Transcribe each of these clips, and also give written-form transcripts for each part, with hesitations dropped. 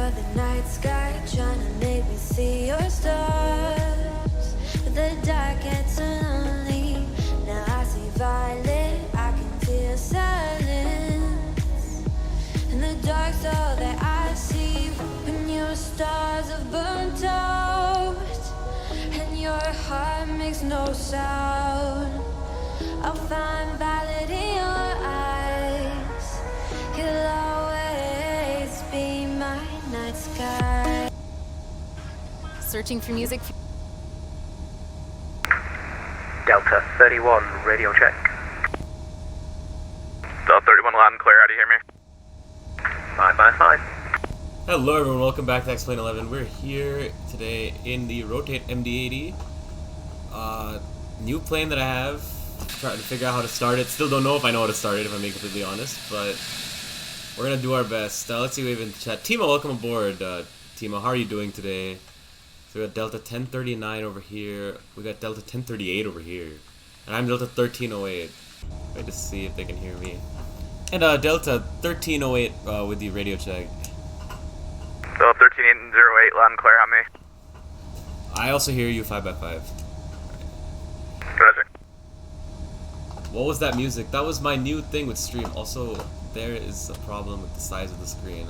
of the night sky, trying to make me see your stars. But the dark gets lonely. Now I see violet, I can feel silence. And the dark's all that I see. When your stars have burnt out and your heart makes no sound, I'll find violet in your eyes. You'll always be my night sky. Searching for music. Delta 31, radio check. Delta 31, loud and clear. How do you hear me? 555. Hello everyone, welcome back to X-Plane 11. We're here today in the Rotate MD80. New plane that I have. Trying to figure out how to start it. Still don't know if I know how to start it, if I'm being completely honest, but we're gonna do our best. Let's see who in the chat. Timo, welcome aboard. Timo, how are you doing today? So we got Delta 1039 over here. We got Delta 1038 over here. And I'm Delta 1308. Wait to see if they can hear me. And Delta 1308 with the radio check. Delta 1308, loud and clear on me. I also hear you 5x5. Roger. What was that music? That was my new thing with stream. Also, there is a problem with the size of the screen.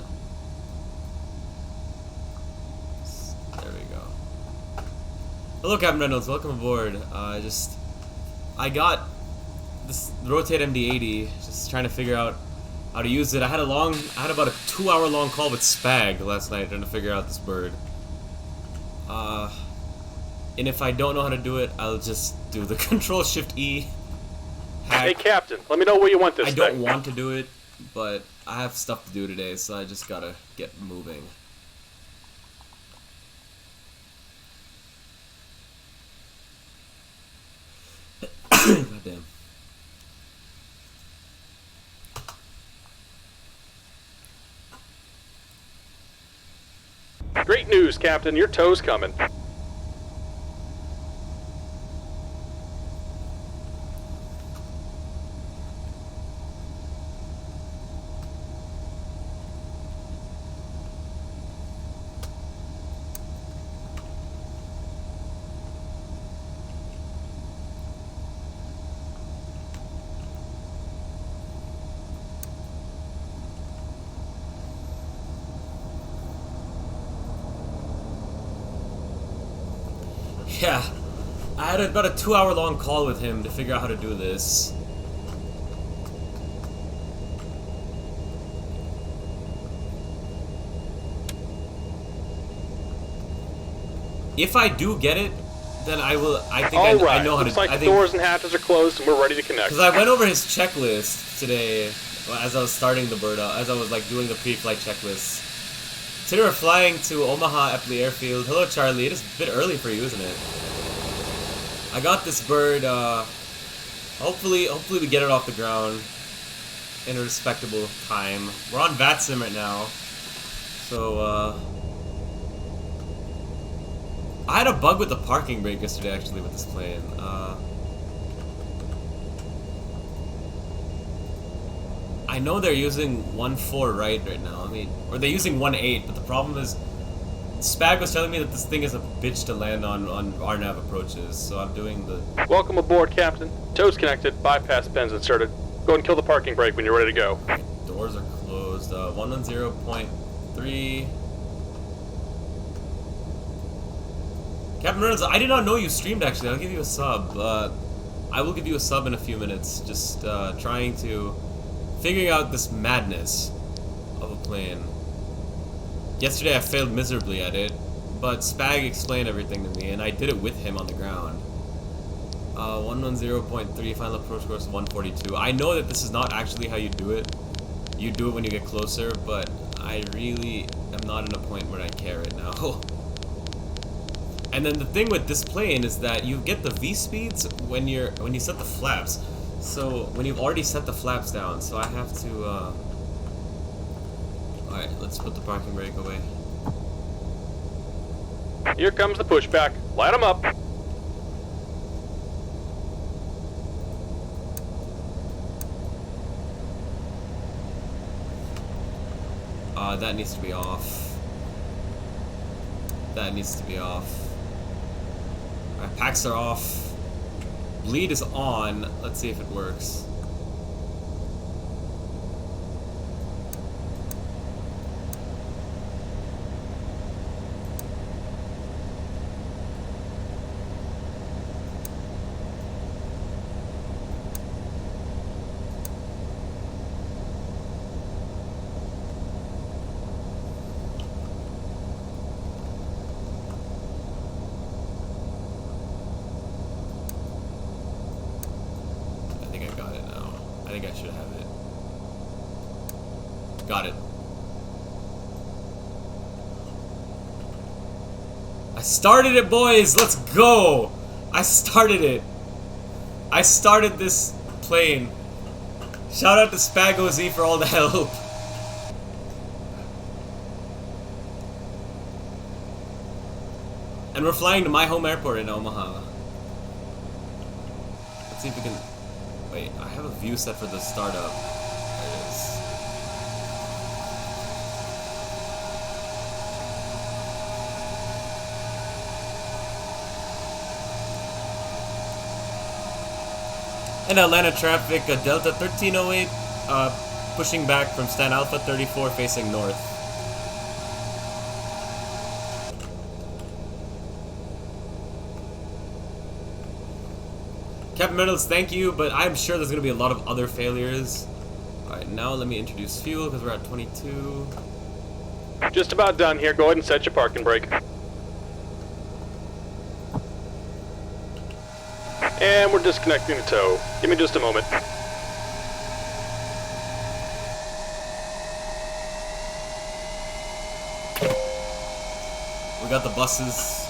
There we go. Hello, Captain Reynolds. Welcome aboard. I got this Rotate MD80. Just trying to figure out how to use it. I had about a 2-hour long call with Spag last night trying to figure out this bird. And if I don't know how to do it, I'll just do the Control-Shift-E hack. Hey, Captain, let me know where you want this I don't want to do it, but I have stuff to do today, so I just gotta get moving. Goddamn. Great news, Captain. Your tow's coming. Yeah, I had about a 2-hour long call with him to figure out how to do this. If I do get it, then I will. I think I know how to. Looks like I the think, doors and hatches are closed and we're ready to connect. because I went over his checklist today as I was starting the bird out, as I was like doing the pre-flight checklist. Today we're flying to Omaha Epley Airfield. Hello, Charlie. It is a bit early for you, isn't it? I got this bird. Hopefully we get it off the ground in a respectable time. We're on VATSIM right now, so I had a bug with the parking brake yesterday, actually, with this plane. I know they're using 1.4 right now. I mean, or they're using 1.8, but the problem is, Spag was telling me that this thing is a bitch to land on RNAV approaches, so I'm doing the... Welcome aboard, Captain. Tow's connected, bypass pins inserted. Go ahead and kill the parking brake when you're ready to go. Doors are closed. 110.3. Captain Reynolds, I did not know you streamed, actually. I'll give you a sub. I will give you a sub in a few minutes. Just figuring out this madness of a plane. Yesterday I failed miserably at it, but Spag explained everything to me, and I did it with him on the ground. 110.3, final approach course 142. I know that this is not actually how you do it. You do it when you get closer, but I really am not in a point where I care right now. And then the thing with this plane is that you get the V speeds when you set the flaps. So when you've already set the flaps down, so I have to Alright, let's put the parking brake away. Here comes the pushback. Light them up. That needs to be off. That needs to be off. Alright, packs are off. Bleed is on. Let's see if it works. I think I should have it. Got it. I started it, boys! Let's go! I started it. I started this plane. Shout out to Spago Z for all the help. And we're flying to my home airport in Omaha. Let's see if we can... Wait, I have a view set for the startup. There it is. In Atlanta traffic, Delta 1308 pushing back from Stan Alpha 34 facing north. Captain Metals, thank you, but I'm sure there's going to be a lot of other failures. Alright, now let me introduce fuel because we're at 22. Just about done here. Go ahead and set your parking brake. And we're disconnecting the tow. Give me just a moment. We got the buses.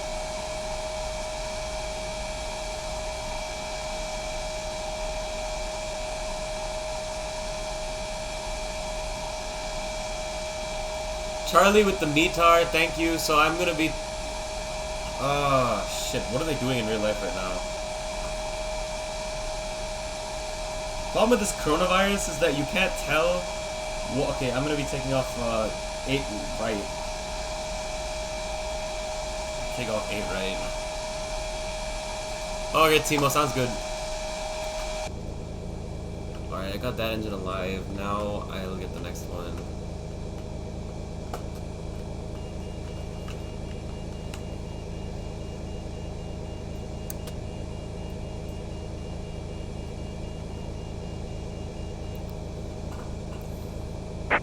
Charlie with the METAR, thank you. So I'm gonna be... Oh, shit. What are they doing in real life right now? Problem with this coronavirus is that you can't tell... Well, okay, I'm gonna be taking off 8 right. Take off 8 right. Okay, Timo, sounds good. Alright, I got that engine alive. Now I'll get the next one.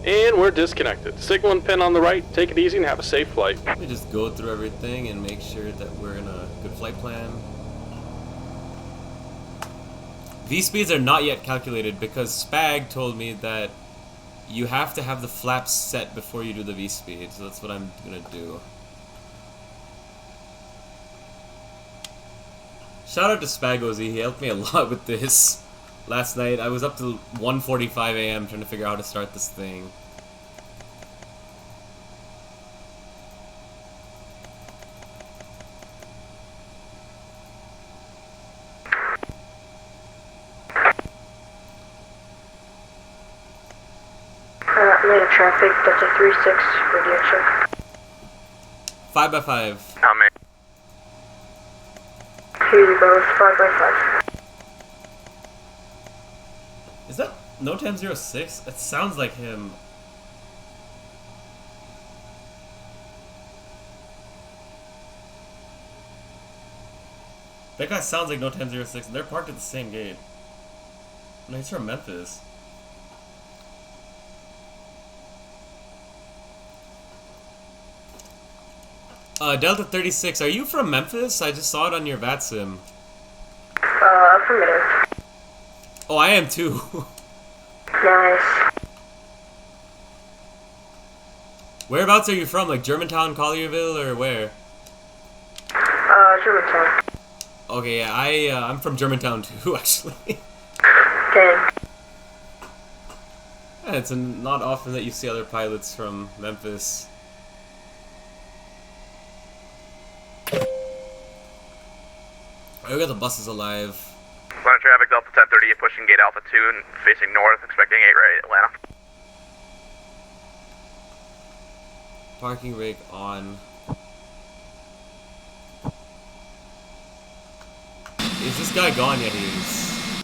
And we're disconnected. Signal and pin on the right. Take it easy and have a safe flight. Let me just go through everything and make sure that we're in a good flight plan. V-speeds are not yet calculated because Spag told me that you have to have the flaps set before you do the V-speed, so that's what I'm gonna do. Shout out to Spagozy, he helped me a lot with this. Last night, I was up till 1:45 a.m. trying to figure out how to start this thing. Atlanta traffic, that's a 36 radio check. 5x5. How many? Hear you both, 5x5. Is that NoTam06? It sounds like him. That guy sounds like NoTam06, and they're parked at the same gate. No, he's from Memphis. Delta 36, are you from Memphis? I just saw it on your VATSIM. Affirmative. Oh, I am too. Nice. Whereabouts are you from? Like Germantown, Collierville, or where? Germantown. Okay, yeah, I'm from Germantown too, actually. Dang. Yeah, it's not often that you see other pilots from Memphis. We got the buses alive. Atlanta traffic, Delta 1038 pushing gate Alpha 2 and facing north, expecting 8 right, Atlanta. Parking brake on. Is this guy gone yet? He is.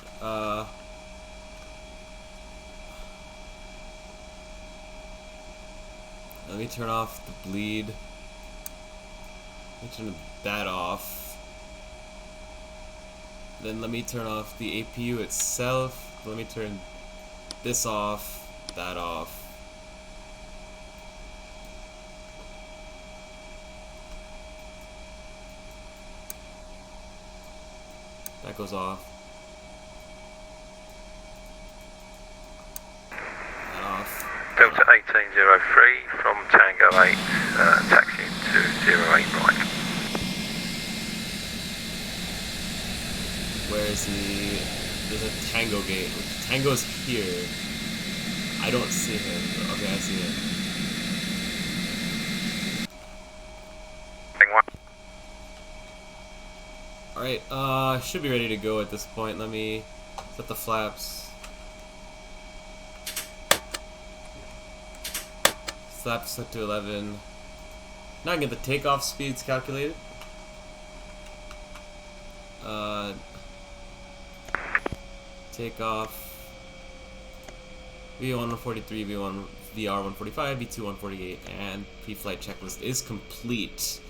Let me turn off the bleed. Let me turn that off. Then let me turn off the APU itself. Let me turn this off, that off. That goes off. That off. Delta 1803 from Tango 8, taxiing to 08 right. Where is he? There's a Tango gate. Tango's here. I don't see him. Okay, I see him. Alright, should be ready to go at this point. Let me set the flaps. Flaps set to 11. Now I can get the takeoff speeds calculated. Takeoff. V1 143, V1 VR 145, V2 148, and pre-flight checklist is complete.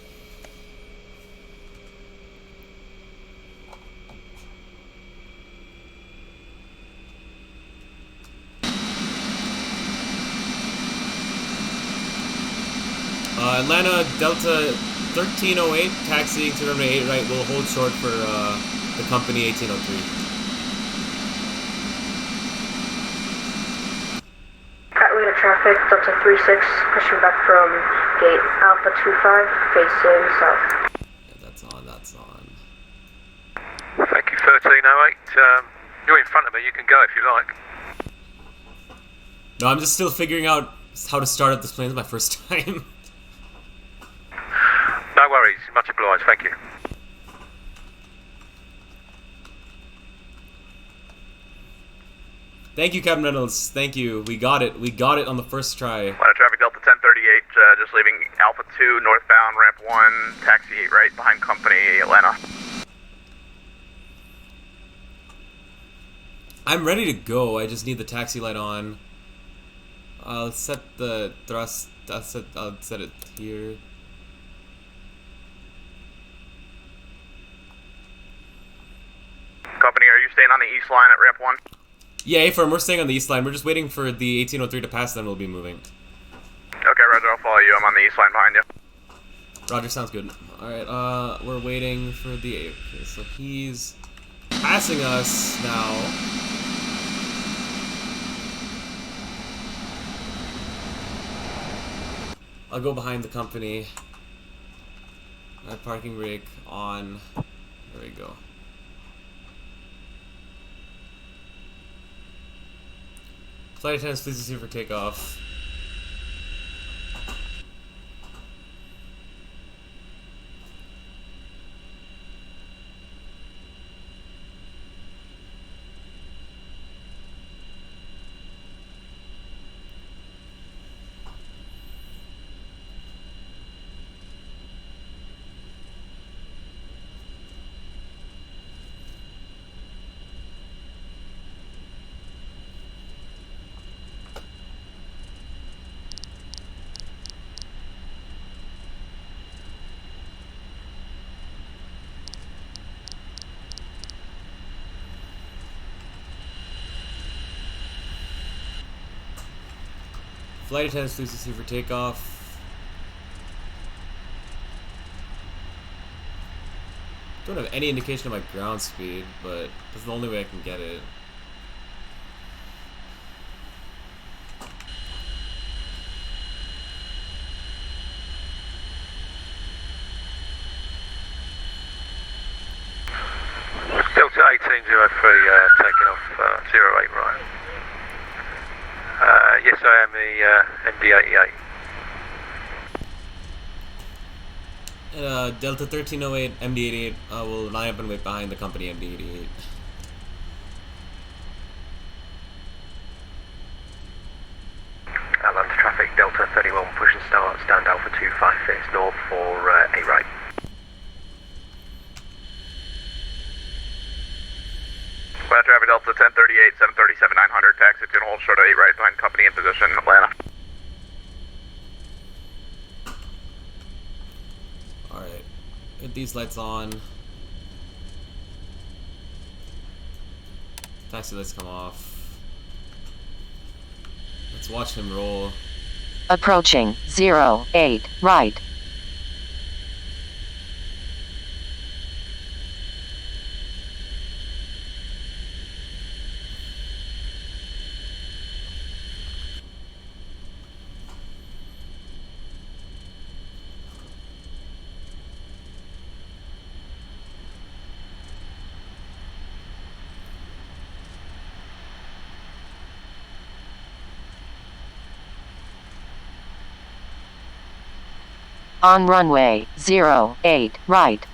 Atlanta Delta 1308, taxiing to runway 8 right, will hold short for the company 1803. Catalina traffic, Delta 36, pushing back from gate Alpha 25, facing south. Yeah, that's on, that's on. Thank you, 1308. You're in front of me, you can go if you like. No, I'm just still figuring out how to start up this plane. It's my first time. No worries, much obliged, thank you. Thank you, Captain Reynolds. Thank you. We got it. We got it on the first try. Atlanta traffic Delta 1038, just leaving Alpha 2, northbound, ramp 1, taxi 8 right, behind company, Atlanta. I'm ready to go. I just need the taxi light on. I'll set the thrust. I'll set it here. Company, are you staying on the east line at ramp 1? Yeah, A-firm, we're staying on the east line. We're just waiting for the 1803 to pass, then we'll be moving. Okay, Roger, I'll follow you. I'm on the east line behind you. Roger, sounds good. Alright, we're waiting for the... Okay, so he's passing us now. I'll go behind the company. My parking brake on. There we go. Flight attendants, please proceed for takeoff. Flight attendants, please proceed for takeoff. Don't have any indication of my ground speed, but that's the only way I can get it. Delta 1803, taking off 08 right. Yes, I am the MD80. Delta 1308, MD88 will line up and wait behind the company MD88. Atlanta traffic, Delta 31, push and start, stand Alpha 25, fits north for 8 right. Delta 1038, 737, 900, taxi to and hold short of 8 right behind company in position, Atlanta. Alright. Get these lights on. Taxi lights come off. Let's watch him roll. Approaching 08 right. On runway 08 right.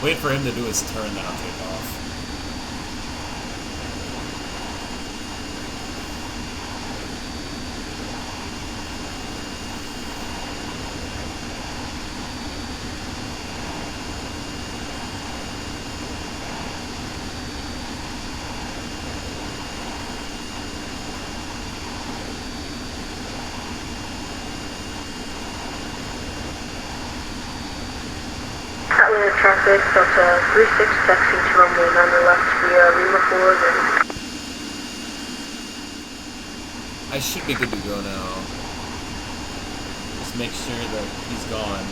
Wait for him to do his turn, then I'll take off. Atlanta traffic, Delta 36, taxiing to runway 9 left via Lima 4, then I should be good to go now. Just make sure that he's gone.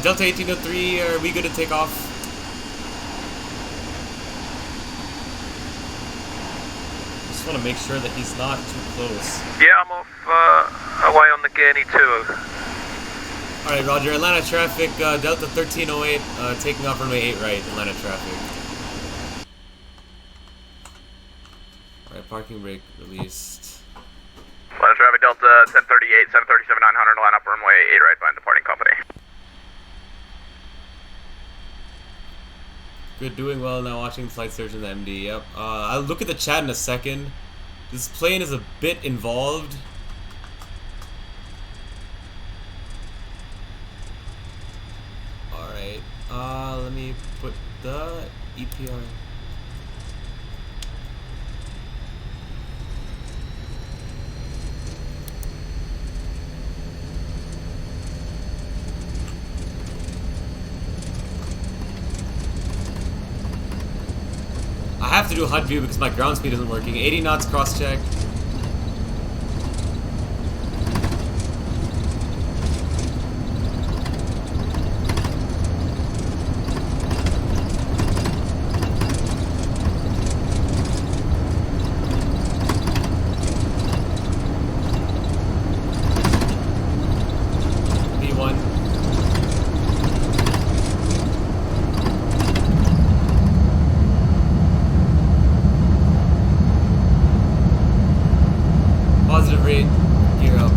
Delta 1803, are we good to take off? Just want to make sure that he's not too close. Yeah, I'm off away on the Gurney 2. Alright, Roger. Atlanta traffic, Delta 1308, taking off runway 8 right, Atlanta traffic. Alright, parking brake released. Atlanta traffic, Delta 1038, 737, 900, line up runway 8 right behind departing company. Good, doing well now, watching flight search in the MD, yep. I'll look at the chat in a second. This plane is a bit involved. Alright, let me put the EPR. I have to do HUD view because my ground speed isn't working. 80 knots cross check. Positive rate, gear up.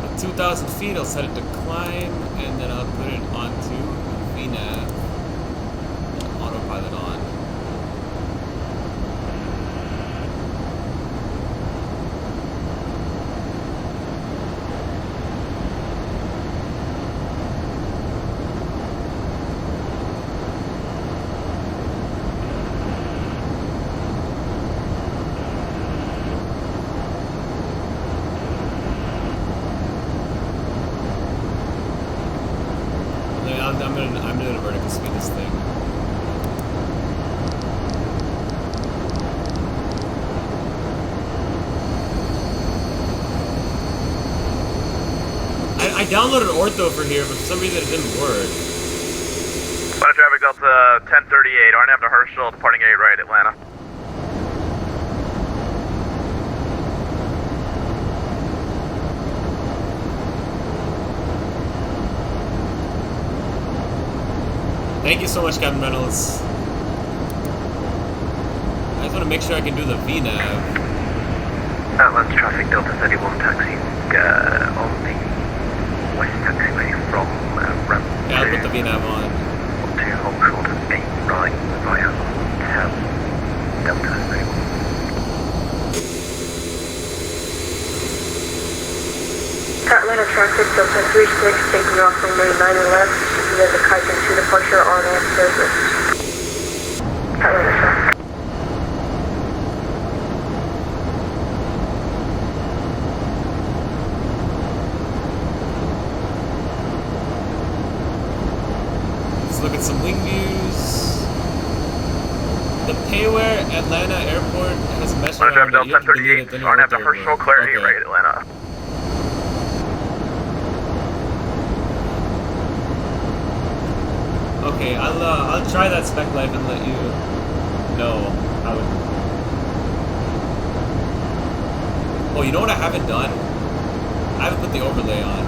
At 2,000 feet, I'll set it to climb, and then I'll put it onto VNAV. Autopilot on. I'm gonna vertical speed this thing. I downloaded Ortho for here, but for some reason it didn't work. Atlanta traffic, Delta 1038, RNAV to Herschel, departing 8 right, Atlanta. Thank you so much, Captain Reynolds. I just want to make sure I can do the VNAV. Atlanta traffic, Delta 31 taxi on the west taxiway from ramp Yeah, I'll put the VNAV on. to hold short of 8 right via ATL, Delta 31. Atlanta traffic, Delta 36, taking off from runway 9 left via the Kaizen 2 departure on air service. Atlanta traffic. Let's look at some wing views. The Payware Atlanta Airport has messed I'm around. driving You have to Delta delete it, 1038 then on you'll after enter personal it. clarity, Okay. right, Atlanta. Okay, I'll try that spec life and let you know how it. Oh, you know what I haven't done? I haven't put the overlay on.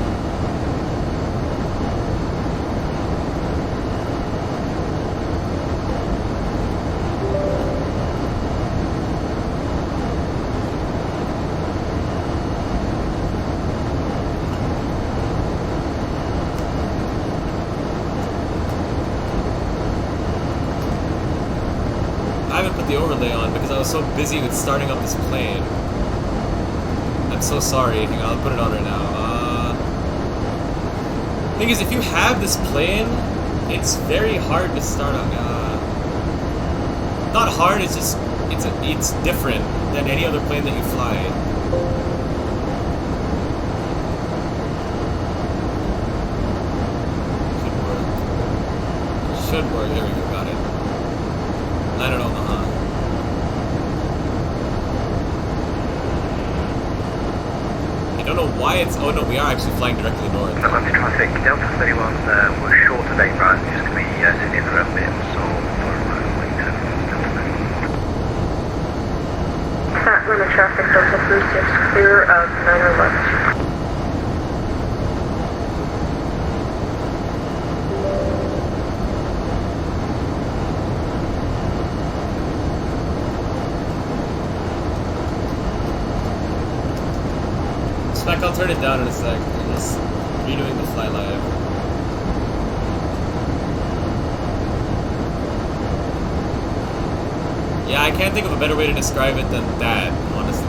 I haven't put the overlay on because I was so busy with starting up this plane. I'm so sorry. Hang on, I'll put it on right now. Thing is, if you have this plane, it's very hard to start up. Not hard. It's just it's different than any other plane that you fly. Should work. There we go. Got it. Land at Omaha. I don't know why it's. Oh no, we are actually flying directly north. Atlanta traffic, Delta 31 was short of 8 right, just going to be sitting in the road bit, so for wing to Atlanta traffic, Delta 36, clear of 9 left. Spec, I'll turn it down in a sec. I'm just redoing the fly live. Yeah, I can't think of a better way to describe it than that, honestly.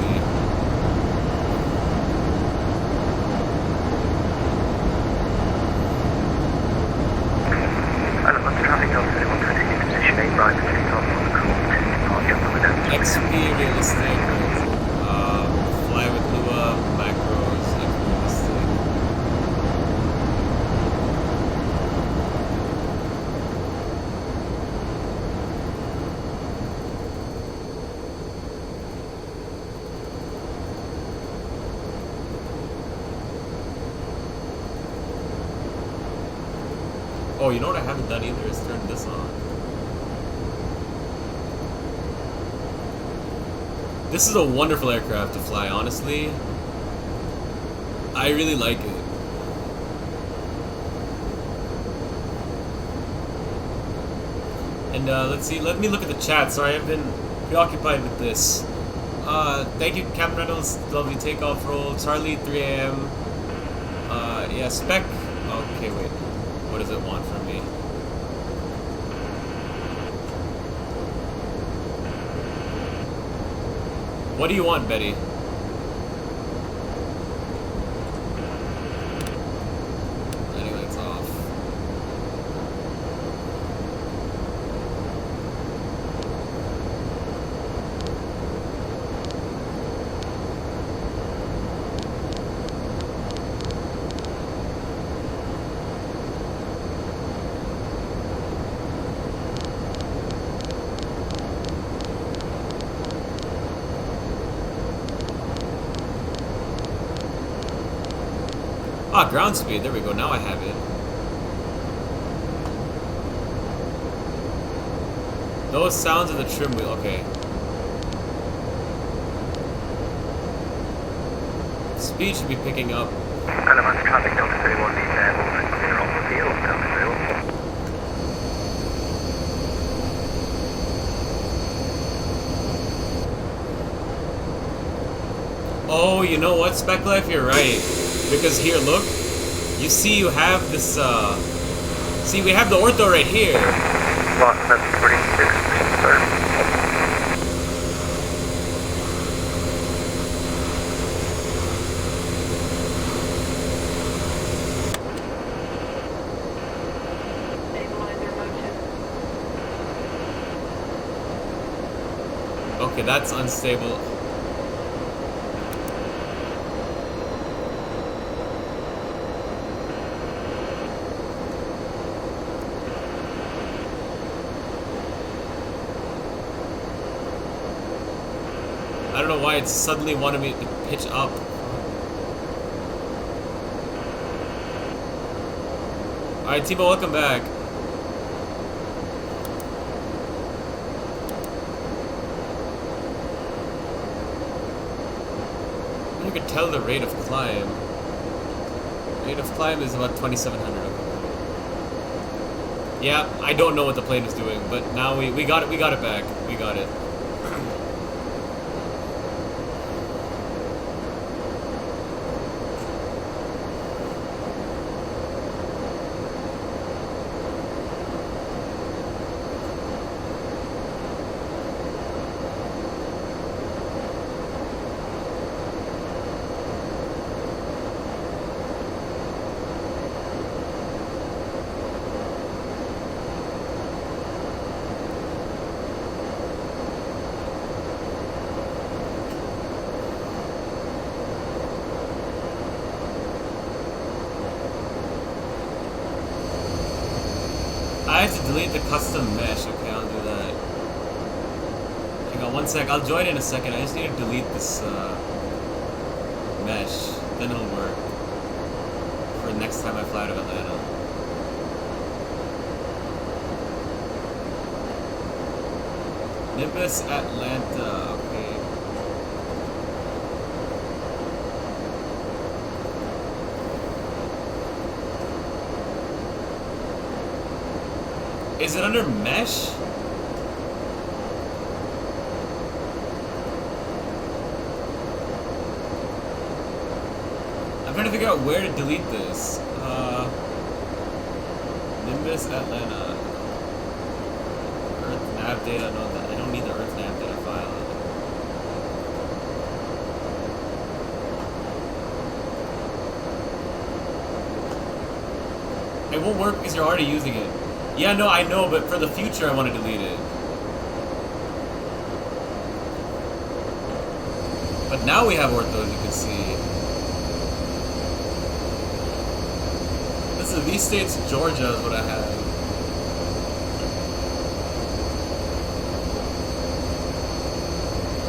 Atlanta traffic, Delta 31 taxi into position 8 right, take off on the call to departure from the down. XP realistic. Fly with Lua, macros, XP realistic. Oh, you know what I haven't done either is turn this on. This is a wonderful aircraft to fly, honestly. I really like it. And let's see, let me look at the chat. Sorry, I've been preoccupied with this. Thank you, Captain Reynolds. Lovely takeoff roll. Charlie, 3 a.m. Yeah, spec. Okay, wait. What does it want from me? What do you want, Betty? Anyway, it's off. Ah, ground speed. There we go. Now I have it. Those sounds of the trim wheel. Okay. Speed should be picking up. Atlanta traffic, Delta 31 needs airborne and clear off the field, Delta 31. you know what, Spec Life, you're right. Because here, look. You see you have this, see, we have the ortho right here. Lost 746, sir. Okay, that's unstable. I don't know why it suddenly wanted me to pitch up. Alright, Timo, welcome back. You could tell the rate of climb. Rate of climb is about 2,700. Yeah, I don't know what the plane is doing, but now we got it. We got it back. We got it. I have to delete the custom mesh. Okay, I'll do that. Hang on one sec. I'll join in a second. I just need to delete this mesh. Then it'll work. For the next time I fly out of Atlanta. Nimbus Atlanta. Okay. Is it under mesh? I'm trying to figure out where to delete this. Nimbus Atlanta. Earth nav data. No, I don't need the Earth nav data file. It won't work because you're already using it. Yeah, no, I know, but for the future I want to delete it. But now we have ortho, as you can see. This is V-States, Georgia is what I have.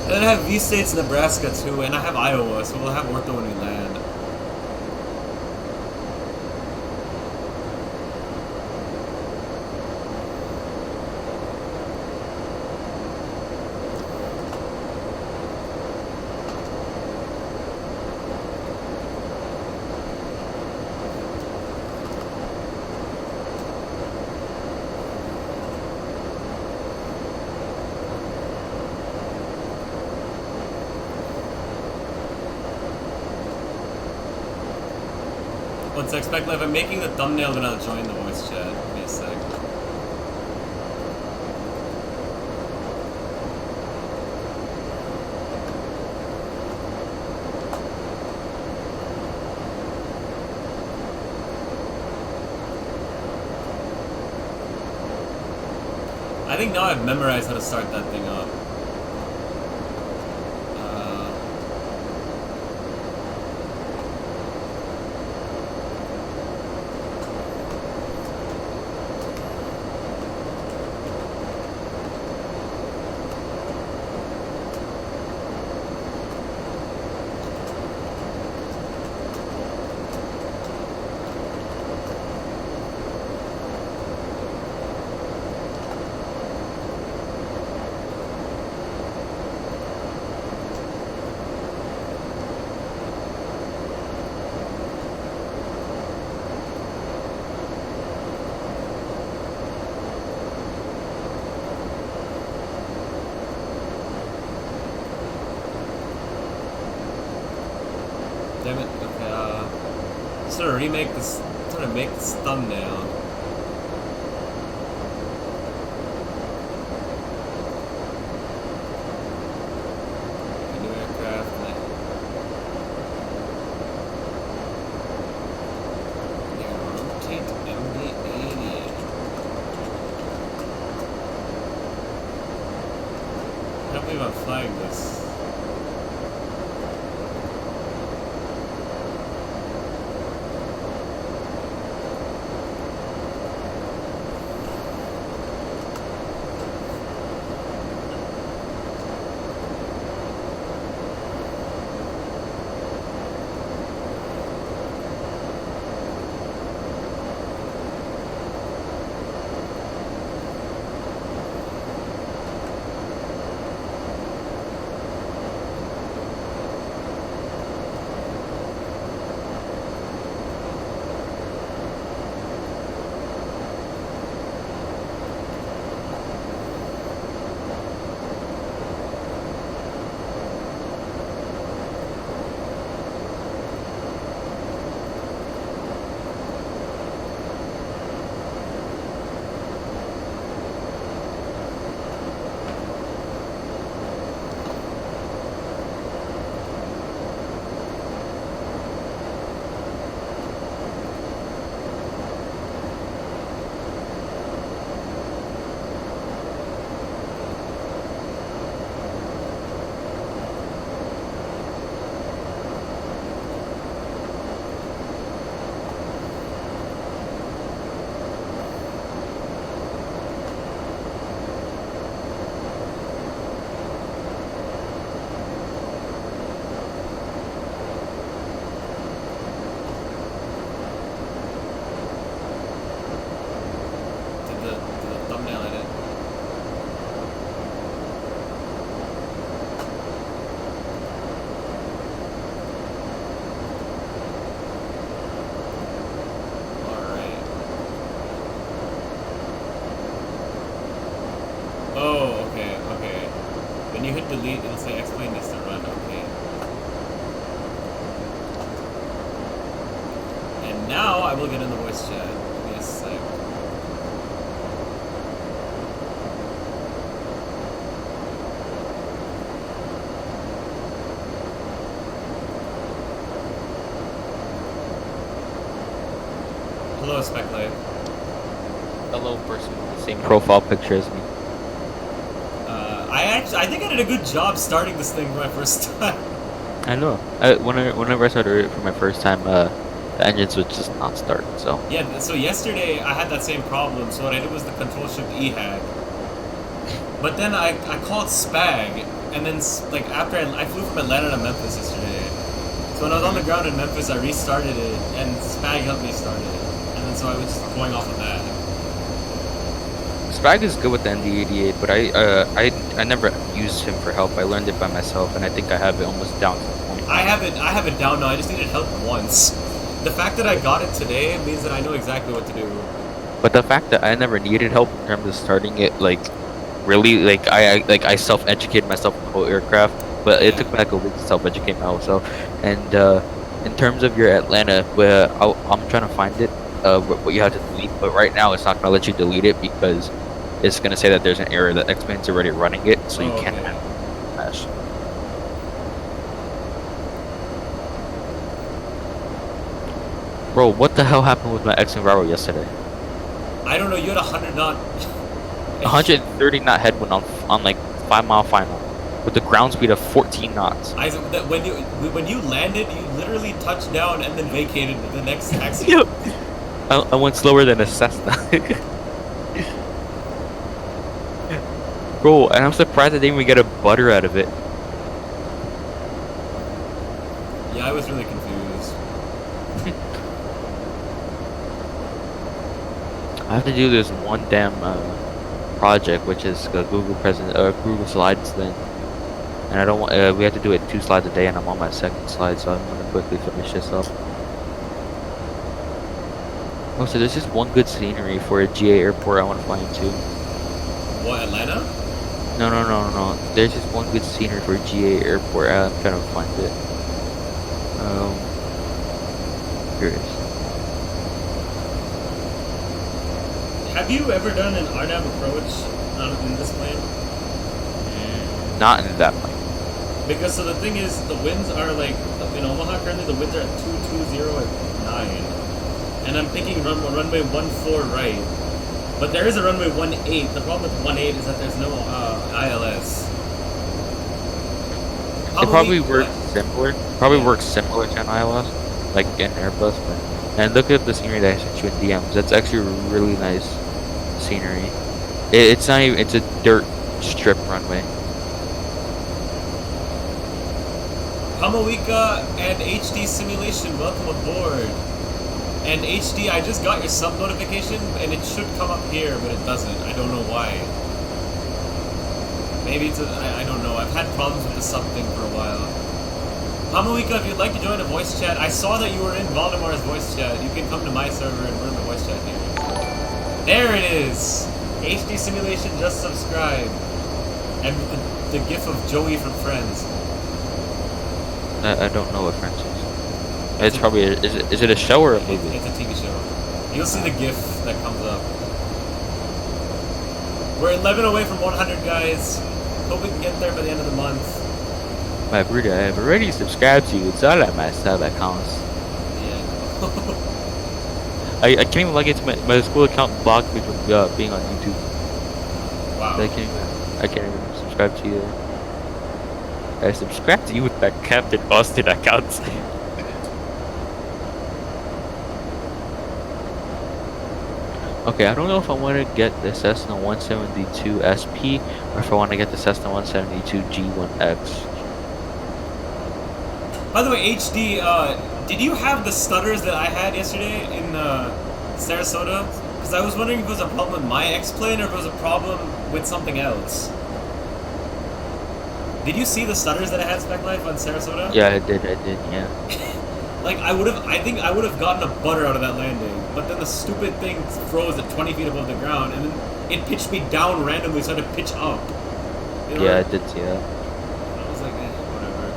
And then I have V-States, Nebraska too, and I have Iowa, so we'll have ortho when we land. One sec, Spec Live, I'm making the thumbnail, then I'll join the voice chat. Give me a sec. I think now I've memorized how to start that thing up. Damn it. Okay, just trying to remake this. Trying to make this thumbnail. New aircraft. Rotate MD80. I can't believe I'm flying this. When you hit delete, it'll say explain this to run, okay. And now I will get in the voice chat. Give me a sec. Hello, Speclight. Hello, person with the same profile picture as me. I think I did a good job starting this thing for my first time. I know. Whenever I started it for my first time, the engines would just not start. So yeah. So yesterday I had that same problem. So what I did was the control shift E hack. But then I called Spag, and then like after I flew from Atlanta to Memphis yesterday. So when I was on the ground in Memphis, I restarted it, and Spag helped me start it. And then so I was just going off of that. Spag is good with the MD88, but I never used him for help. I learned it by myself, and I think I have it almost down to the point. I have it down now. I just needed help once. The fact that I got it today means that I know exactly what to do. But the fact that I never needed help in terms of starting it, like, really, like I self-educated myself in the whole aircraft. But it took me like a week to self-educate myself. And in terms of your Atlanta, where I'm trying to find it, what you have to delete. But right now, it's not gonna let you delete it because it's gonna say that there's an error that X-Plane's already running it, so you can't smash. Bro, what the hell happened with my X-Wing Varo yesterday? I don't know. You had 100 knot. 130 knot headwind on like 5 mile final with the ground speed of 14 knots. When you landed, you literally touched down and then vacated the next taxi. Yep. I went slower than a Cessna. Bro, and I'm surprised I didn't even get a butter out of it. Yeah, I was really confused. I have to do this one damn project, which is a Google Slides thing, and I don't want. We have to do it 2 slides a day, and I'm on my 2nd slide, so I'm gonna quickly finish this up. Oh, so there's just one good scenery for a GA airport I want to fly into. What, Atlanta? No. There's just one good scenery for a GA airport. I'm trying to find it. curious. Have you ever done an RNAV approach in this plane? Not in that plane. Because so the thing is, the winds are like in Omaha currently. The winds are at 220 at 9, and I'm thinking runway 14 right. But there is a runway 18. The problem with 18 is that there's no ILS. It probably works similar. Probably works similar to an ILS, like an Airbus. But and look at the scenery that I sent you in DMs. That's actually really nice scenery. It's not even. It's a dirt strip runway. Hamawika and HD Simulation, welcome aboard. And HD, I just got your sub notification, and it should come up here, but it doesn't. I don't know why. Maybe it's I don't know. I've had problems with the sub thing for a while. Hamawika, if you'd like to join a voice chat, I saw that you were in Valdemar's voice chat. You can come to my server and we're in the voice chat here. There it is! HD Simulation just subscribed. And the gif of Joey from Friends. I don't know what Friends is. It's probably is it a show or a movie? It's a TV show. You'll see the GIF that comes up. We're 11 away from 100, guys. Hope we can get there by the end of the month. My brother, I've already subscribed to you. It's all at my sub accounts. Yeah. I can't even log into my school account blocked me from being on YouTube. Wow. I can't even subscribe to you. I subscribe to you with that Captain Austin account. Okay, I don't know if I want to get the Cessna 172 SP or if I want to get the Cessna 172 G1X. By the way, HD, did you have the stutters that I had yesterday in Sarasota? Because I was wondering if it was a problem with my X-Plane or if it was a problem with something else. Did you see the stutters that I had Spec Life on Sarasota? Yeah, I did, yeah. Like, I think I would have gotten a butter out of that landing, but then the stupid thing froze at 20 feet above the ground, and then it pitched me down randomly, so I had to pitch up. You know, Yeah, I did see that. I was like, whatever.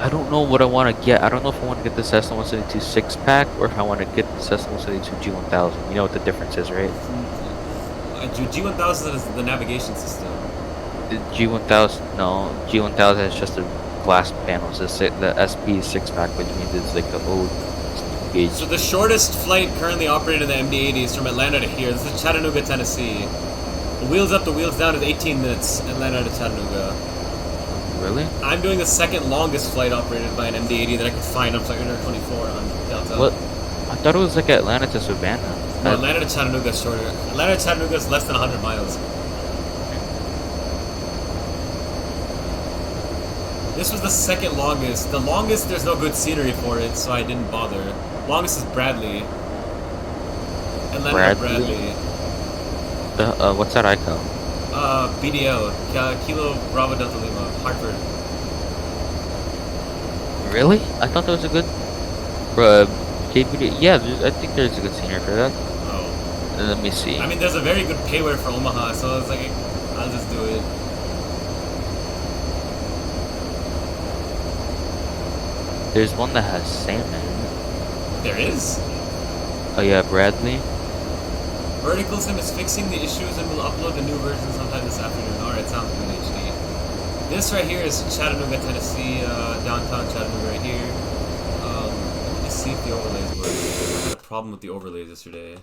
I don't know what I want to get. I don't know if I want to get the Cessna 172 6-pack or if I want to get the Cessna 172 G1000. You know what the difference is, right? G1000 is the navigation system. The G1000, no. G1000 is just a glass panels. The SP 6-pack, which means it's like the old gauge. So the shortest flight currently operated in the MD80 is from Atlanta to here. This is Chattanooga, Tennessee. The wheels up, the wheels down is 18 minutes, Atlanta to Chattanooga. Really? I'm doing the second longest flight operated by an MD80 that I could find on Flight Radar 24 on Delta. What? I thought it was like Atlanta to Savannah. No, Atlanta to Chattanooga is shorter. Atlanta to Chattanooga is less than 100 miles. This was the second longest. The longest, there's no good scenery for it, so I didn't bother. Longest is Bradley. Atlanta to Bradley. What's that icon? BDL. Kilo Bravo Delta Lima. Hartford. Really? I thought that was a good... KBD. Yeah, I think there's a good scenery for that. Oh. Let me see. I mean, there's a very good payware for Omaha, so it's like, I'll just do it. There's one that has salmon. There is? Oh yeah, Bradley. Vertical Sim is fixing the issues and will upload the new version sometime this afternoon. Alright, sounds good, HD. This right here is Chattanooga, Tennessee, downtown Chattanooga right here. Let me see if the overlays work. I had a problem with the overlays yesterday.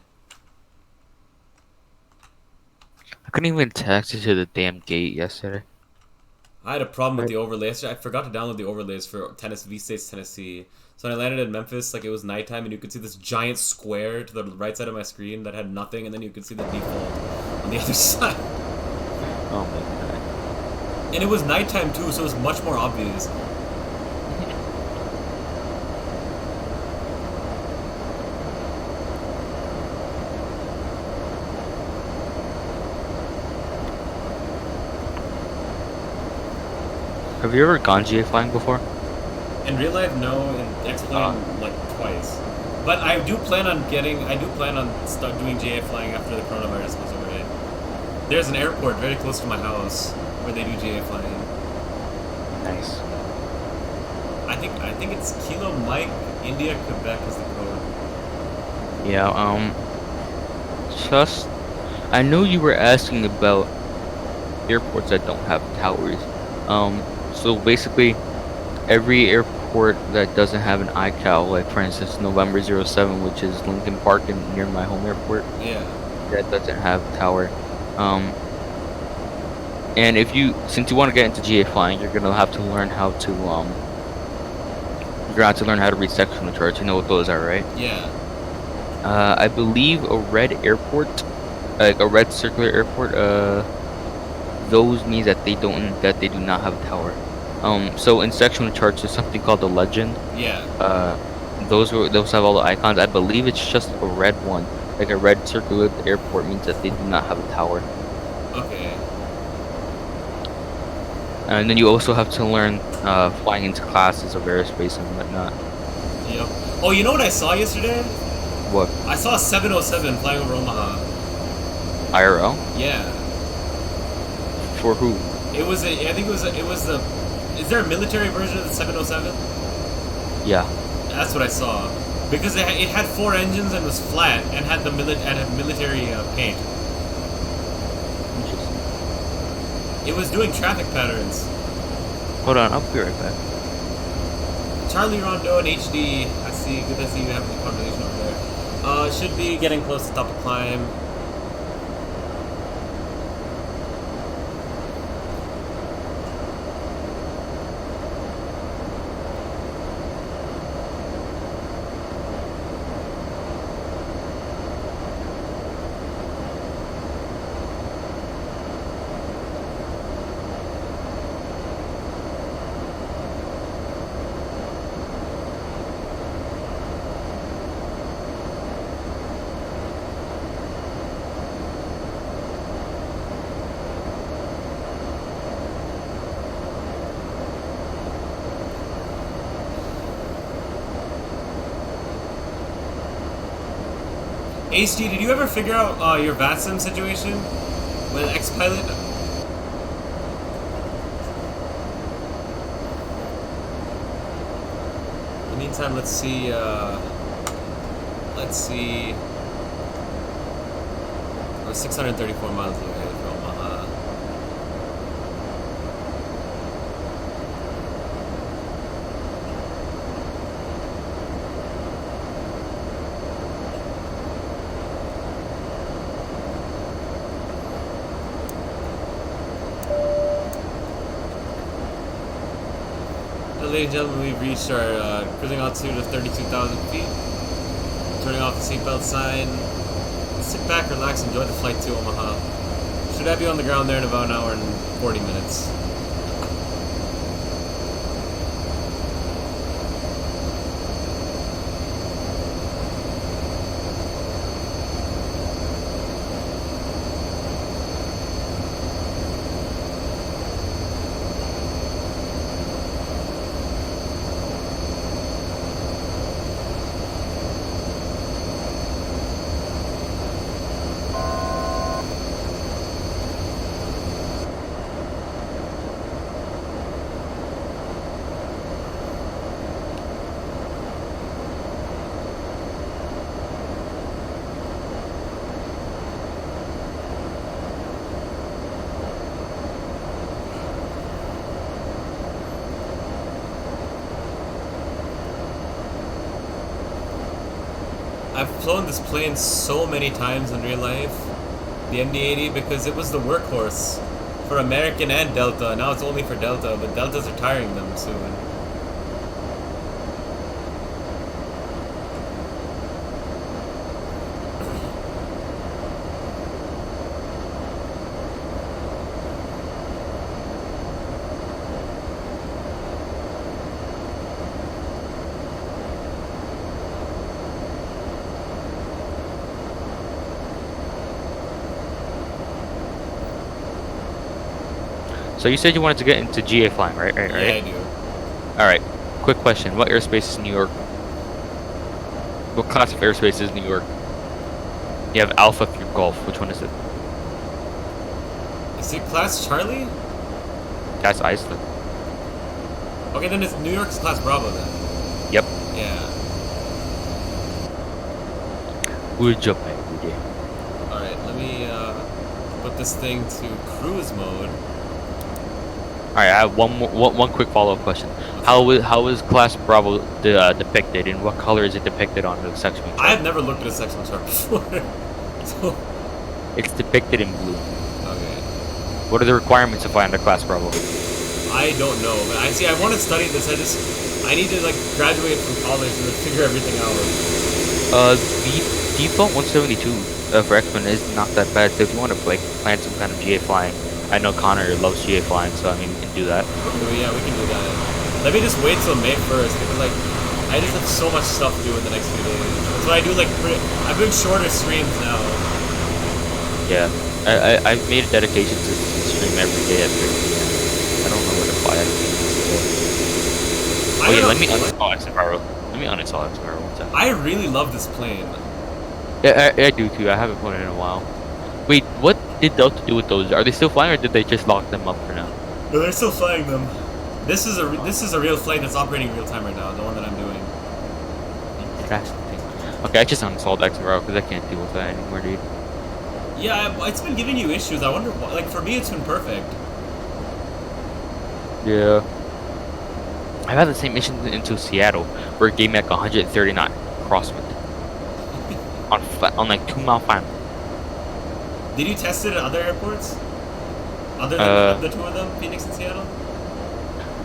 I couldn't even text it to the damn gate yesterday. I had a problem with the overlays. I forgot to download the overlays for V-States, Tennessee. So when I landed in Memphis, like, it was nighttime, and you could see this giant square to the right side of my screen that had nothing, and then you could see the default on the other side. Oh my god. And it was nighttime too, so it was much more obvious. Have you ever gone GA flying before? In real life, no. In X-Plane, like, twice. But I do plan on start doing GA flying after the coronavirus goes away. There's an airport very close to my house where they do GA flying. Nice. I think it's Kilo Mike India, Quebec is the code. Yeah. Just I know you were asking about airports that don't have towers. So basically, every airport that doesn't have an iCal, like for instance November 07, which is Lincoln Park and near my home airport, Yeah. that doesn't have a tower. And since you want to get into GA flying, you're gonna have to learn how to read sectional charts. You know what those are, right? Yeah. I believe a red airport, like a red circular airport, those means that they do not have a tower. So in sectional charts, there's something called the legend. Yeah. Those have all the icons. I believe it's just a red one, like a red circular airport means that they do not have a tower. Okay. And then you also have to learn flying into classes of airspace and whatnot. Yep. Oh, you know what I saw yesterday? What? I saw a 707 flying over Omaha. IRL? Yeah. For who? Is there a military version of the 707? Yeah. That's what I saw. Because it had 4 engines and was flat and had military paint. Interesting. It was doing traffic patterns. Hold on, I'll be right back. Charlie Rondeau and HD. I see. Good to see you having a conversation over there. Should be getting close to top of climb. HD, did you ever figure out your VATSIM situation with X-Pilot? In the meantime, let's see. We're 634 miles away from Omaha. Ladies and gentlemen, we've reached our cruising altitude of 32,000 feet. Turning off the seatbelt sign. Sit back, relax, enjoy the flight to Omaha. Should have you on the ground there in about an hour and 40 minutes. I've flown this plane so many times in real life, the MD80, because it was the workhorse for American and Delta. Now it's only for Delta, but Delta's retiring them soon. So you said you wanted to get into GA flying, right? Yeah, I do. Alright, quick question. What airspace is New York? What class of airspace is New York? You have Alpha through Golf. Which one is it? Is it Class Charlie? That's Iceland. Okay, then it's New York's Class Bravo then. Yep. Yeah. Good job, every day. Alright, let me put this thing to cruise mode. Alright, I have one quick follow-up question. How is Class Bravo depicted, and what color is it depicted on the section chart? I've never looked at a section chart before. So, It's depicted in blue. okay. What are the requirements to fly under Class Bravo? I don't know, but I want to study this. I need to like graduate from college and then figure everything out. The default 172 for X-Men is not that bad. So if you want to like plan some kind of GA flying, I know Connor loves GA flying, so I mean we can do that. Oh, yeah, we can do that. Let me just wait till May 1st because like I just have so much stuff to do in the next few days. That's why I do like I'm doing shorter streams now. Yeah, I've made a dedication to stream every day at 3 p.m. I don't know where to fly at. Oh yeah, let me uninstall X-Pyro. Let me uninstall X-Pyro one time. I really love this plane. Yeah, I do too. I haven't flown it in a while. Wait, what did Delta do with those? Are they still flying, or did they just lock them up for now? No, they're still flying them. This is a real flight that's operating real time right now. The one that I'm doing. Interesting. Okay, I just uninstalled X-Pyro because I can't deal with that anymore, dude. Yeah, it's been giving you issues. I wonder why. Like for me, it's been perfect. Yeah. I've had the same mission into Seattle, where it gave me like 130 knot crosswind on like 2 mile final. Did you test it at other airports? Other than the two of them, Phoenix and Seattle?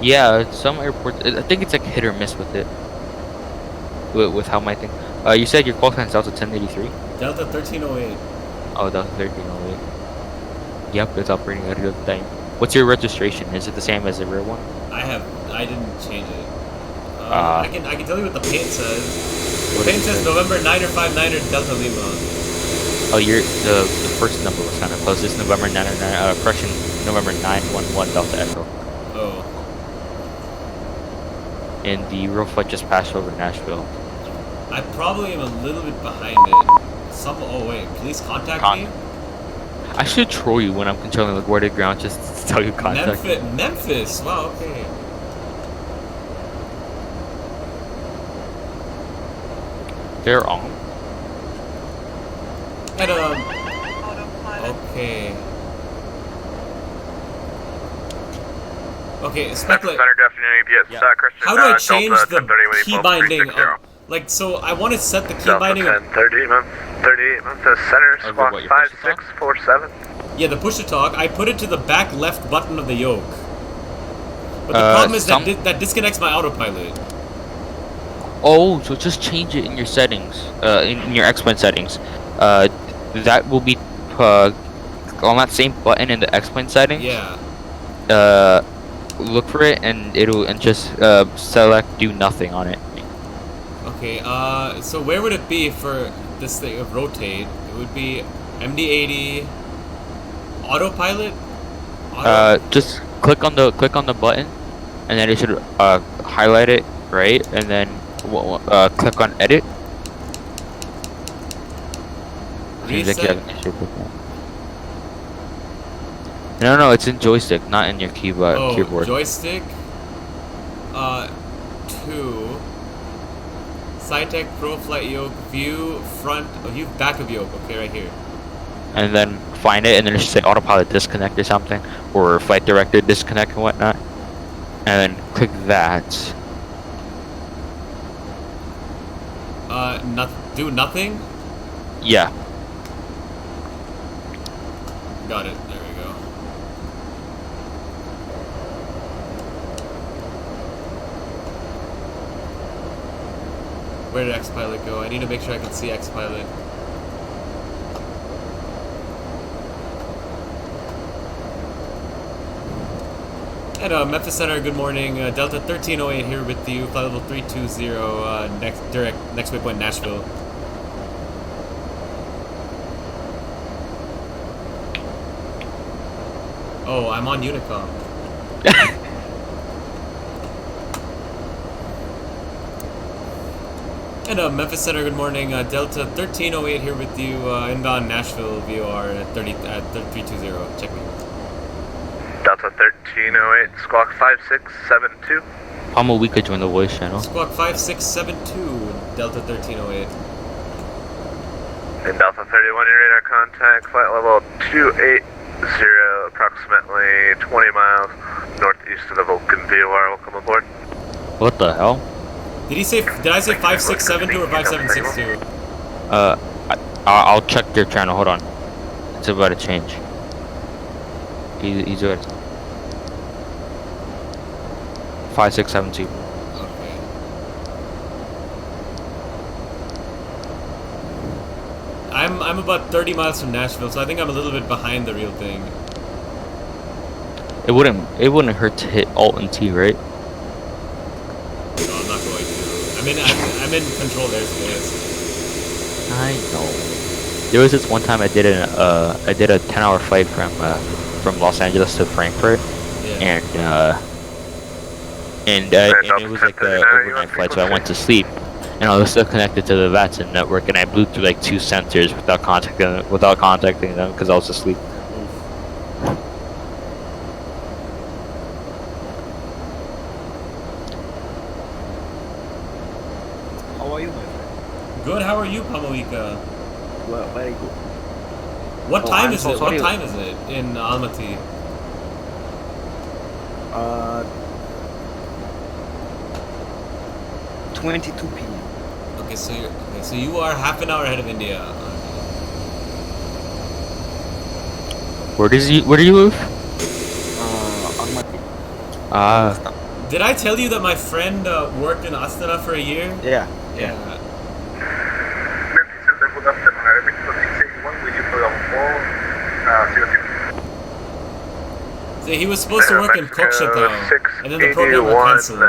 Yeah, some airports. I think it's like hit or miss with it. With how my thing. You said your call sign is Delta 1083. Delta 1308. Oh, Delta 1308. Yep, it's operating at a good time. What's your registration? Is it the same as the rear one? I didn't change it. I can tell you what the paint says. The paint says November 959er Delta Lima. Oh, the first number was kind of close. It's November 999. Correction, November 911 Delta Echo. Oh. And the real flight just passed over Nashville. I probably am a little bit behind it. Oh wait, please contact me. I should troll you when I'm controlling the guarded ground just to tell you contact. Memphis. Wow. Okay. They're on. And okay. Okay, speculate. Center definitely Christian. How do I change the key binding? Like, so I want to set the key binding. 1030, 38, Memphis Center, squawk 5647. Yeah, the push to talk. I put it to the back left button of the yoke. But the problem is that disconnects my autopilot. Oh, so just change it in your settings, in your X-Plane settings. That will be on that same button in the X-Plane settings. Yeah. Look for it and just select do nothing on it. Okay. So where would it be for this thing of rotate? It would be MD80 autopilot. Just click on the button, and then it should highlight it, right? And then click on edit. Reset. No, it's in joystick, not in your keyboard. Oh, joystick. 2. SciTech Pro Flight Yoke, view front, view back of yoke. Okay, right here. And then find it, and then it should say autopilot disconnect or something, or flight director disconnect and whatnot. And then click that. Do nothing? Yeah. Got it. There we go. Where did X-Pilot go? I need to make sure I can see X-Pilot. And Memphis Center, good morning. Delta 1308 here with you. Flight level 320, next waypoint Nashville. Oh, I'm on Unicom. And Memphis Center, good morning. Delta 1308 here with you. Inbound Nashville VOR at 320. Check me. Delta 1308, squawk 5672. Pama, we could join the voice channel. Squawk 5672, Delta 1308. And Delta 31, your radar contact, flight level 280, approximately 20 miles northeast of the Vulcan VOR. Welcome aboard. What the hell? Did I say 5672 or 5762? I'll check your channel. Hold on. It's about to change. He's good. 5672. Okay. I'm about 30 miles from Nashville, so I think I'm a little bit behind the real thing. It wouldn't hurt to hit Alt and T, right? No, I'm not going to. I'm in control there, so yes. I know. There was this one time I did a 10-hour flight from Los Angeles to Frankfurt, Yeah. and it was like an overnight flight, so I went to sleep, and I was still connected to the VATSIM network, and I blew through like 2 sensors without contacting them because I was asleep. How are you, my friend? Good. How are you, Pamawika? Well, very good. What Oh, time I'm is so it? sorry. What time is it in Almaty? 22 p.m. Okay, so you are half an hour ahead of India. Where do you live? Almaty. Did I tell you that my friend worked in Astana for a year? Yeah. Memphis Center, good afternoon. I repeat for 681, will you put on 4, 0. So he was supposed to work in Cookshetown, and then the program got cancelled.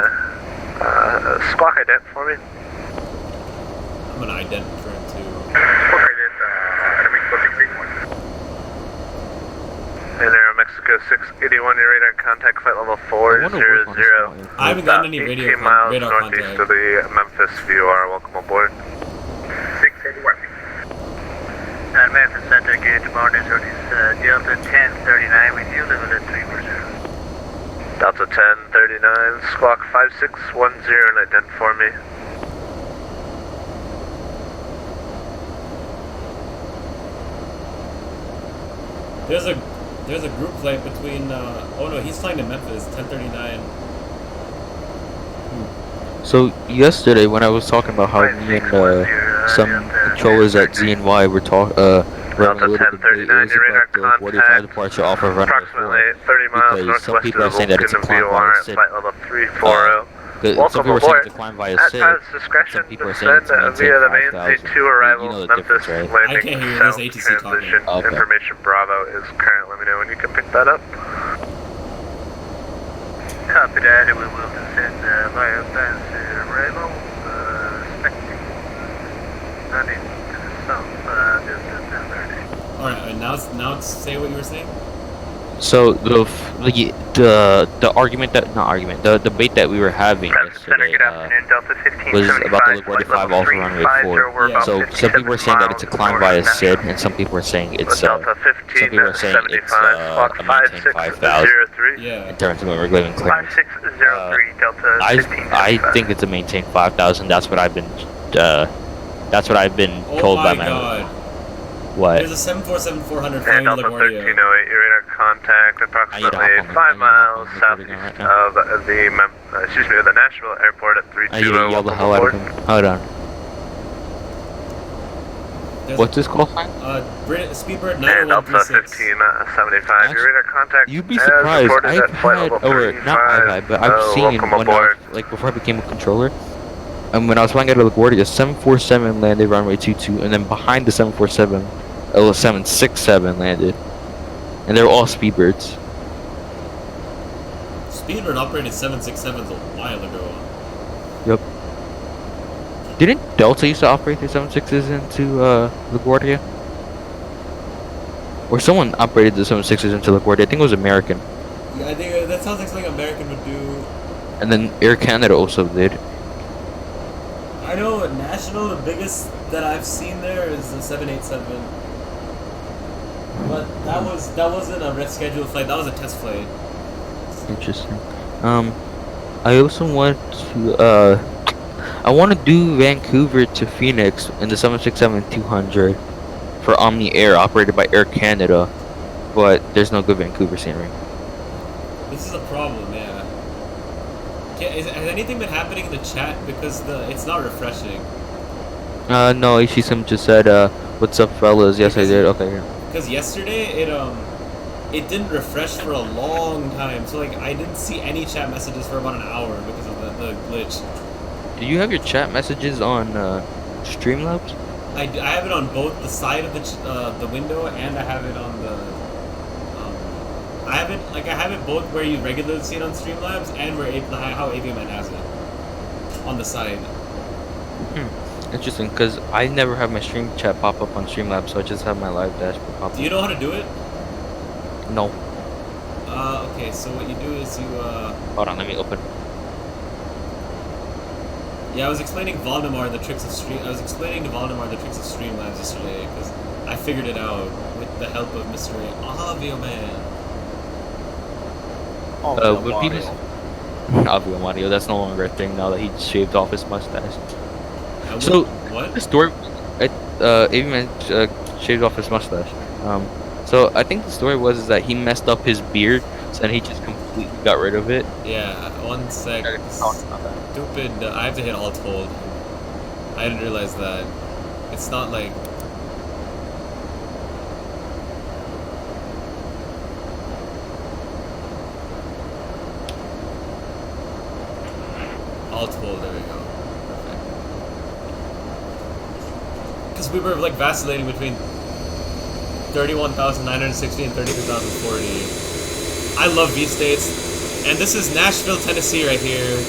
Squawk ident for me. I'm an ident for him too. Squawk ident, repeat for 681. And Aeromexico 681, your radar contact, flight level 400. I haven't gotten any 18 miles radar northeast contact. of the Memphis VOR. Welcome aboard. 681. And Memphis Center, gauge boundary is Delta 1039 with you, level at 340. Delta 1039, squawk 5610 and ident for me. There's a group flight between. Oh no, he's flying to Memphis. 1039. So yesterday when I was talking about how me and some controllers at ZNY were running a little debate, it was about the 45 departure off of runway 4. Approximately 30 miles Because some northwest people are of saying that it's a Vulcan climb VOR via at SID. flight level 340. Some Welcome people are saying aboard. it's a climb via At SID. pilot's discretion, Some people are saying descend it's maintain via the main 5,000. C2 arrival, You know the Memphis difference, right? I landing can't hear you, south there's ATC talking. transition. Okay. Information Bravo is current. Let me know when you can pick that up. Copy that, we will descend via fast arrival, expecting nothing to the south, distance 1030. Alright, now say what you were saying. So the argument that the debate that we were having yesterday was about the LaGuardia 5 off of runway 4. Yeah. So some people are saying that it's a climb via SID, and some people are saying it's some people are saying it's a maintain 5,000 Yeah. in terms of when we're giving clearance. 5603 Delta I think it's a maintain 5,000. That's what I've been Oh told my by my god. what. There's a 747-400 And flying to Delta LaGuardia. 1308, your radar contact approximately 5 miles southeast of the Nashville airport at I need to 320. yell the hell out of him. Hold on. There's What's this call sign? Speedbird And Delta 9136. 1575, your radar contact You'd be as surprised. reported I've at flight had, level or not I've had, but I've seen welcome when aboard. like before I became a controller, and when I was flying out of LaGuardia, 747 landed runway 22, and then behind the 747, a 767 landed, and they're all Speedbirds. Speedbird operated 767s a while ago. Yep. Didn't Delta used to operate their 76s into LaGuardia? Or someone operated the 76s into LaGuardia. I think it was American. Yeah, I think that sounds like something American would do. And then Air Canada also did. I know National, the biggest that I've seen there is the 787. But that wasn't a scheduled flight. That was a test flight. Interesting. I also want to I want to do Vancouver to Phoenix in the 767-200, for Omni Air operated by Air Canada, but there's no good Vancouver scenery. This is a problem, yeah. Has anything been happening in the chat? Because it's not refreshing. No, Ishisam just said, what's up, fellas? Yes, I did. Okay, here. Because yesterday, it didn't refresh for a long time. So, like, I didn't see any chat messages for about an hour because of the glitch. Do you have your chat messages on Streamlabs? I have it on both the side of the window, and I have it on the... I have it both where you regularly see it on Streamlabs and where how AVMN has it. On the side. Interesting, because I never have my stream chat pop up on Streamlabs, so I just have my live dashboard pop up. Do you know how to do it? No. Okay, so what you do is you, Hold on, let me open. Yeah, I was explaining to Valdemar the tricks of Streamlabs yesterday, because I figured it out with the help of Mr. Avio Man. Would people... Avio Mario, that's no longer a thing now that he shaved off his mustache. So, what? The story... AVMan shaved off his mustache. So, I think the story was that he messed up his beard, and he just completely got rid of it. Yeah, one sec. Stupid, I have to hit Alt Hold. I didn't realize that. It's not like... Alt Hold, there we go. Perfect. Because we were like vacillating between 31,960 and 32,040. I love V-States. And this is Nashville, Tennessee right here.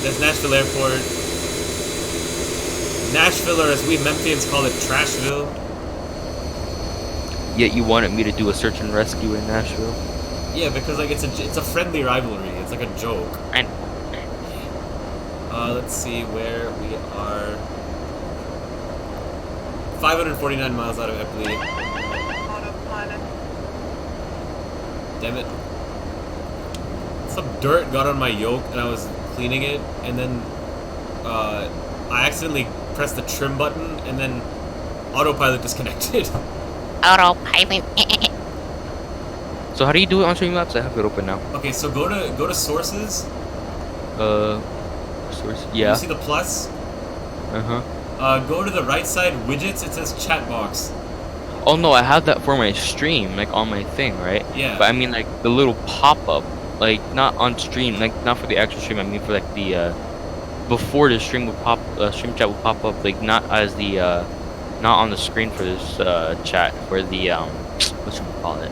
There's Nashville Airport. Nashville, or as we Memphians call it, Trashville. Yet you wanted me to do a search and rescue in Nashville? Yeah, because like it's a friendly rivalry. It's like a joke. I know. Let's see where we are. 549 miles out of Eppley. Damn it. Some dirt got on my yoke and I was cleaning it, and then I accidentally pressed the trim button and then autopilot disconnected. Autopilot. So how do you do it on Streamlabs? I have it open now. Okay, so go to sources. Source. Yeah. You see the plus? Go to the right side widgets. It says chat box. Oh no, I have that for my stream, like on my thing, right? Yeah. But I mean like the little pop-up, like not on stream, like not for the actual stream. I mean for like the before the stream would pop, stream chat would pop up, like not as the not on the screen for this chat, for the what should we call it?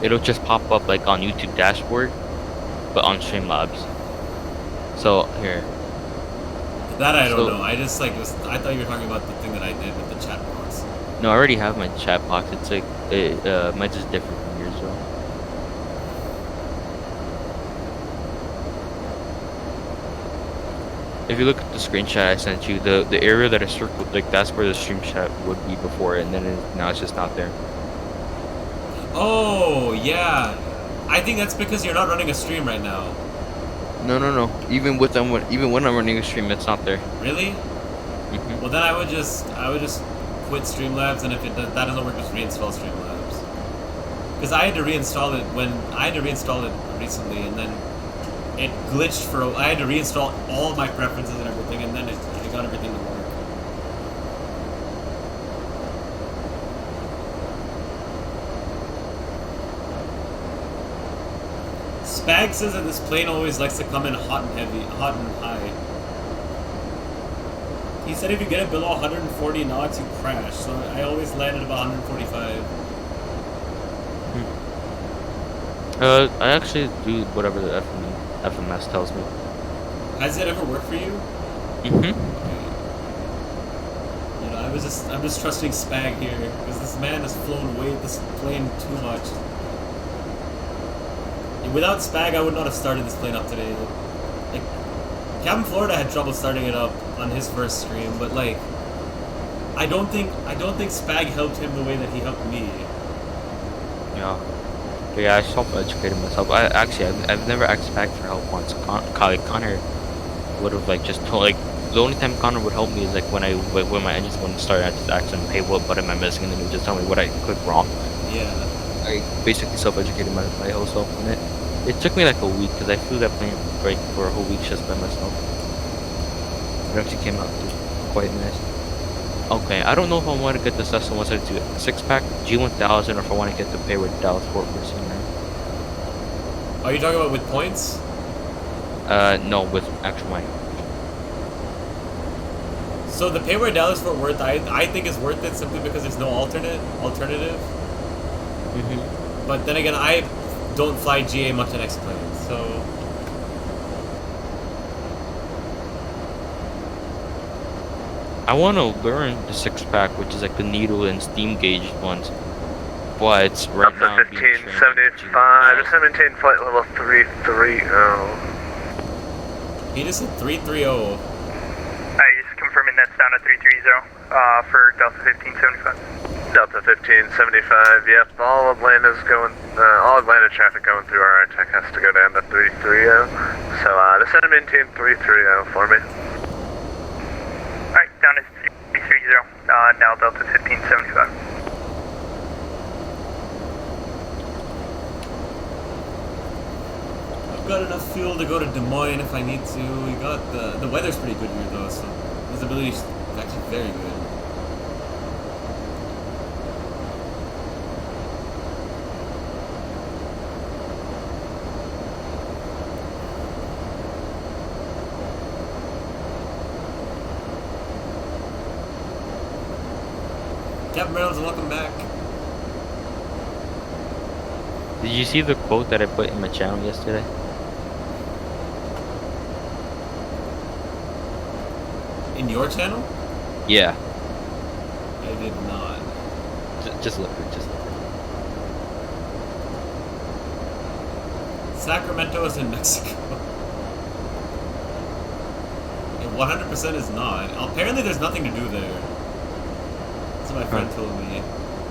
It'll just pop up like on YouTube dashboard, but on Streamlabs. So here. That I don't know. I just like I thought you were talking about the thing that I did with the chat box. No, I already have my chat box. It's like mine's just different from yours, though. If you look at the screenshot I sent you, the area that I circled, like that's where the stream chat would be before, and then now it's just not there. Oh yeah, I think that's because you're not running a stream right now. No. Even when I'm running a stream, it's not there. Really? Mm-hmm. Well, then I would just quit Streamlabs, and if that doesn't work, just reinstall Streamlabs. Because I had to reinstall it recently, and then it glitched for. I had to reinstall all my preferences and everything, and then it got everything to work. Spag says that this plane always likes to come in hot and high. He said if you get it below 140 knots, you crash. So I always land at about 145. I actually do whatever the FMS tells me. Has it ever worked for you? Mm-hmm. You know, I'm just trusting Spag here because this man has flown away with this plane too much. Without Spag, I would not have started this plane up today. Like, Captain Florida had trouble starting it up on his first stream, but like, I don't think Spag helped him the way that he helped me. Yeah, I self-educated myself. I've never asked Spag for help once. Connor would have like just told, like the only time Connor would help me is like when my engines wouldn't start. I just ask him, hey, what button am I missing, and then he would just tell me what I clicked wrong. Yeah. I basically self-educated my whole self on it. It took me like a week because I flew that plane break for a whole week just by myself. It actually came out quite nice. Okay, I don't know if I want to get the Cessna 172 6-pack, G1000, or if I want to get the Payward Dallas Fort Worth scenery. Are you talking about with points? No, with actual money. So the Payward Dallas Fort Worth, I think is worth it simply because there's no alternative. But then again, I don't fly GA much on X-planes, so... I want to learn the 6-pack, which is like the needle and steam gauge ones. But right now, 1575, just maintain flight level 330. He just said 330. Just confirming that's down to 330 for Delta 1575. Delta 1575, yep. All Atlanta traffic going through our tech has to go down to 330. So descend and maintain 330 for me. Alright, down to 330. Now Delta 1575. Got enough fuel to go to Des Moines if I need to. We got the weather's pretty good here though, so visibility is actually very good. Captain Reynolds, welcome back. Did you see the quote that I put in my channel yesterday? In your channel? Yeah. I did not. Just look at it, just look at it. Sacramento is in Mexico. It 100% is not. Apparently there's nothing to do there. That's what my friend told me.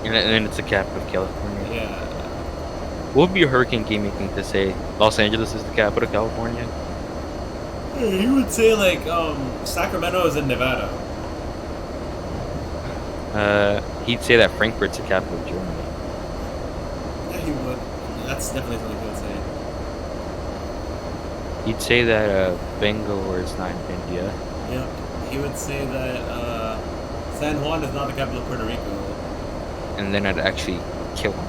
And then it's the capital of California. Yeah. What would be a hurricane gaming thing to say? Los Angeles is the capital of California? Yeah, he would say like, Sacramento is in Nevada. He'd say that Frankfurt's the capital of Germany. Yeah, he would. That's definitely something he would say. He'd say that Bangalore is not in India. Yep. He would say that San Juan is not the capital of Puerto Rico. And then I'd actually kill him.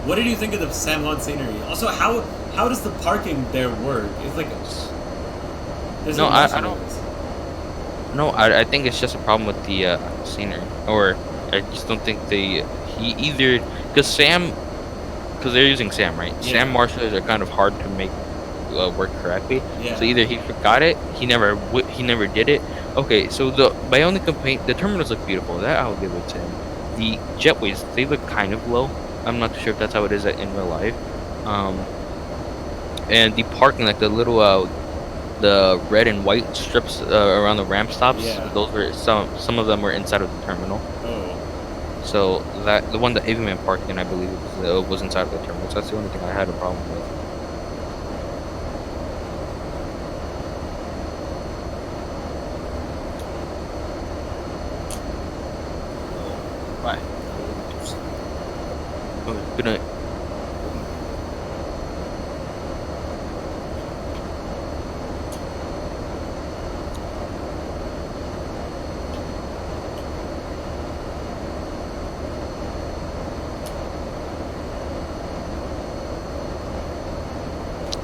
What did you think of the San Juan scenery? Also, how does the parking there work? It's like there's no, I don't. No, I think it's just a problem with the scenery, or I just don't think because they're using SAM, right? Yeah. SAM marshals are kind of hard to make work correctly. Yeah. So either he forgot it, he never did it. Okay, so my only complaint, the terminals look beautiful. That I'll give it to him. The jetways, they look kind of low. I'm not too sure if that's how it is in real life. And the parking, like the little the red and white strips around the ramp stops, Yeah. those were some of them were inside of the terminal. Oh. So that the one that Aviman parked in, I believe, was inside of the terminal. So that's the only thing I had a problem with. Bye. Good night.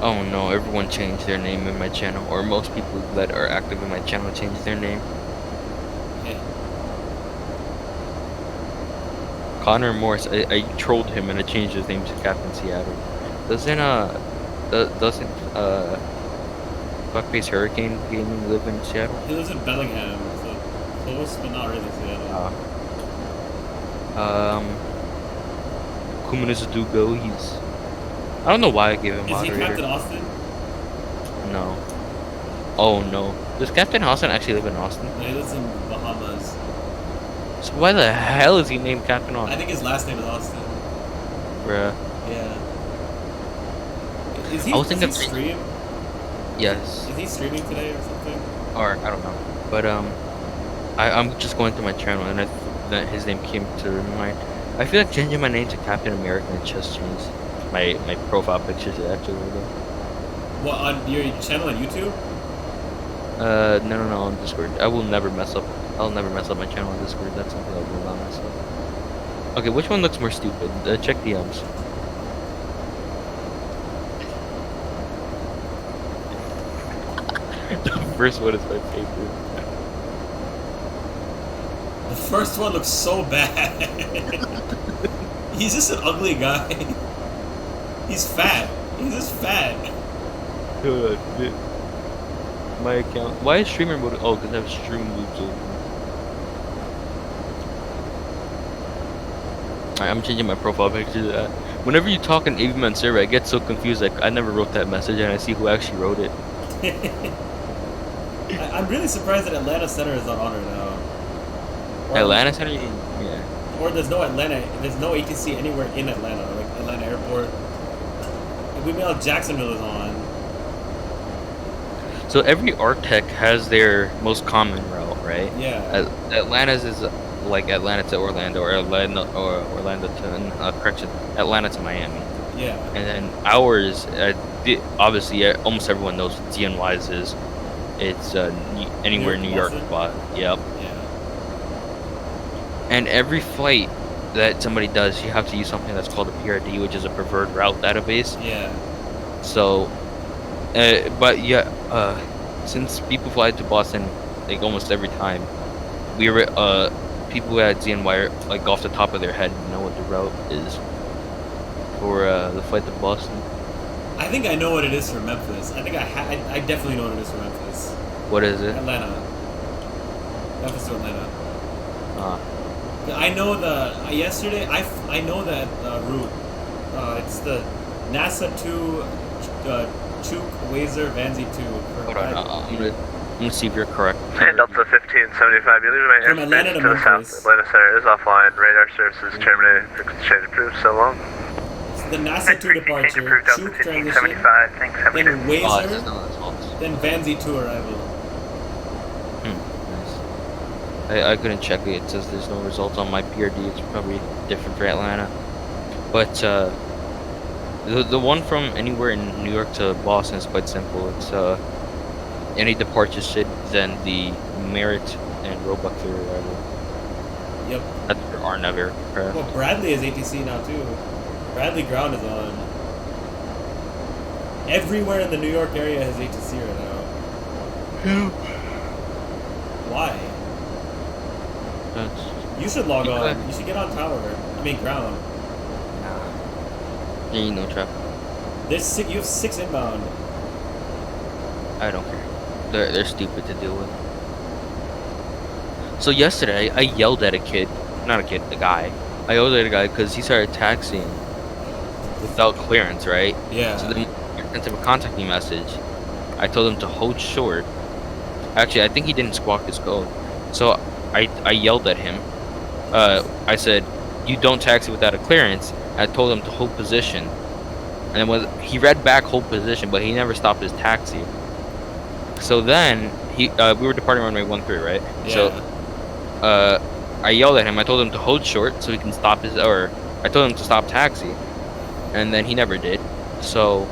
Oh no, everyone changed their name in my channel, or most people that are active in my channel changed their name. Yeah. Connor Morris, I trolled him and I changed his name to Captain Seattle. Doesn't Buckface Hurricane Gaming live in Seattle? He lives in Bellingham, so close but not really Seattle. Kumanis Dugo, I don't know why I gave him Is moderator. he Captain Austin? No. Oh no. Does Captain Austin actually live in Austin? No, he lives in Bahamas. So why the hell is he named Captain I Austin? think his last name is Austin. Bruh. Yeah. Is he, I was does thinking he stream? Yes. Is he streaming today or something? Or I don't know. But I'm just going through my channel and that his name came to mind. I feel like changing my name to Captain America and chest strings. My profile pictures actually. What, on your channel on YouTube? No, on Discord. I'll never mess up my channel on Discord. That's something I will not mess up. Okay, which one looks more stupid? Check DMs. The first one is my favorite. The first one looks so bad. He's just an ugly guy. He's fat. He's just fat. Dude, my account. Why is streamer mode? Oh, because I have stream loops open. Alright, I'm changing my profile picture to that. Whenever you talk in AVMan server, I get so confused. Like I never wrote that message, and I see who actually wrote it. I'm really surprised that Atlanta Center is not on right now. Or Atlanta Center? Yeah. Or there's no ATC anywhere in Atlanta, like Atlanta Airport. If we mail Jacksonville is on. So every ARTEC has their most common route, right? Yeah. Atlanta's is like Atlanta to Orlando, or Orlando to Atlanta to Miami. Yeah. And then ours, obviously, almost everyone knows what DNY's is. It's anywhere New York spot. Yep. Yeah. And every flight that somebody does, you have to use something that's called a PRD, which is a preferred route database. Yeah. So, but yeah, since people fly to Boston like almost every time, we were people who had ZNY like off the top of their head know what the route is for the flight to Boston. I think I know what it is for Memphis. I think I definitely know what it is for Memphis. What is it? Atlanta. Memphis to Atlanta. I know yesterday I know that route. It's the NASA 2 Chuk Wazer Vanzi 2. Hold on, I'm gonna see if you're correct. And Delta 1575, you're leaving From my Atlanta airspace to to the south. Memphis. Atlanta Center is offline. Radar services terminated. Frequency change approved. So long. It's the NASA 2 departure, Chuk transition, Thanks. then Wazer, that's not results. then Vanzi 2 arrival. Nice. I couldn't check it. It says there's no results on my PRD. It's probably different for Atlanta. But the one from anywhere in New York to Boston is quite simple. It's any departure should then the Merritt and Roebuck through arrival. Yep. That's for RNAV aircraft. Well, Bradley is ATC now too. Bradley ground is on. Everywhere in the New York area has ATC right now. Why? You should log on. You should get on tower. I mean ground. There ain't no traffic. You have 6 inbound. I don't care. They're stupid to deal with. So yesterday, I yelled at a kid. Not a kid, a guy. I yelled at a guy because he started taxiing without clearance, right? Yeah. So then I sent him a contact me message. I told him to hold short. Actually, I think he didn't squawk his code. So I yelled at him. I said, "You don't taxi without a clearance." I told him to hold position. And he read back hold position, but he never stopped his taxi. So then we were departing runway 13, right? Yeah. So I yelled at him. I told him to hold short so he can stop I told him to stop taxi, and then he never did. So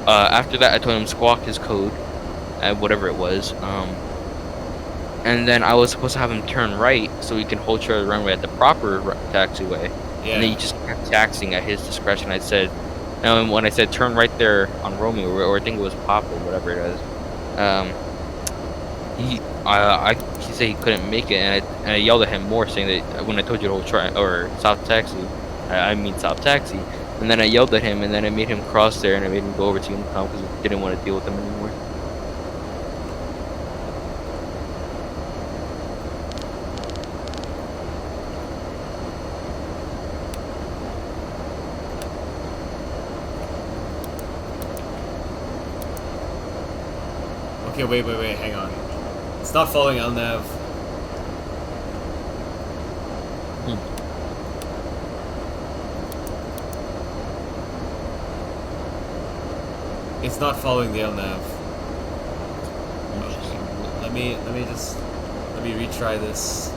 after that, I told him to squawk his code, whatever it was. And then I was supposed to have him turn right so he can hold short of the runway at the proper taxiway. Yeah. And then he just kept taxiing at his discretion. I said, and when I said turn right there on Romeo, or I think it was Papa, whatever it is, he said he couldn't make it, and I yelled at him more, saying that when I told you to hold or stop taxi, I mean stop taxi. And then I yelled at him, and then I made him cross there, and I made him go over to Unicom because I didn't want to deal with him anymore. Okay, wait, hang on. It's not following LNAV. It's not following the LNAV. let me retry this.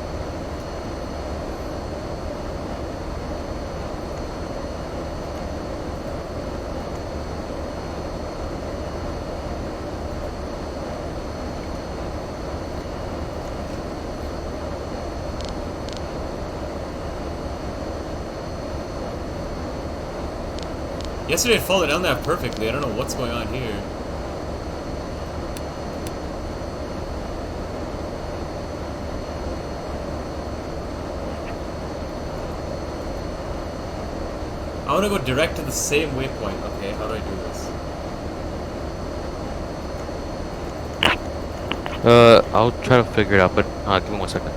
Yesterday it followed LNAV perfectly. I don't know what's going on here. I want to go direct to the same waypoint. Okay, how do I do this? I'll try to figure it out, but give me 1 second.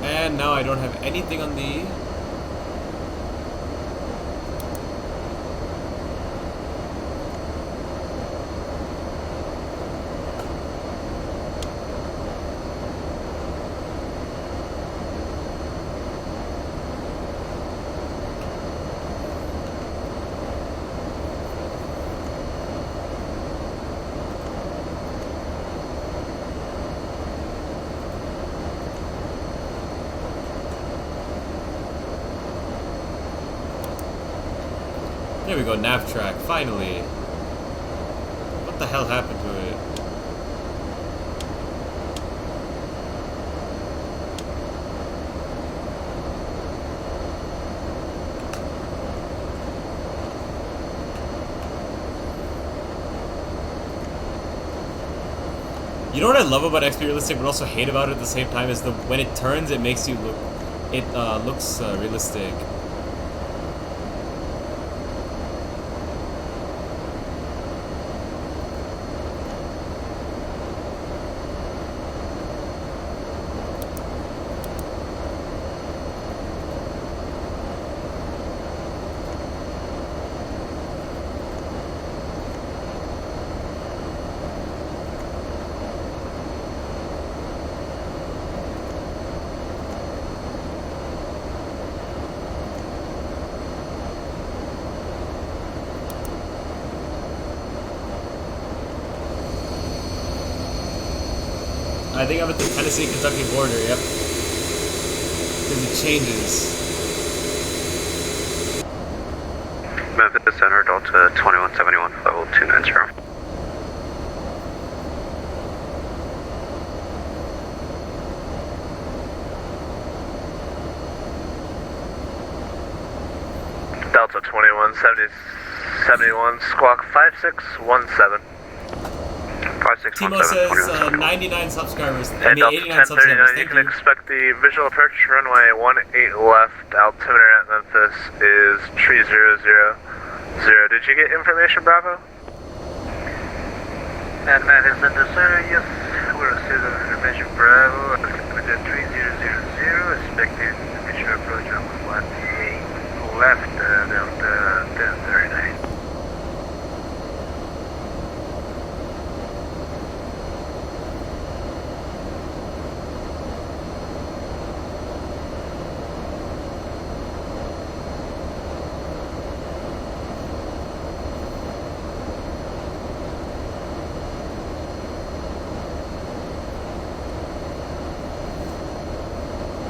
And now I don't have anything on the... There we go, nav track, finally. What the hell happened to it? You know what I love about XP Realistic but also hate about it at the same time is when it turns it makes you look, it looks realistic. I think I'm at the Tennessee-Kentucky border, yep. Because it changes. Memphis Center, Delta 2171, level 290. Delta 2171, squawk 5617. Timo says 99 subscribers. And Delta 89 subscribers. 1039, you can expect the visual approach runway 18 left. Altimeter at Memphis is 3000. Did you get information, Bravo? And Memphis Center, sir, yes. We're receiving information, Bravo. Altimeter 3000, expected visual approach runway 18 left, Delta 1039.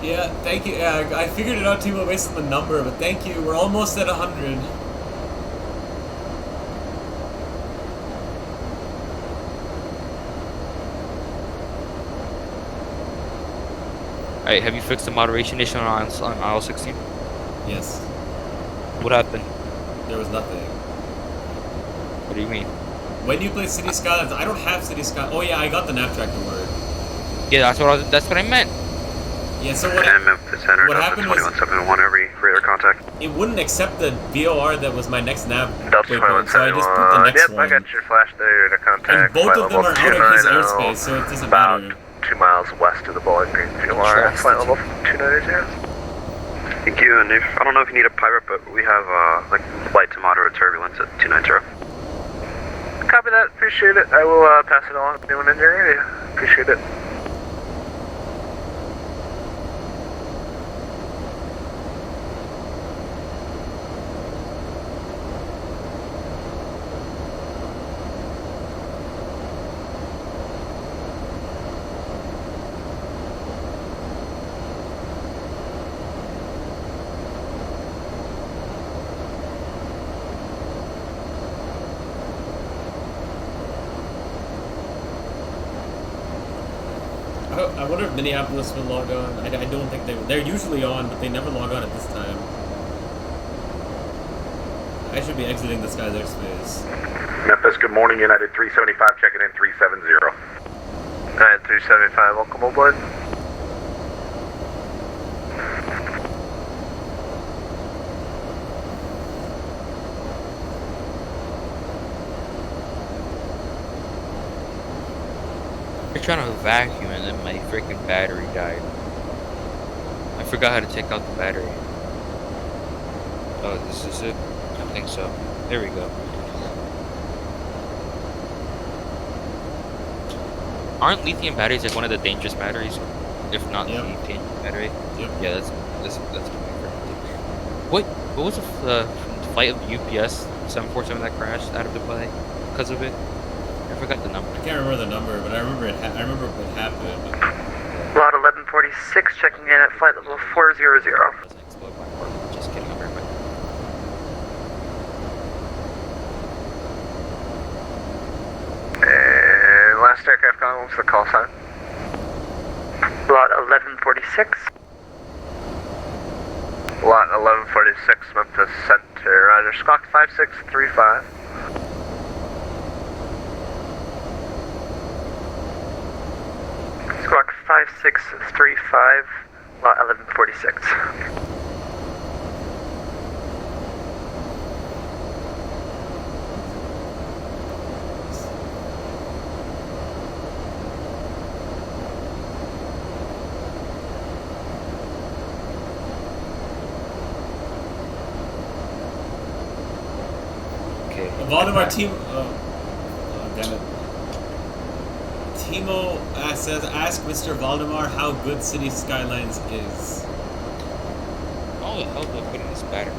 Yeah, thank you. Yeah, I figured it out, Timo, based on the number, but thank you. We're almost at 100. Alright, have you fixed the moderation issue on aisle 16? Yes. What happened? There was nothing. What do you mean? When you play City Skylines, I don't have City Skylines. Oh yeah, I got the nav track to work. Yeah, that's what I meant. Yeah, so what happened was 2171 every radar contact. it wouldn't accept the VOR that was my next nav Delta waypoint, so I just put the next yep, one. I got your flash there to contact. And both of them are out of his airspace, so it doesn't matter. 2 miles west of the Bowling Green VOR, flight level 290. Thank you, and I don't know if you need a pirate, but we have like light to moderate turbulence at 290. Copy that. Appreciate it. I will pass it along to anyone in your area. Appreciate it. I wonder if Minneapolis will log on. I don't think they're usually on, but they never log on at this time. I should be exiting this guy's airspace. Memphis, good morning. United 375 checking in 370. United 375, welcome aboard. We're trying to vacuum and then my freaking battery died. I forgot how to take out the battery. Oh, this is it? I think so. There we go. Aren't lithium batteries like one of the dangerous batteries? If not the lithium battery? Yep. Yeah, that's What was the flight of the UPS 747 that crashed out of the plane because of it? I forgot the number. I can't remember the number, but I remember I remember what happened. Lot 1146 checking in at flight level 400. Just kidding, I'm very much. And last aircraft calling, what's the call sign? Lot 1146. Lot 1146, Memphis Center. Roger, Squawk 5635. Squawk 5635, lot 1146. Okay. Valdemar team. Damn it. Timo says, ask Mr. Valdemar how good City Skylines is. How the hell do I put in this battery?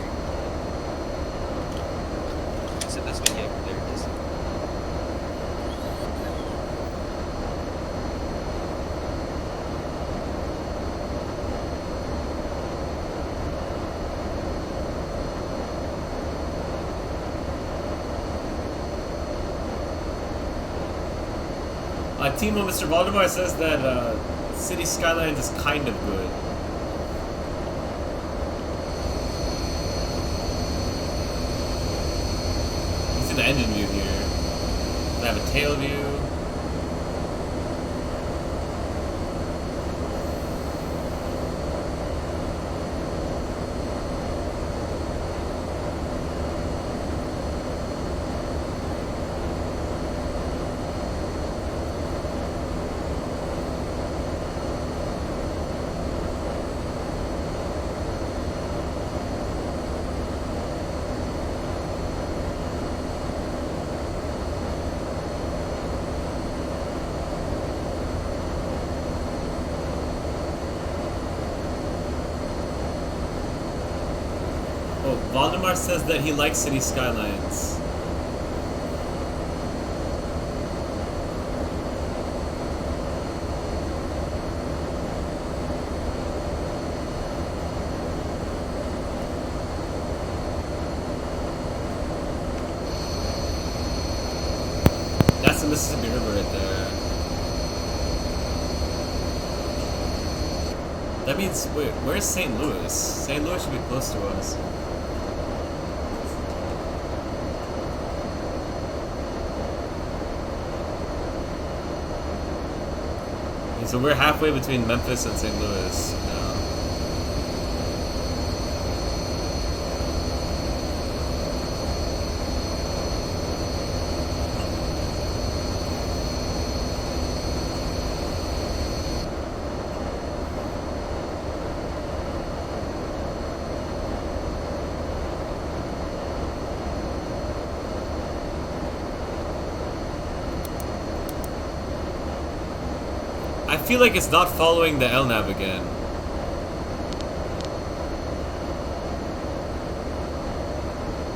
Is it this video? There it is. Timo, Mr. Valdemar says that City Skylines is kind of good. You see the engine view here. They have a tail view. Valdemar says that he likes City Skylines. That's the Mississippi River right there. That means, wait, where's St. Louis? St. Louis should be close to us. So we're halfway between Memphis and St. Louis now. I feel like it's not following the LNAV again.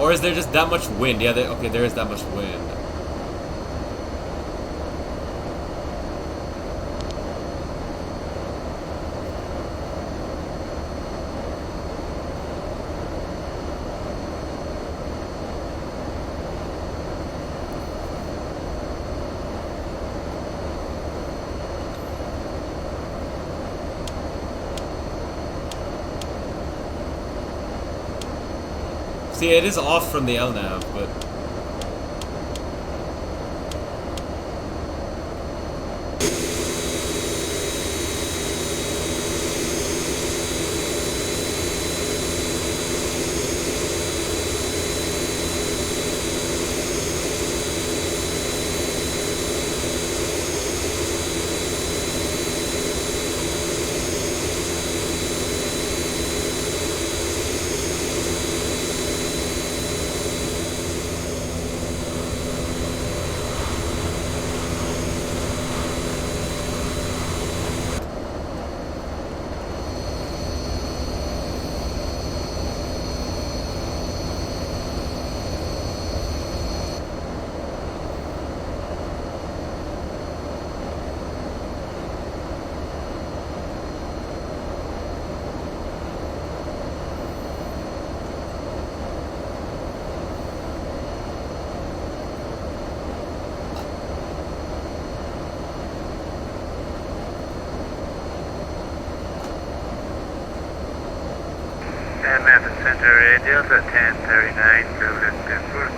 Or is there just that much wind? Yeah, okay, there is that much wind. See, it is off from the LNAV, but... And Method Center, Delta 1039, Building Denver,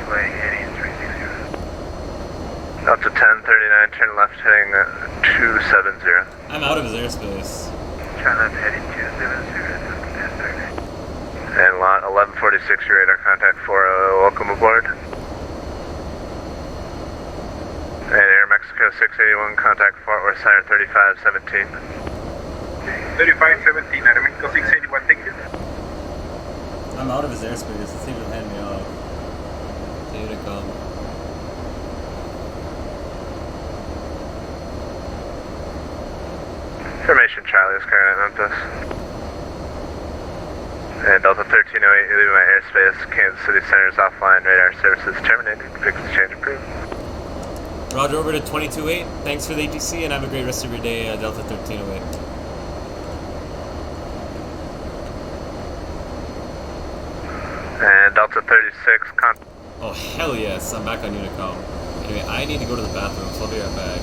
flying heading 360. Delta 1039, turn left heading 270. I'm out of his airspace. Turn left heading 270, Delta 1039. And lot 1146, your radar contact 40, welcome aboard. And Air Mexico 681, contact Fort Worth, Siren 3517. 3517, Aeromexico 681, thank you. I'm out of his airspace. Let's see if he'll hand me off. Tell you to come. Formation Charlie is carrying out Memphis. And Delta 1308, you're leaving my airspace. Kansas City Center is offline. Radar services terminated. Fix exchange approved. Roger, over to 22.8. Thanks for the ATC and have a great rest of your day, Delta 1308. And Delta 36, Oh, hell yes. I'm back on Unicom. Anyway, I need to go to the bathroom, so I'll be right back.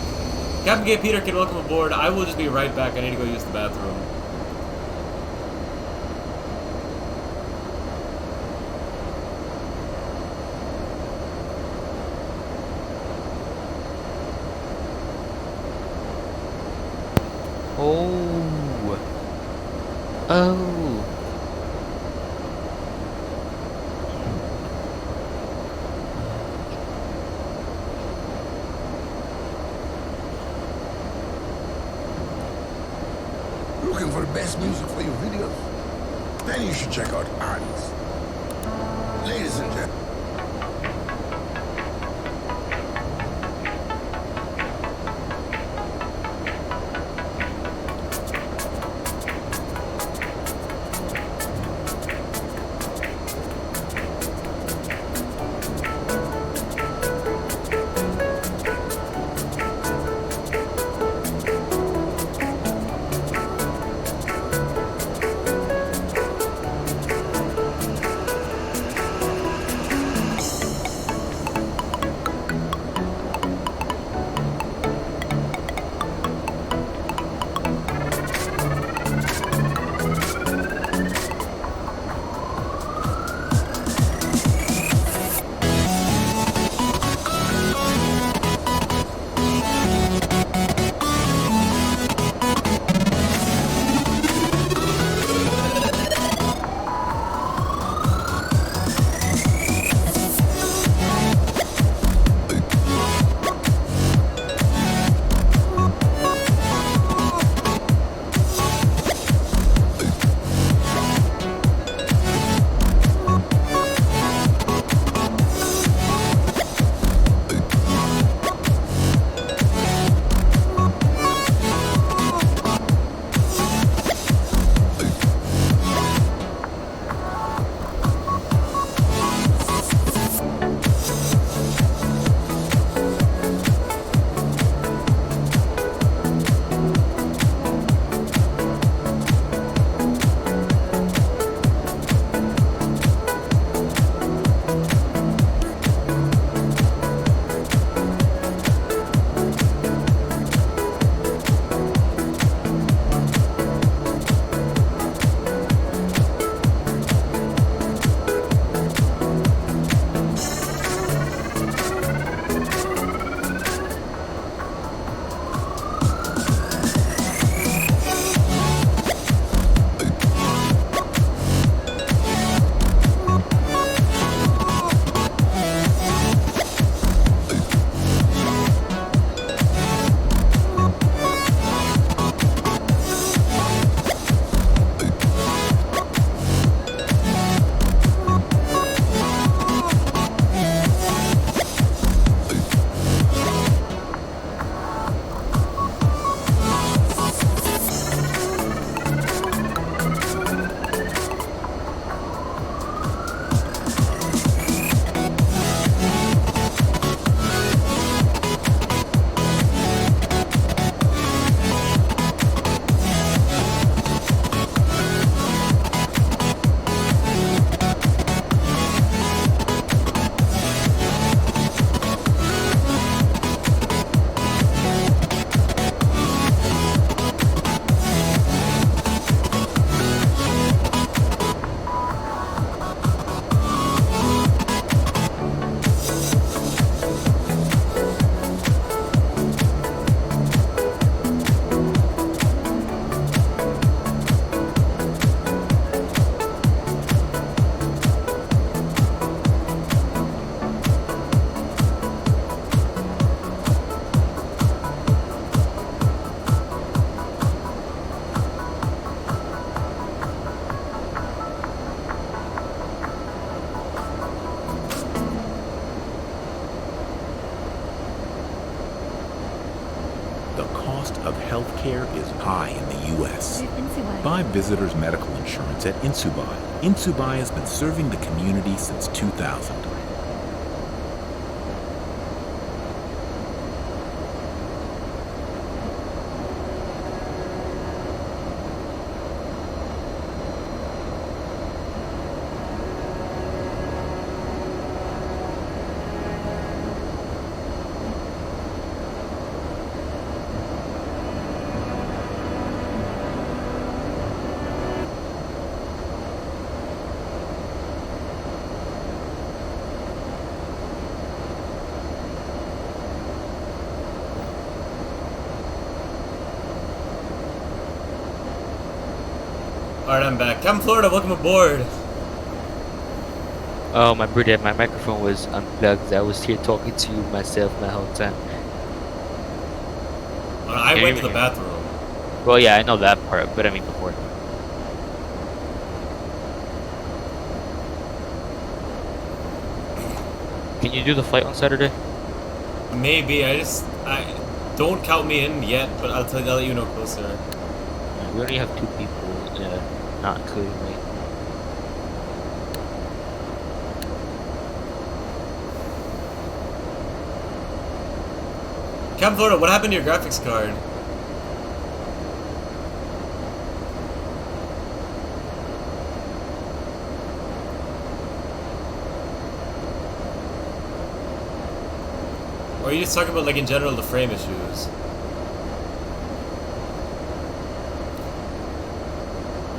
Captain Gay Peterkin, welcome aboard. I will just be right back. I need to go use the bathroom. Oh. Oh. Looking for the best music for your videos? Then you should check out artists. Ladies and gentlemen. cost of health care is high in the U.S. Buy visitors' medical insurance at Insubai. Insubai has been serving the community since 2000. Alright, I'm back. Come Florida, welcome aboard. Oh, my brother, my microphone was unplugged. I was here talking to myself my whole time. I went to the bathroom. Well, yeah, I know that part, but I mean before. Can you do the flight on Saturday? Maybe. I don't count me in yet, but I'll let you know closer. We only have 2 people, not including me. Cam Florida, what happened to your graphics card? Or are you just talking about, like, in general, the frame issues?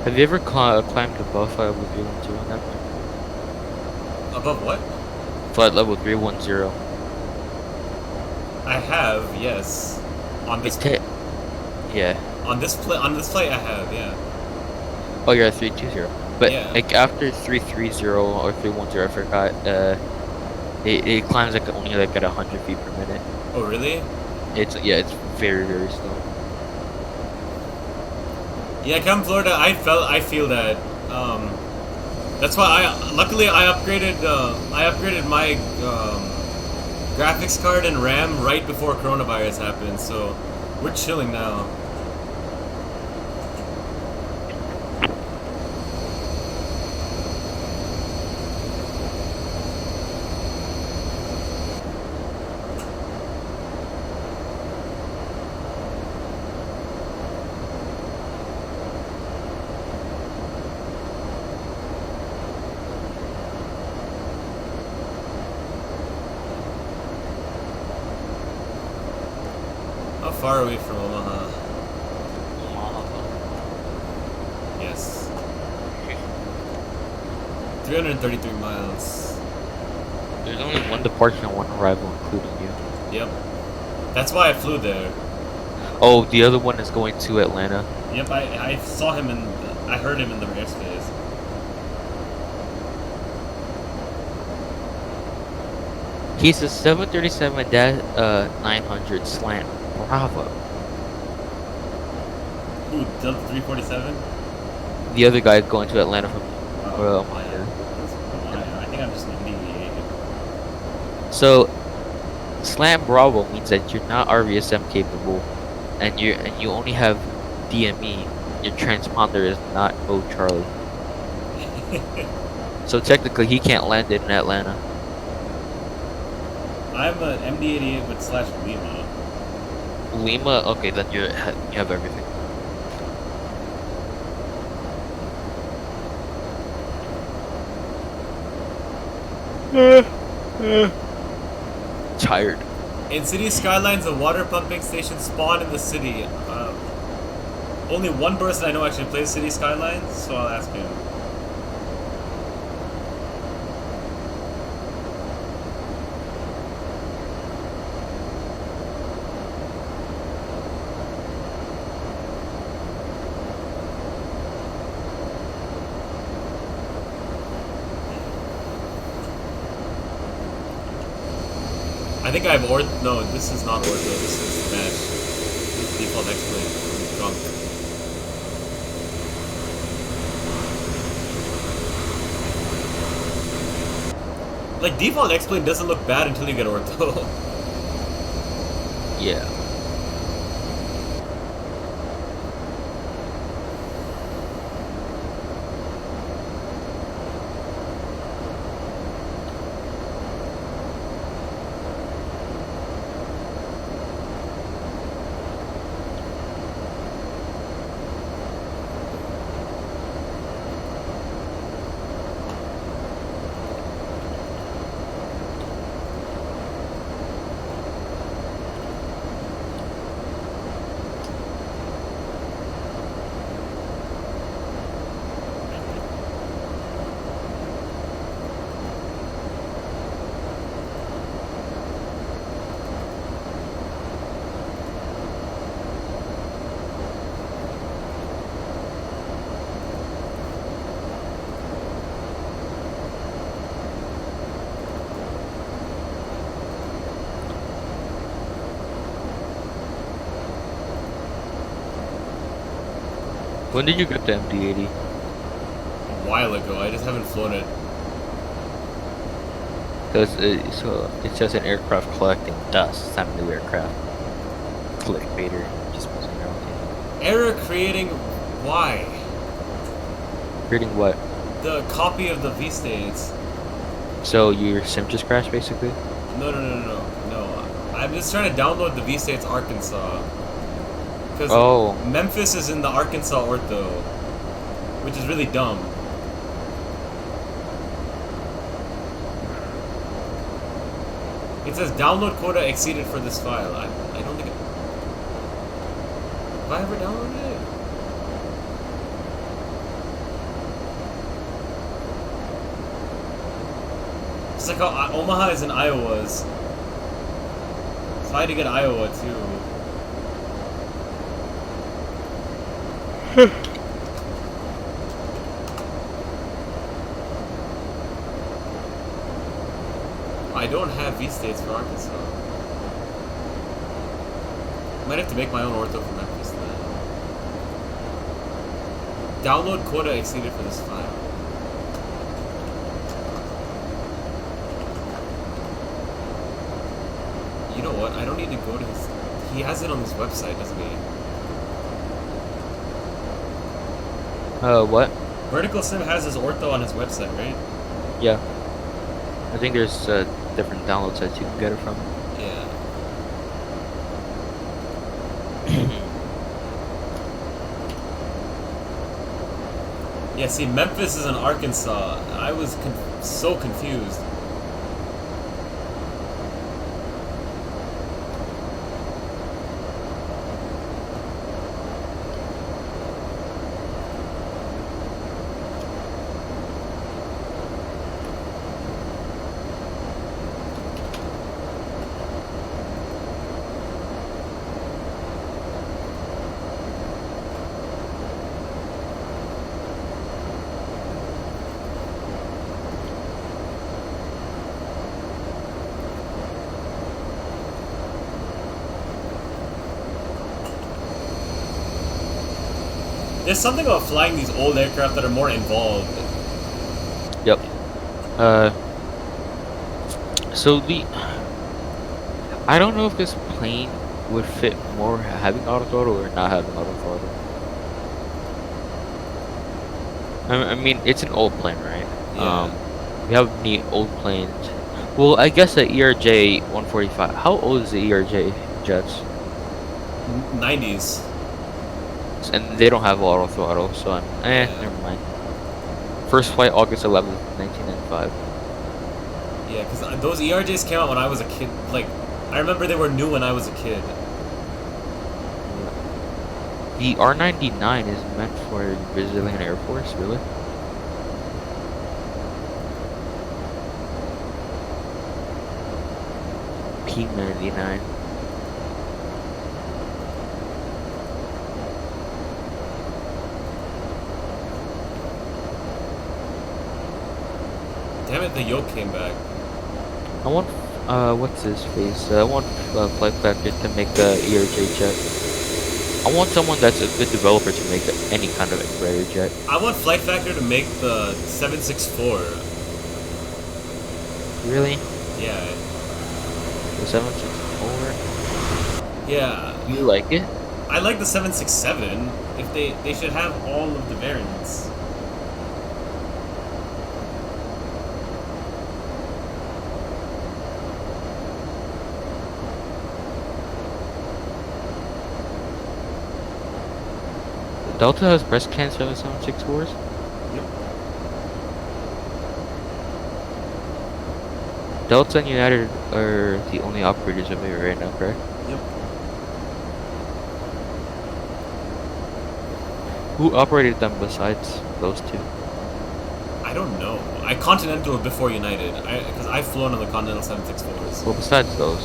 Have you ever climbed above flight level 310 on that one? Above what? Flight level 310. I have, yes. On this yeah. On this flight I have, yeah. Oh, you're at 320. But yeah. Like after 330 or 310, I forgot. It climbs like only like at 100 feet per minute. Oh really? It's very slow. Yeah, come Florida. I feel that. That's why luckily I upgraded my graphics card and RAM right before coronavirus happened. So we're chilling now. How far are we from Omaha? Yes. 333 miles. There's only one departure and one arrival, including you. Yep. That's why I flew there. Oh, the other one is going to Atlanta. Yep, I saw him I heard him in the airspace. He's a 737-900 slant. Bravo. Who, Delta 347? The other guy going to Atlanta from I think I'm just an MD80. So, slant Bravo means that you're not RVSM capable, and you only have DME. Your transponder is not O Charlie. So technically, he can't land it in Atlanta. I'm an MD88 with / Lima. Lima? Okay, then you have everything. Tired. In City Skylines, a water pumping station spawned in the city. Only one person I know actually plays City Skylines, so I'll ask him. I think I have no, this is not ortho, this is mesh. Default X-Plane. I'm drunk. Like, default X-Plane doesn't look bad until you get ortho. Yeah. When did you get the MD80? A while ago. I just haven't flown it. Because it's just an aircraft collecting dust. It's not a new aircraft. Clickbaiter. Just messing around with Error creating. Why? you. Creating what? The copy of the V-States. So your sim just crashed, basically? No. I'm just trying to download the V-States Arkansas. Because Memphis is in the Arkansas ortho. Which is really dumb. It says download quota exceeded for this file. I don't think have I ever downloaded it? It's like how Omaha is in Iowa's. So I had to get Iowa too. I don't have V-States for Arkansas. Might have to make my own ortho for Memphis then. Download quota exceeded for this file. You know what? I don't need to go to his... He has it on his website, doesn't he? What? Vertical Sim has his ortho on his website, right? Yeah. I think there's different download sites you can get it from. Yeah. Yeah, see, Memphis is in Arkansas. I was so confused. There's something about flying these old aircraft that are more involved. Yep. So I don't know if this plane would fit more having auto throttle or not having auto throttle. I mean, it's an old plane, right? Yeah. We have neat old planes. Well, I guess the ERJ 145. How old is the ERJ jets? 90s. And they don't have auto throttle, so never mind. First flight August 11th, 1995. Yeah, because those ERJs came out when I was a kid. Like, I remember they were new when I was a kid. The R99 is meant for the Brazilian Air Force, really? P99. Damn it, the yoke came back. I want, what's his face? I want Flight Factor to make the ERJ jet. I want someone that's a good developer to make any kind of Embraer jet. I want Flight Factor to make the 764. Really? Yeah. The 764? Yeah. You like it? I like the 767. If they should have all of the variants. Delta has breast cancer in the 764s? Yep. Delta and United are the only operators of it right now, correct? Yep. Who operated them besides those two? I don't know. I Continental before United. Because I've flown on the Continental 764s. Well, besides those.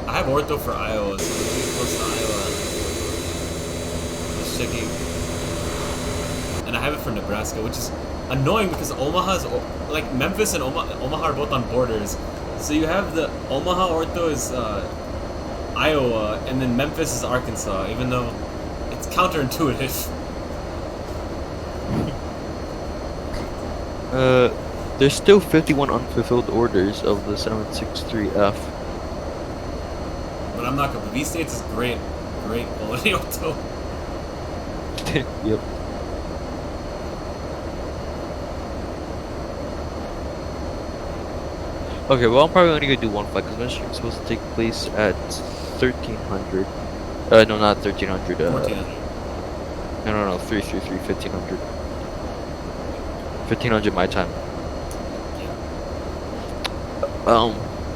I have ortho for Iowa, so maybe close to Iowa. Just checking. And I have it for Nebraska, which is annoying because Omaha's like Memphis and Omaha are both on borders. So you have the Omaha ortho is Iowa, and then Memphis is Arkansas, even though it's counterintuitive. There's still 51 unfulfilled orders of the 763F. But I'm not gonna. V-States is great quality auto. Yep. Okay, well, I'm probably only gonna do one flight because my stream's supposed to take place at 1300. No, not 1300. 1400. No, 333, 1500. 1500 my time.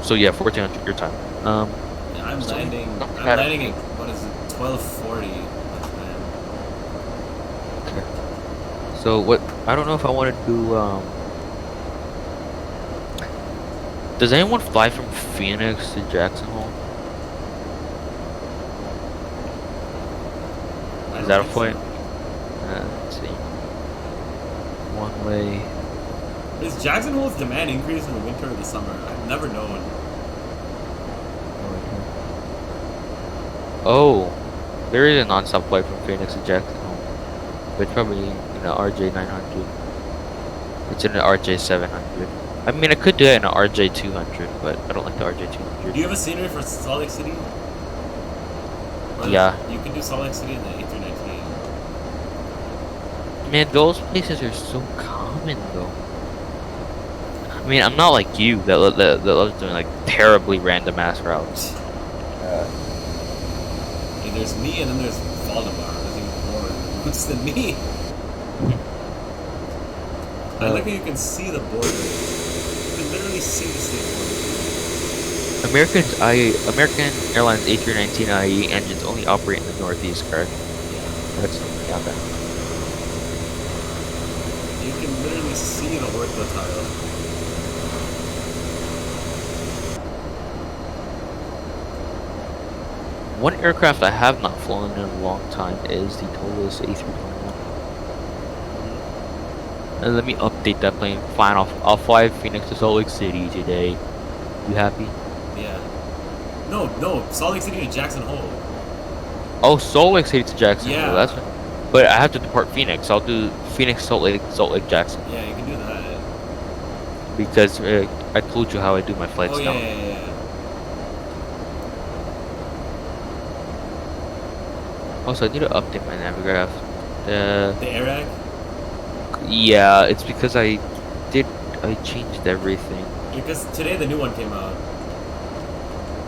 So yeah, 1400 your time. Yeah, I'm landing at, what is it, 1240. Okay. So what, I don't know if I want to do, does anyone fly from Phoenix to Jackson Hole? Is that a flight? Let's see. One way. Is Jackson Hole's demand increase in the winter or the summer? I've never known. Oh, there is a non-stop flight from Phoenix to Jackson Hole. But it's probably in the RJ900. It's in the RJ700. I mean, I could do it in an RJ200, but I don't like the RJ200. Do you have a scenery for Salt Lake City? Or yeah. You can do Salt Lake City in the A319. Man, those places are so common, though. I mean, I'm not like you that loves doing like terribly random ass routes. Hey, there's me and then there's Valdemar. There's even more routes than me. I like how you can see the border. You can literally see the state border. American Airlines A319IE engines only operate in the Northeast, correct? Yeah. That's something out there. You can literally see the ortho tile. One aircraft I have not flown in a long time is the Tolos A321. And let me update that plane. Fine, I'll fly Phoenix to Salt Lake City today. You happy? Yeah. No, Salt Lake City to Jackson Hole. Oh, Salt Lake City to Jackson Yeah. Hole. That's. But I have to depart Phoenix. I'll do Phoenix, Salt Lake, Jackson. Yeah, you can do that. Because I told you how I do my flights now. Yeah. Also, I need to update my Navigraph. The AirAC? Yeah, it's because I changed everything. Because today the new one came out.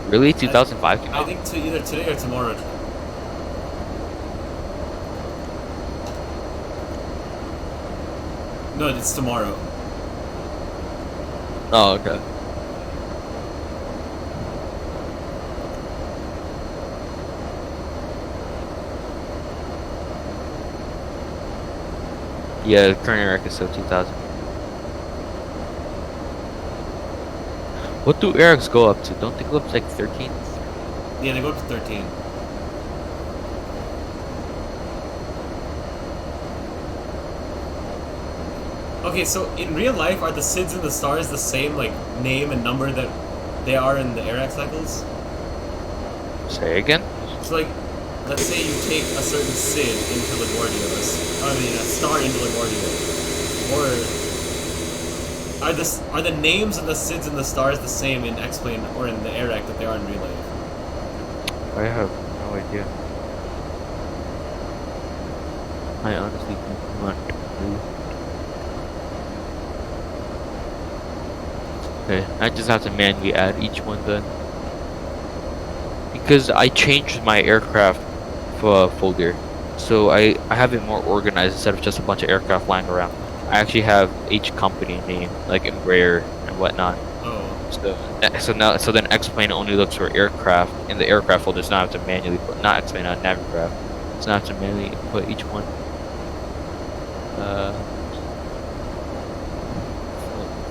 Really? 2005 came out? I think either today or tomorrow. No, it's tomorrow. Oh, okay. Yeah, the current AirAC is still 2000. What do AirACs go up to? Don't they go up to like 13? Yeah, they go up to 13. Okay, so in real life, are the SIDS and the stars the same, like, name and number that they are in the AirAC cycles? Say again? So, like, let's say you take a certain SID into LaGuardia, a star into LaGuardia, or are the names of the SIDS and the stars the same in X-Plane or in the AirAC that they are in real life? I have no idea. I honestly do not know. Okay, I just have to manually add each one then. Because I changed my aircraft folder. So I have it more organized instead of just a bunch of aircraft lying around. I actually have each company name, like Embraer and whatnot. Oh. So then X-Plane only looks for aircraft in the aircraft folder. So now I have to manually put, not X-Plane, not Navigraph. So now I have to manually input each one.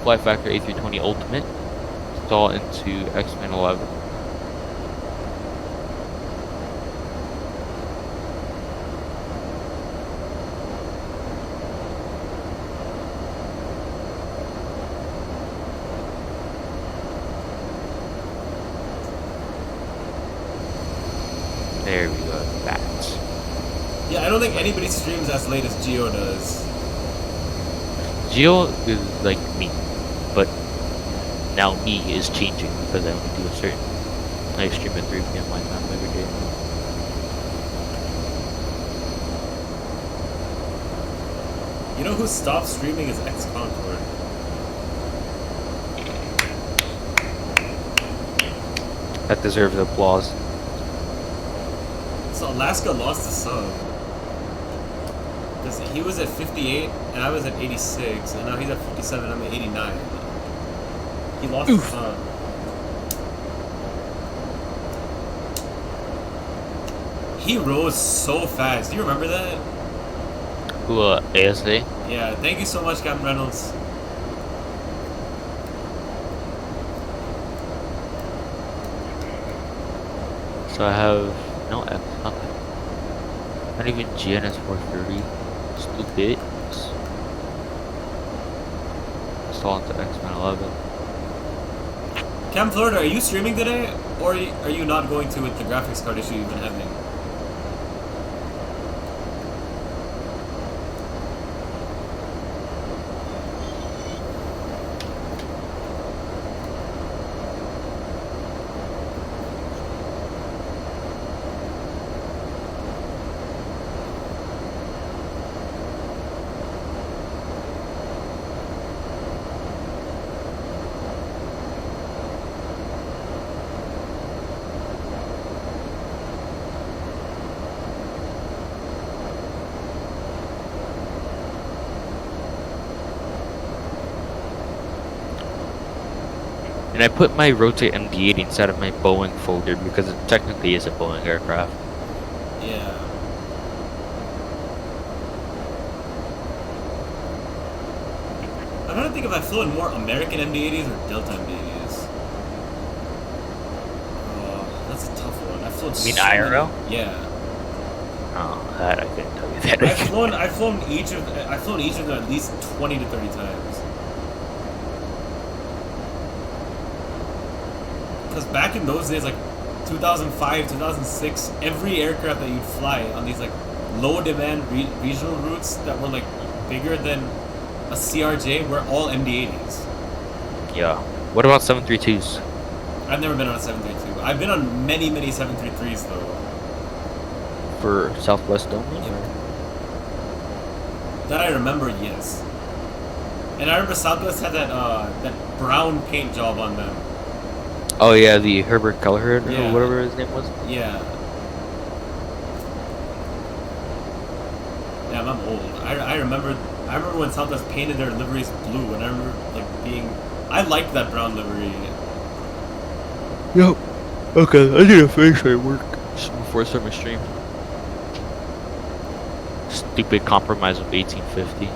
Flight Factor A320 Ultimate. Install into X-Plane 11. There we go. Bats. Yeah, I don't think anybody streams as late as Geo does. Geo is like me, but now me is changing because I only do a certain. I stream at 3 p.m. my time every day. You know who stopped streaming is X-Concord. That deserves applause. So Alaska lost the sub. Because he was at 58 and I was at 86, and now he's at 57 and I'm at 89. He lost the sub. He rose so fast. Do you remember that? Who, ASA? Yeah, thank you so much, Captain Reynolds. So I have no X, nothing. Not even GNS 430. Stupid. Still on to X-Men 11. Cam Florida, are you streaming today? Or are you not going to with the graphics card issue you've been having? And I put my Rotate MD80 inside of my Boeing folder because it technically is a Boeing aircraft. Yeah. I'm trying to think if I've flown more American MD80s or Delta MD80s. Oh, that's a tough one. I've flown You mean so IRL? many. Yeah. Oh, that I couldn't tell you that. I've flown each of them at least 20 to 30 times. Because back in those days, like 2005, 2006, every aircraft that you'd fly on these like low demand regional routes that were like bigger than a CRJ were all MD80s. Yeah. What about 732s? I've never been on a 732. I've been on many 733s though. For Southwest only? Yeah. That I remember, yes. And I remember Southwest had that brown paint job on them. Oh yeah, the Herbert Kelleher Yeah. or whatever his name was. Yeah. Damn, I'm old. I remember when Southwest painted their liveries blue, and I remember I liked that brown livery. Yep. Okay, I need to finish my work before I start my stream. Stupid compromise of 1850.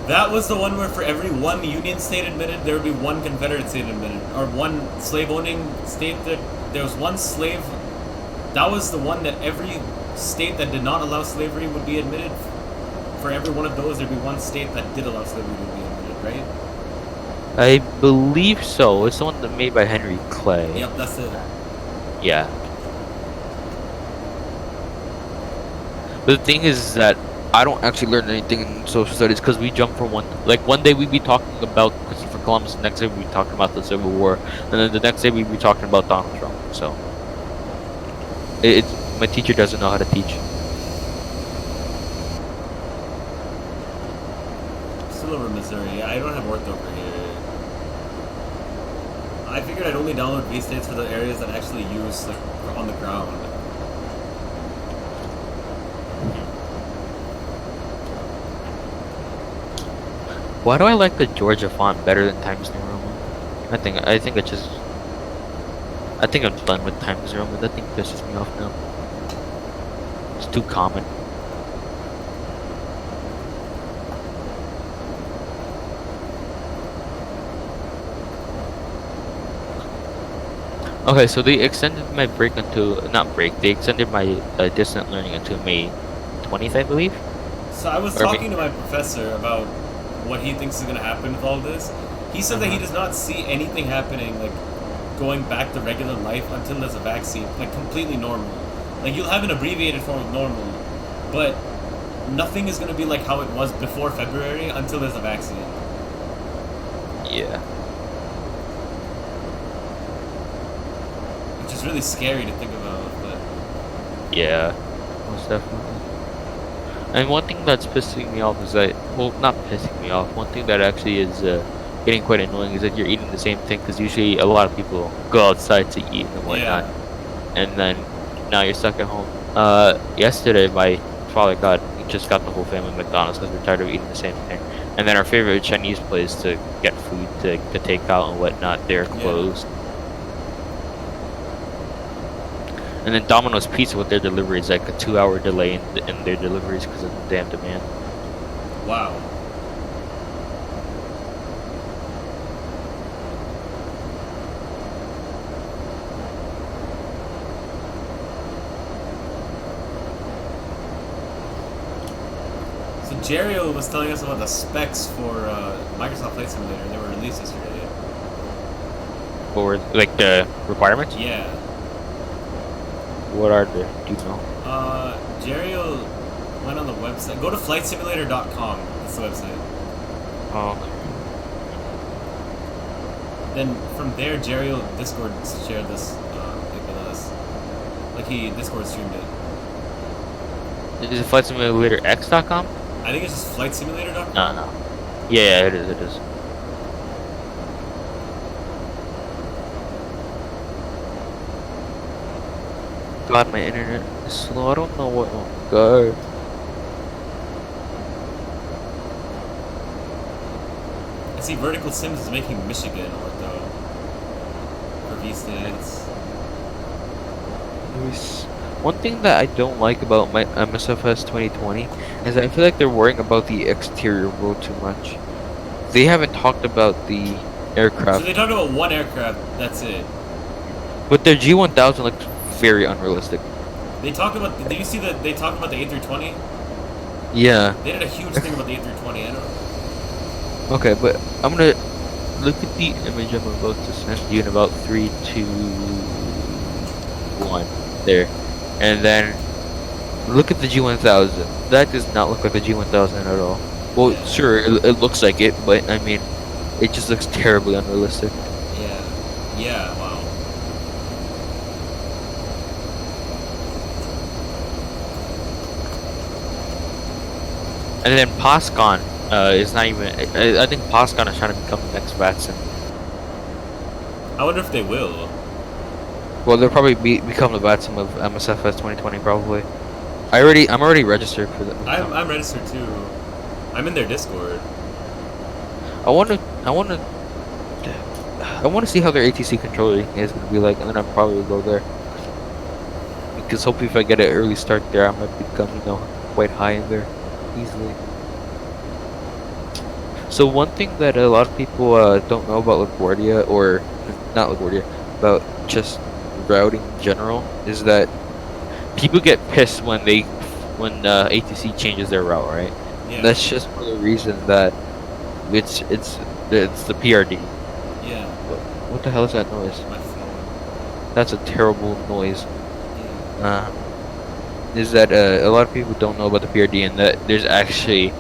That was the one where for every one Union state admitted, there would be one Confederate state admitted, or one slave-owning state that there was one slave. That was the one that every state that did not allow slavery would be admitted. For every one of those, there'd be one state that did allow slavery would be admitted, right? I believe so. It's the one that made by Henry Clay. Yep, that's it. Yeah. But the thing is that I don't actually learn anything in social studies because we jump from one day we'd be talking about Christopher Columbus, the next day we'd be talking about the Civil War, and then the next day we'd be talking about Donald Trump. So my teacher doesn't know how to teach. Still over Missouri. I don't have worked over here. I figured I'd only download V-states for the areas that actually use like on the ground. Why do I like the Georgia font better than Times New Roman? I think I'm done with Times New Roman. That thing pisses me off now. It's too common. Okay, so they extended my break until they extended my distant learning until May 20th, I believe. So I was talking to my professor about what he thinks is going to happen with all this. He said that he does not see anything happening like going back to regular life until there's a vaccine, like completely normal. Like you'll have an abbreviated form of normal, but nothing is gonna be like how it was before February until there's a vaccine. Yeah. Which is really scary to think about, but Yeah, most definitely. And one thing that's pissing me off is that, well, not pissing me off, one thing that actually is getting quite annoying is that you're eating the same thing, because usually a lot of people go outside to eat and whatnot. And then now you're stuck at home. Yesterday my father just got the whole family McDonald's because we're tired of eating the same thing. And then our favorite Chinese place to get food to take out and whatnot, they're closed. And then Domino's Pizza with their delivery is like a 2-hour delay in their deliveries because of the damn demand. Wow. So Jerio was telling us about the specs for Microsoft Flight Simulator, and they were released yesterday. Or like the requirements? Yeah. What are they? Do you know? Jerio went on the website. Go to flightsimulator.com. That's the website. Oh. Then from there, Jerio Discord shared this thing with us. Like he Discord streamed it. Is it flightsimulatorx.com? I think it's just flightsimulator.com. No. Yeah, it is. God, my internet is slow. I don't know what. Oh God. I see Vertical Sims is making Michigan ortho for V-Stance. One thing that I don't like about my MSFS 2020 is that I feel like they're worrying about the exterior road too much. They haven't talked about the aircraft. So they talked about one aircraft, that's it. But their G1000 looks very unrealistic. They talked about, did you see that they talked about the A320? Yeah. They did a huge thing about the A320, I don't. Okay, but I'm gonna look at the image I'm about to send you in about 3, 2, 1. There. And then look at the G1000. That does not look like a G1000 at all. Well, sure, it looks like it, but I mean, it just looks terribly unrealistic. Yeah, wow. And then POSCON is not even. I think POSCON is trying to become the next VATSIM. I wonder if they will. Well, they'll probably become the VATSIM of MSFS 2020 probably. I'm already registered for them. I'm registered too. I'm in their Discord. I want to see how their ATC controller is going to be like, and then I'll probably go there. Because hopefully if I get an early start there, I might become, quite high in there easily. So one thing that a lot of people don't know about LaGuardia, or not LaGuardia, about just routing in general, is that people get pissed when ATC changes their route, right? Yeah. That's just for the reason that it's the PRD. Yeah. What the hell is that noise? My phone. That's a terrible noise. Yeah. Is that a lot of people don't know about the PRD, and that there's actually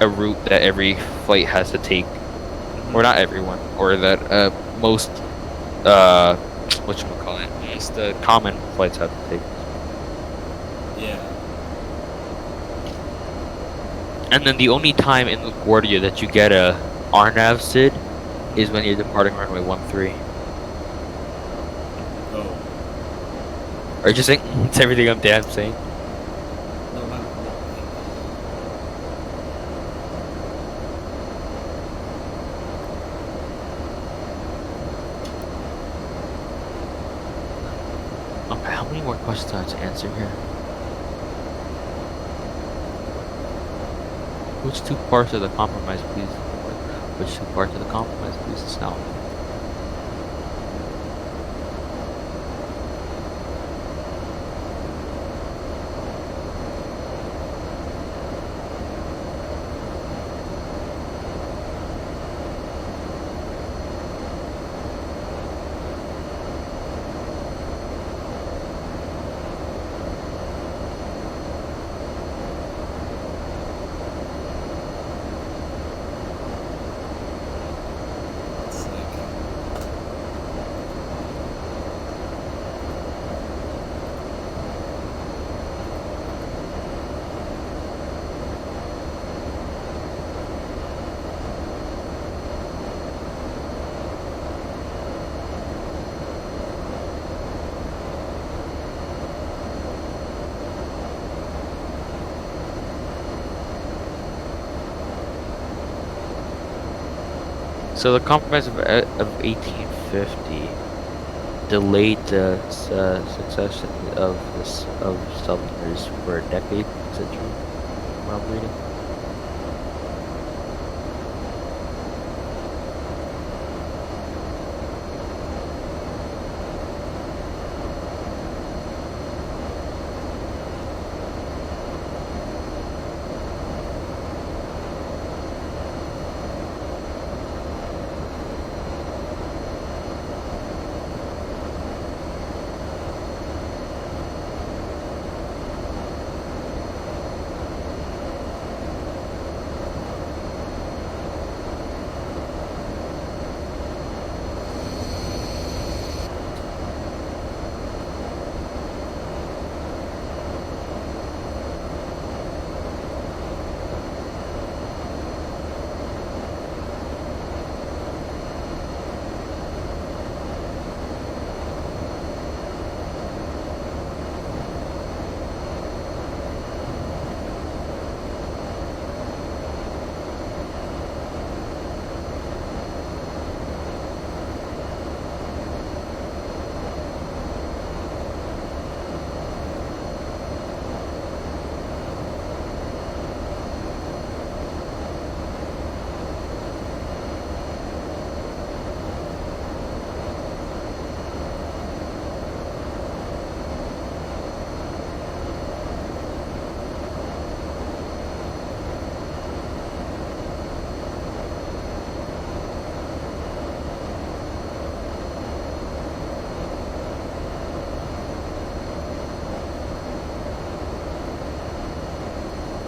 a route that every flight has to take, or not everyone, or that most whatchamacallit, most common flights have to take. Yeah. And then the only time in LaGuardia that you get a RNAV SID is when you're departing runway 13. Oh. Are you just saying it's everything I'm damn saying? No, I'm. Okay, how many more questions do I have to answer here? Which two parts of the compromise, please? Which two parts of the compromise, please? It's now. So the compromise of 1850 delayed the succession of Southerners for a decade. Is that true? What I'm reading.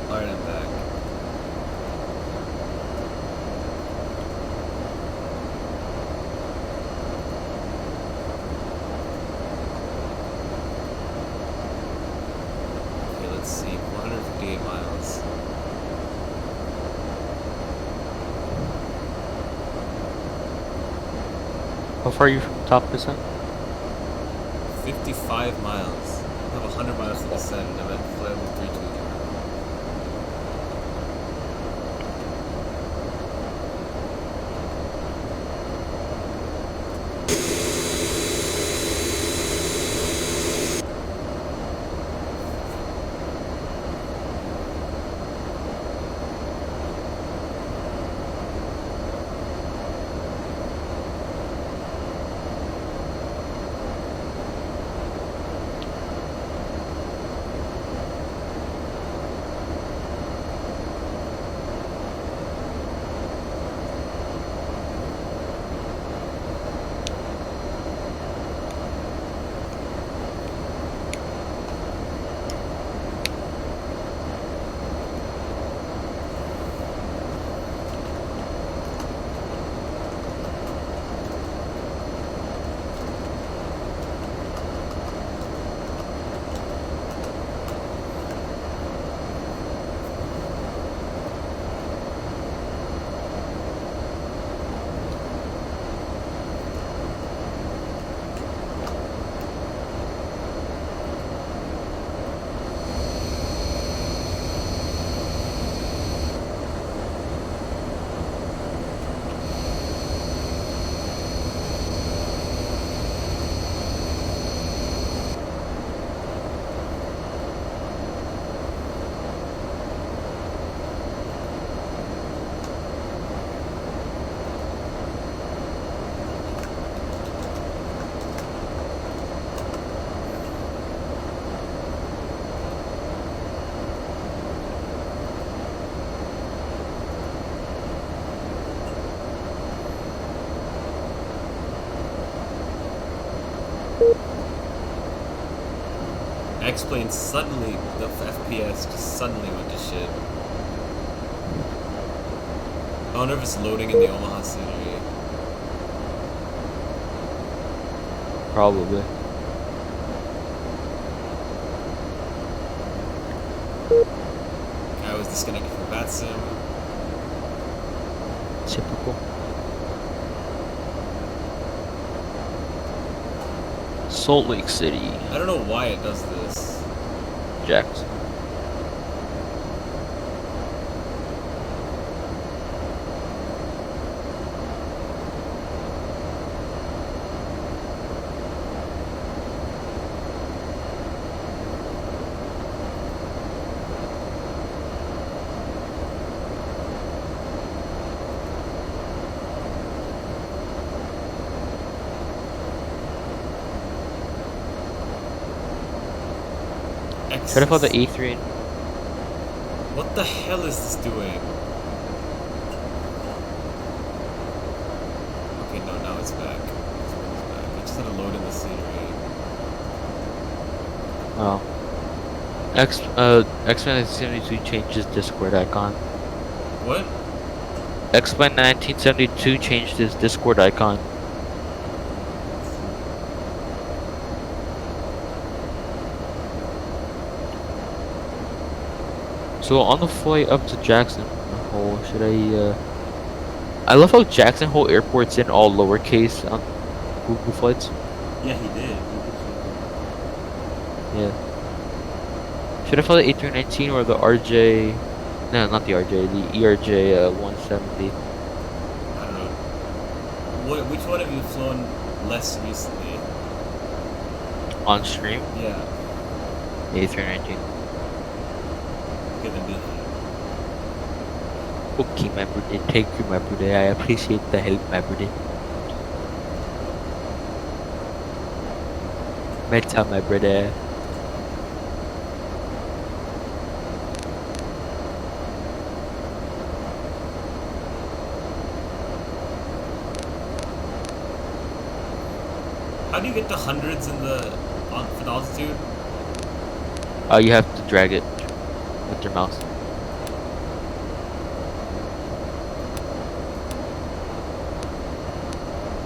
Alright, I'm back. Okay, let's see. 158 miles. How far are you from top percent? 55 miles. I have 100 miles to descend. I'm at level 320. X-Plane suddenly, the FPS just suddenly went to shit. I wonder if it's loading in the Omaha city. Probably. I was disconnected from BatSim. Typical. Salt Lake City. I don't know why it does this. Jackson. Should I follow the A3? What the hell is this doing? Okay, no, now it's back. It's back. I just had to load in the scenery. Oh. X-Men 1972 changes Discord icon. What? X-Men 1972 changed his Discord icon. So on the flight up to Jackson Hole, should I love how Jackson Hole Airport's in all lowercase on Google flights. Yeah, he did. Yeah. Should I follow the A319 or the RJ? No, not the RJ. The ERJ 170. I don't know. Which one have you flown less recently? On stream? Yeah. The A319. Okay, then do that. Okay, my brother. Thank you, my brother. I appreciate the help, my brother. Meta, my brother. How do you get to hundreds in the for the altitude? You have to drag it with your mouse.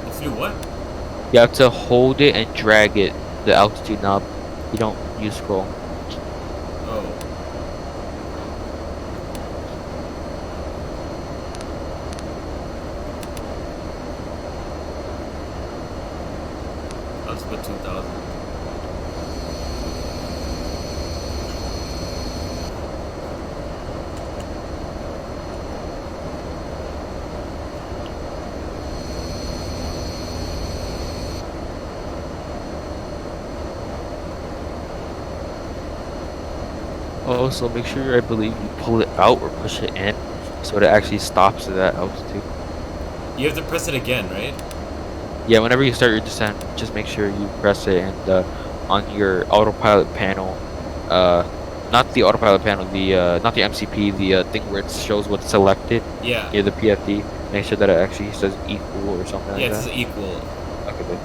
If you what? You have to hold it and drag it, the altitude knob. You don't use scroll. Oh. Let's put 2,000. Also, make sure I believe you pull it out or push it in so it actually stops at that altitude. You have to press it again, right? Yeah, whenever you start your descent, just make sure you press it, and on your autopilot panel, not the autopilot panel, the not the MCP, the thing where it shows what's selected. Yeah. Near the PFD, make sure that it actually says equal or something Yeah, like that. it says equal. Okay, good.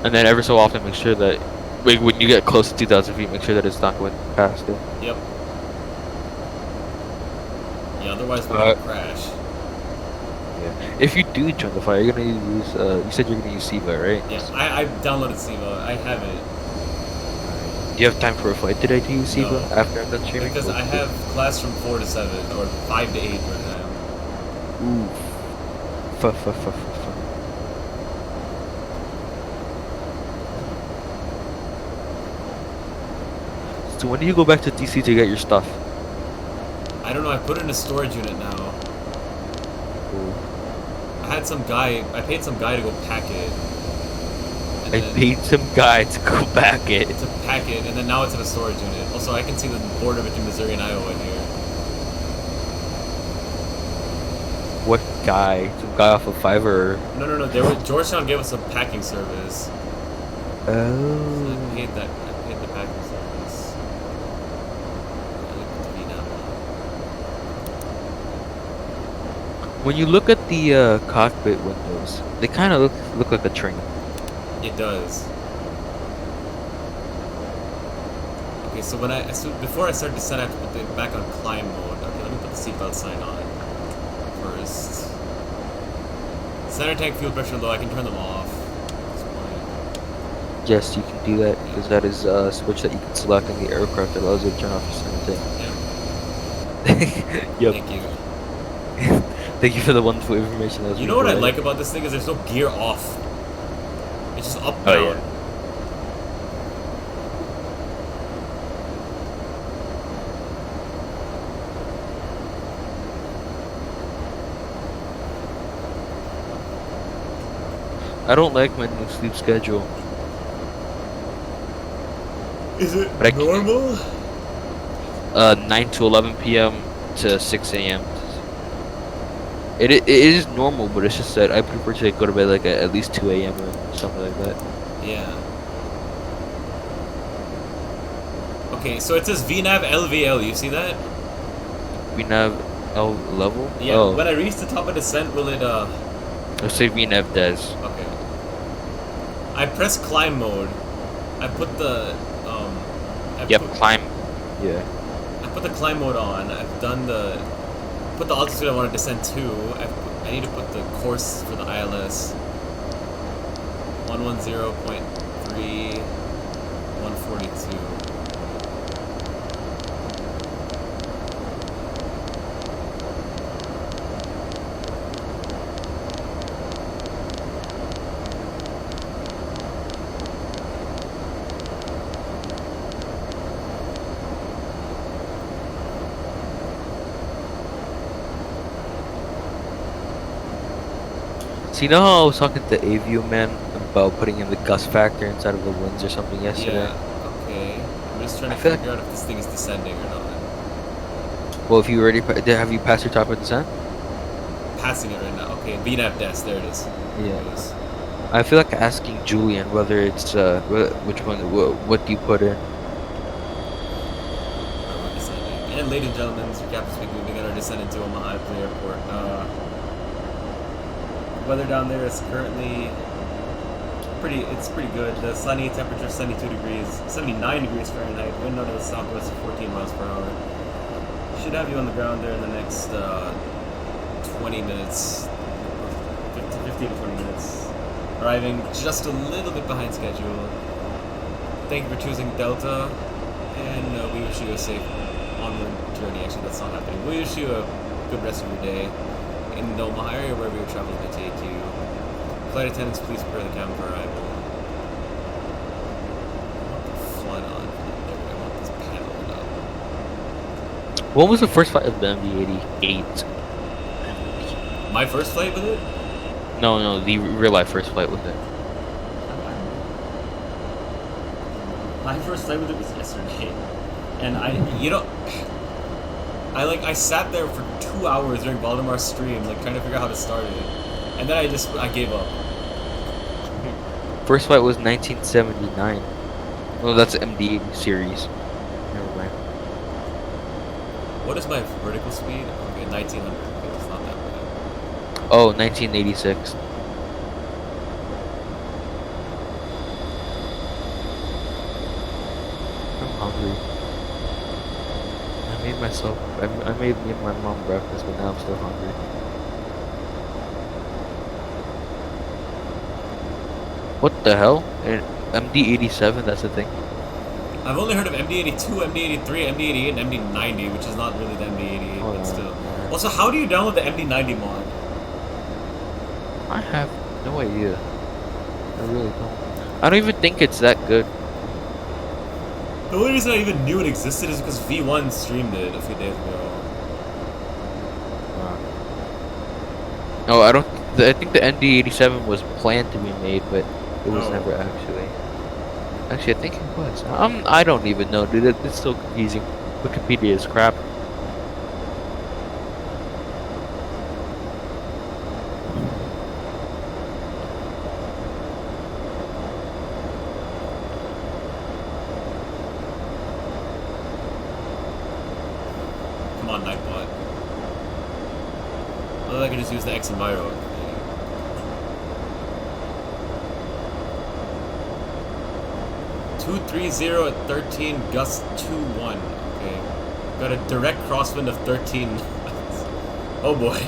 And then every so often, make sure that when you get close to 2,000 feet, make sure that it's not going past it. Yep. Yeah, otherwise we're gonna crash. Yeah. If you do join the fire, you're gonna use. You said you're gonna use SIVA, right? Yeah, I downloaded SIVA. I have it. Do you have time for a flight today to use SIVA after I'm done streaming? Because I have class from 4 to 7 or 5 to 8 right now. Ooh. So when do you go back to DC to get your stuff? I don't know, I put it in a storage unit now. Cool. I paid some guy to go pack it. I paid some guy to go pack it. To pack it, and then now it's in a storage unit. Also, I can see the border between Missouri and Iowa in here. What guy? Some guy off of Fiverr? No. Georgetown gave us a packing service. Oh. So I paid the packing service. When you look at the cockpit windows, they kind of look like a train. It does. Okay, so before I start descent, I have to put it back on climb mode. Okay, let me put the seatbelt sign on first. Center tank fuel pressure low. I can turn them off. Yes, you can do that because that is a switch that you can select in the aircraft that allows you to turn off your center tank. Yep. Thank you. Thank you for the wonderful information. You know what I like about this thing is there's no gear off. It's just up down. Oh, yeah. I don't like my new sleep schedule. Is it normal? 9 to 11 p.m. to 6 a.m. It is normal, but it's just that I prefer to go to bed like at least 2 a.m. or something like that. Yeah. Okay, so it says VNAV LVL. You see that? VNAV L level? Yeah. Oh. When I reach the top of descent, will it Let's say VNAV des. Okay. I press climb mode. I put the Climb. Yeah. I put the climb mode on. I've done put the altitude I want to descend to. I need to put the course for the ILS. 110.3 142. So you know how I was talking to Avio man about putting in the gust factor inside of the winds or something yesterday? Yeah, okay. I'm just trying to feel figure out if this thing is descending or not. Well, if you already have you passed your top of descent? Passing it right now. Okay, VNAV desk, there it is. Yeah. I feel like asking Julian whether it's which one, what do you put in? And ladies and gentlemen, this is your captain speaking. We're gonna descend into Omaha at the airport. Weather down there is currently it's pretty good. The sunny temperature 72 degrees, 79 degrees Fahrenheit. Wind out of the southwest 14 miles per hour. Should have you on the ground there in the next 20 minutes, 15 to 20 minutes. Arriving just a little bit behind schedule. Thank you for choosing Delta, and we wish you a safe onward journey. Actually, that's not happening. We wish you a good rest of your day in the Omaha area, wherever your travel may take you. Flight attendants, please prepare the cabin for arrival. I want the flood on. I want this panel up. What was the first flight of the MD80? My first flight with it? No, the real life first flight with it. My first flight with it was yesterday, and I sat there for 2 hours during Valdemar's stream, like trying to figure out how to start it, and then I gave up. First flight was 1979. Well, that's MD80 series. Never mind. What is my vertical speed? Okay, 1900. Okay, it's not that bad. Oh, 1986. I'm hungry. I made me and my mom breakfast, but now I'm still hungry. What the hell? And MD87, that's the thing. I've only heard of MD82, MD83, MD88, and MD90, which is not really the MD88, but still. Also, how do you download the MD90 mod? I have no idea. I really don't. I don't even think it's that good. The only reason I even knew it existed is because V1 streamed it a few days ago. No, I think the MD87 was planned to be made, but it was never actually. Actually, I think it was. I don't even know, dude. It's so confusing. Wikipedia is crap. Come on, Nightbot. Otherwise, I could just use the X and Y road. 230 at 13, gust 21. Okay. Got a direct crosswind of 13. Oh boy.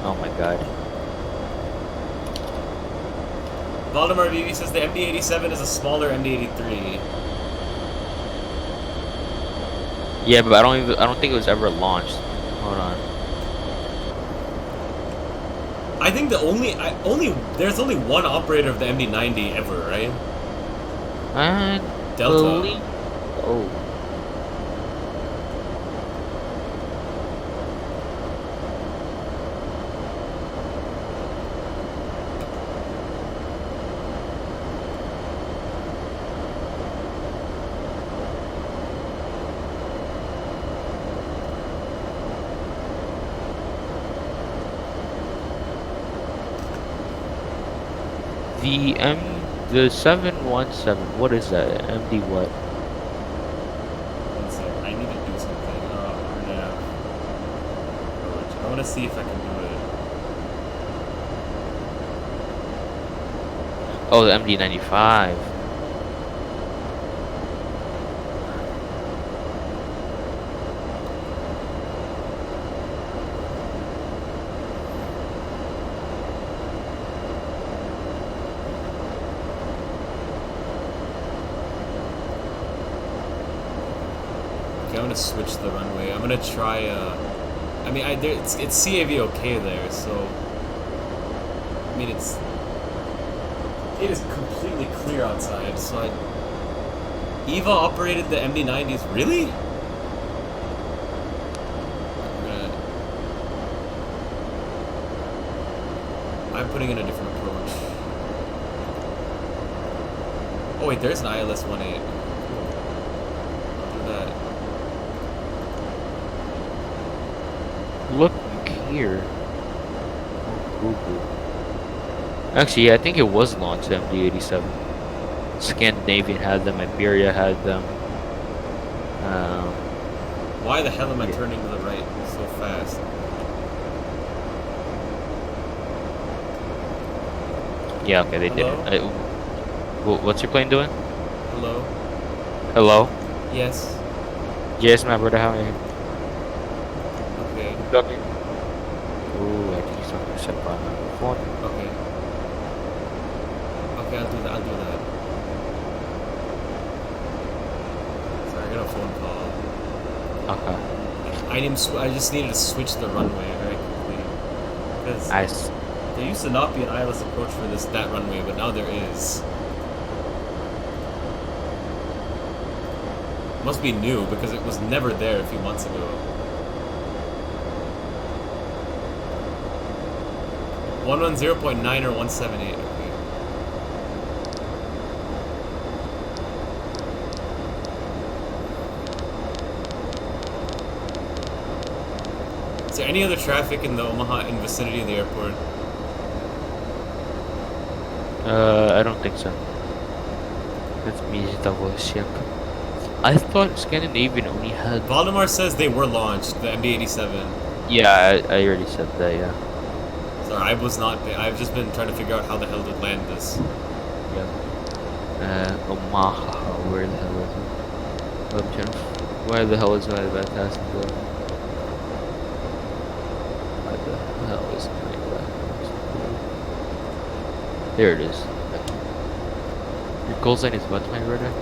Oh my god. Valdemar VV says the MD87 is a smaller MD83. Yeah, but I don't think it was ever launched. Hold on. I think there's only one operator of the MD90 ever, right? Delta. Oh. The The 717, what is that? MD what? One sec, I need to do something. RNAV. I want to see if I can do it. Oh, the MD95. Okay, I'm gonna switch the runway. I'm gonna try. I mean, it's CAV okay there, so. I mean, it is completely clear outside. So Eva operated the MD90s. Really? I'm putting in a different approach. Oh wait, there's an ILS-18. I'll do that. Look here. Google. Actually, yeah, I think it was launched MD87. Scandinavian had them, Iberia had them. Why the hell am I turning to the right so fast? Yeah, okay, they Hello? did it. What's your plane doing? Hello? Hello? Yes. Yes, my brother, how are you? Okay. Ducking. Ooh, I think he's talking to set by my phone. Okay. Okay, I'll do that. Sorry, I got a phone call. Okay. I just needed to switch the runway very quickly. Because Nice. there used to not be an ILS approach for that runway, but now there is. Must be new, because it was never there a few months ago. 110.9 or 178, okay. Is there any other traffic in the Omaha in vicinity of the airport? I don't think so. Let me double check. I thought Scandinavian only had. Valdemar says they were launched, the MD87. Yeah, I already said that, yeah. Sorry, I was not. I've just been trying to figure out how the hell to land this. Yeah. Omaha, where the hell is it? I'm trying to. Why the hell is my fantastic going? Why the hell is my fantastic? There it is. Your call sign is what, my brother?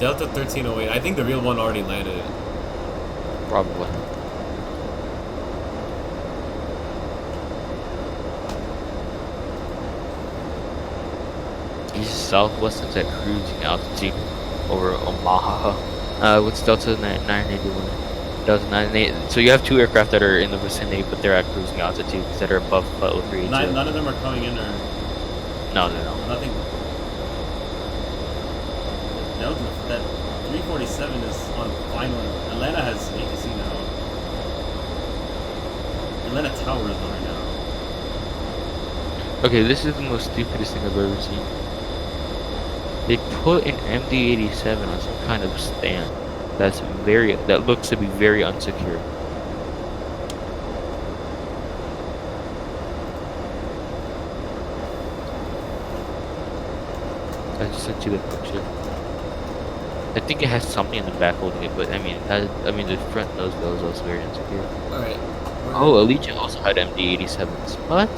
Delta1308. I think the real one already landed. Probably. Southwest is at cruising altitude over Omaha. What's Delta 981? Delta 98. So you have two aircraft that are in the vicinity, but they're at cruising altitude that are above level 3. None of them are coming in, or no. nothing. Delta, that 347 is on final. Atlanta has ATC now. Atlanta Tower is on right now. Okay, this is the most stupidest thing I've ever seen. They put an MD87 on some kind of stand that looks to be very unsecure. I just sent you the picture. I think it has something in the back holding it, but I mean, the front nose wheel is also very insecure. All right. Oh, Allegiant also had MD87s. What?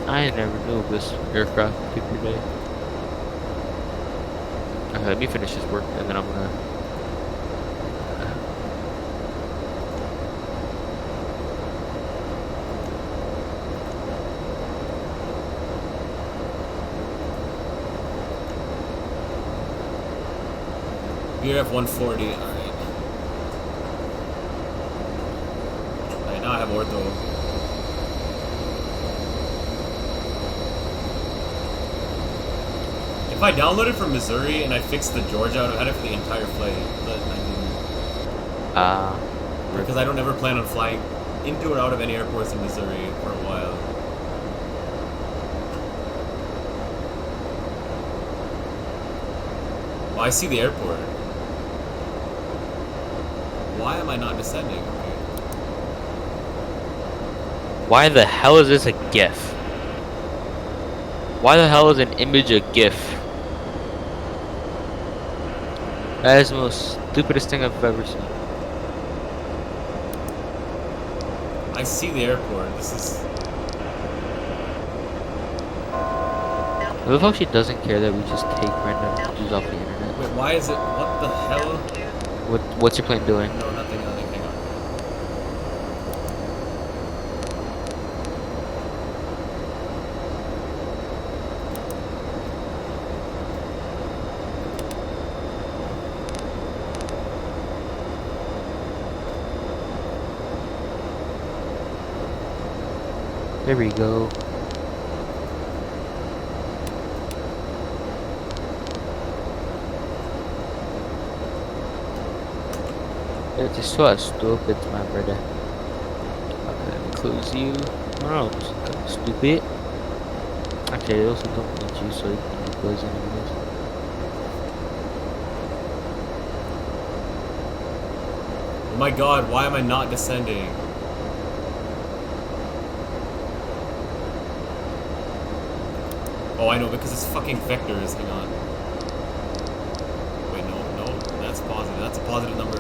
I never knew this aircraft particular day. Okay, let me finish this work and then I'm gonna. BRF 140. All right. Alright, now I have ortho. If I downloaded from Missouri and I fixed the Georgia, I would have had it for the entire flight. But I didn't. Because I don't ever plan on flying into or out of any airports in Missouri for a while. Oh, I see the airport. Why am I not descending? Okay. Why the hell is this a GIF? Why the hell is an image a GIF? That is the most stupidest thing I've ever seen. I see the airport. This is... I love how she doesn't care that we just take random views off the internet. Wait, why is it... What the hell? What's your plane doing? No, nothing, hang on. There we go. It's just so stupid, my brother. Okay, let me close you. Oh, it's kind of stupid. Actually, I also don't need you, so you can be closing anyways. Oh my god, why am I not descending? Oh, I know, because it's fucking vectors. Hang on. Wait, no, that's positive. That's a positive number.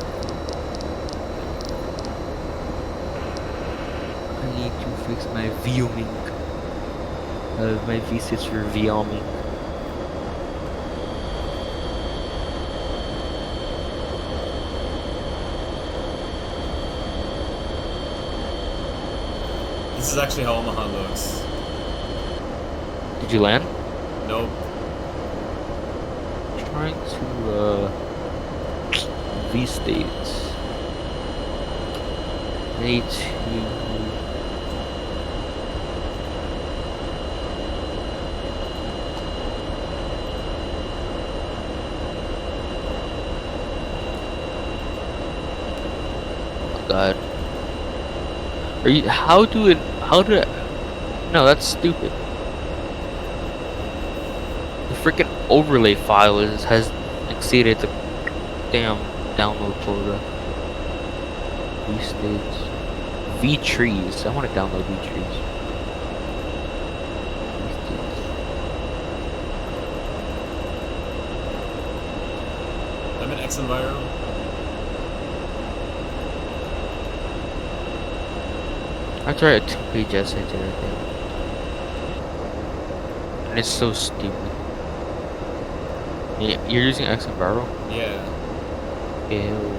I need to fix my viewing. My V6 for viewing. This is actually how Omaha looks. Did you land? Nope. Trying to V states. Need to. Oh God. Are you? How do it? How do? No, that's stupid. The freaking overlay file has exceeded the damn download quota. V states, V trees. I want to download V trees. I'm in X enviro. I tried a 2-page essay to everything, and it's so stupid. Yeah, you're using X enviro? Yeah. Ew.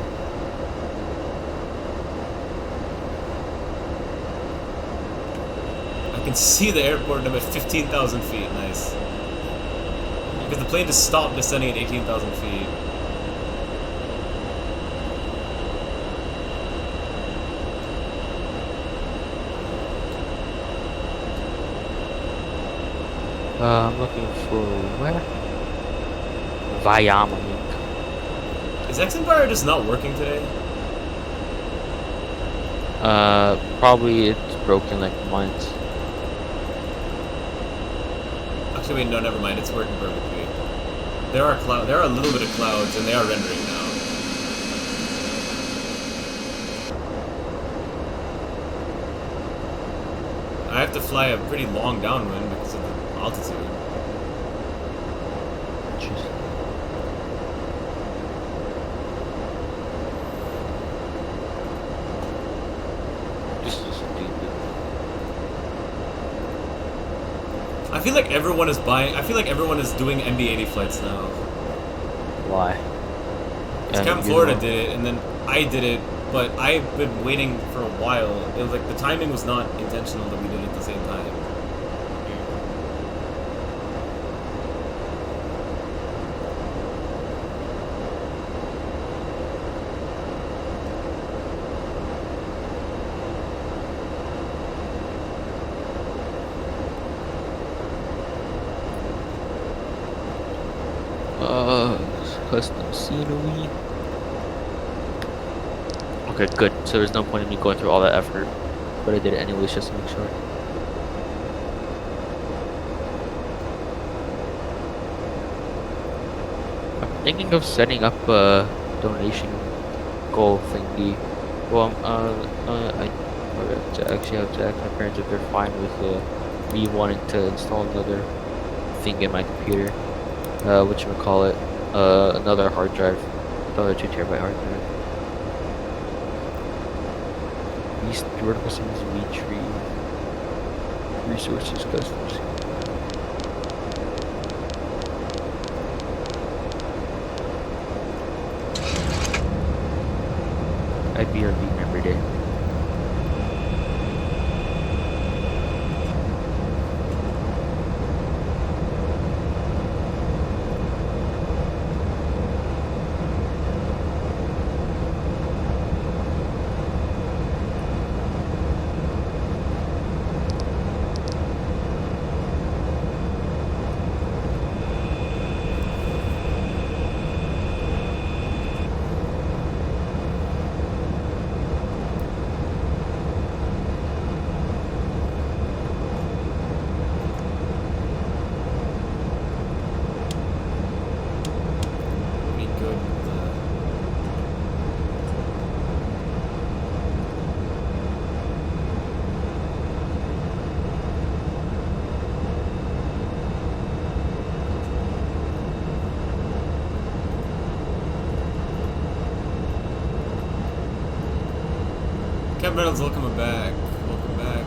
I can see the airport. I'm at 15,000 feet. Nice. Because the plane just stopped descending at 18,000 feet. I'm looking for where? Wyoming. Is X enviro just not working today? Probably it's broken like mine's. Actually, wait, no, never mind. It's working perfectly. There are a little bit of clouds, and they are rendering now. I have to fly a pretty long downwind because of the altitude. I feel like everyone is buying. I feel like everyone is doing MD80 flights now. Why? Because Cam Florida did it, and then I did it, but I've been waiting for a while. It was like the timing was not intentional that we did it at the same time. Custom scenery. Okay, good. So there's no point in me going through all that effort. but I did it anyways just to make sure. I'm thinking of setting up a donation goal thingy. Well, I actually have to ask my parents if they're fine with me wanting to install another thing in my computer. Whatchamacallit, another hard drive, another 2 TB hard drive. Least vertical seams retrieve resources customs. IBRB member day. Captain Reynolds, welcome back. Welcome back.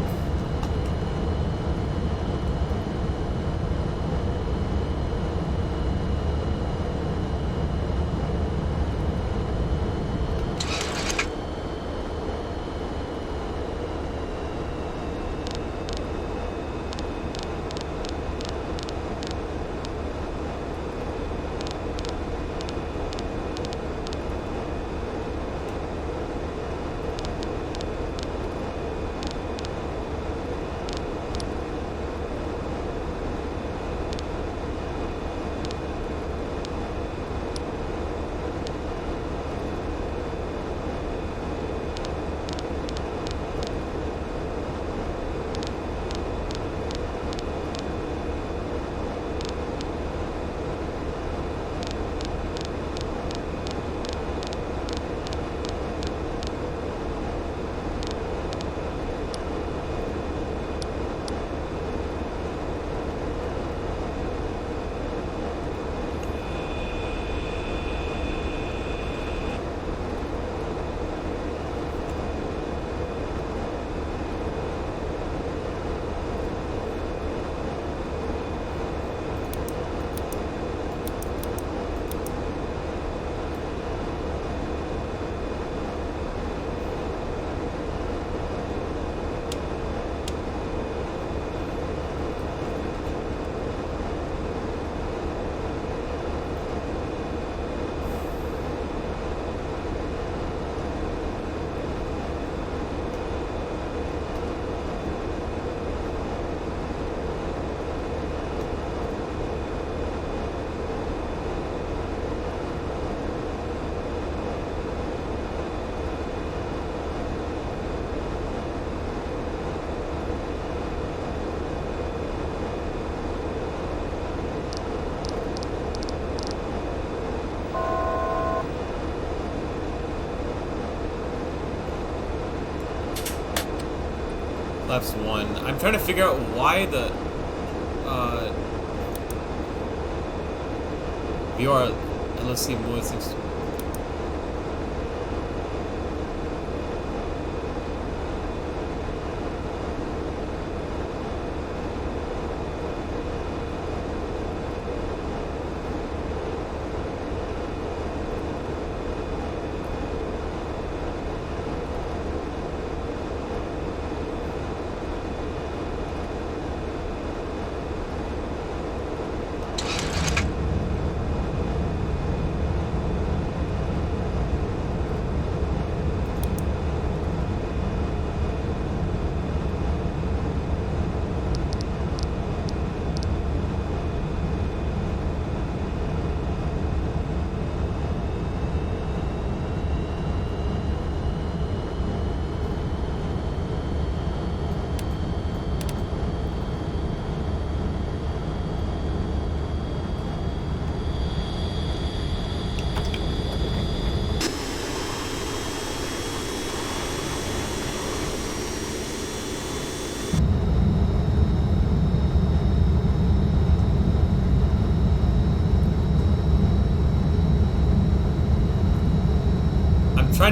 Left's 1. I'm trying to figure out why the VR LSC mode seems to...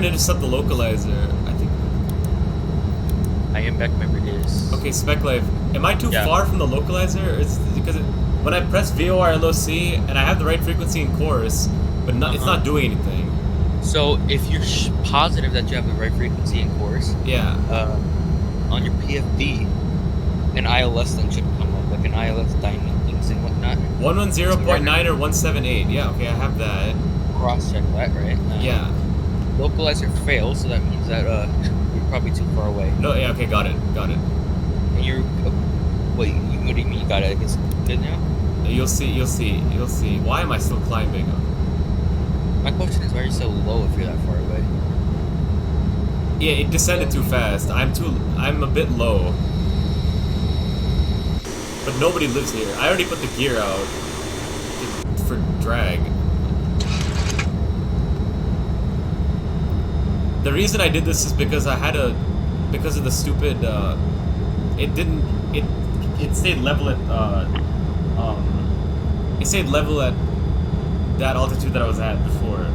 trying to intercept the localizer. I think. I am back, remember it is. Okay, Spec Life. Am I too far from the localizer? Or is it because when I press VOR LOC and I have the right frequency in course, but it's not doing anything. So if you're positive that you have the right frequency in course, on your PFD, an ILS thing should come up, like an ILS diamond things and whatnot. 110.9 or 178. Yeah, okay, I have that. Cross check that, right? Yeah. Localizer fails, so that means that you're probably too far away. No, yeah, okay, got it. And you're wait, what do you mean you got it? It's good now? You'll see. Why am I still climbing? My question is, why are you so low if you're that far away? Yeah, it descended too fast. I'm a bit low. But nobody lives here. I already put the gear out for drag. The reason I did this is because because of the stupid, it stayed level at, it stayed level at that altitude that I was at before,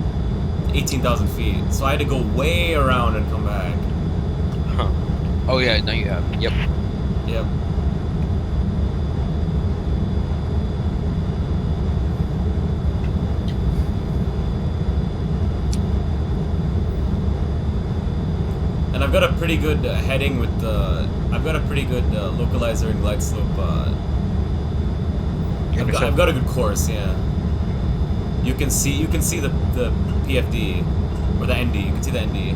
18,000 feet. So I had to go way around and come back. Huh. Oh yeah, now you have. Yep. And I've got a pretty good heading with the. I've got a pretty good localizer and glide slope. I've got a good course, yeah. You can see the PFD or the ND. You can see the ND.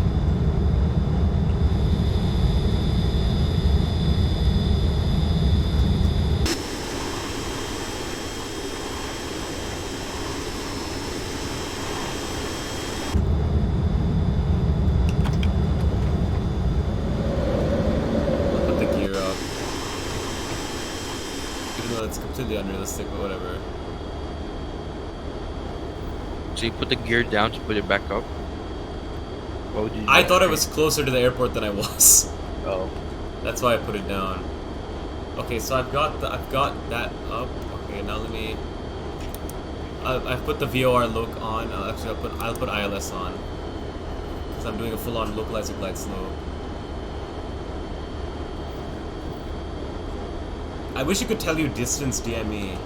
It's completely unrealistic, but whatever. So you put the gear down to put it back up? What would you do? I thought it was closer to the airport than I was. Oh. That's why I put it down. Okay, so I've got that up. Okay, now let me. I've put the VOR loc on. Actually, I'll put ILS on because I'm doing a full-on localizer glide slope. I wish it could tell you distance DME.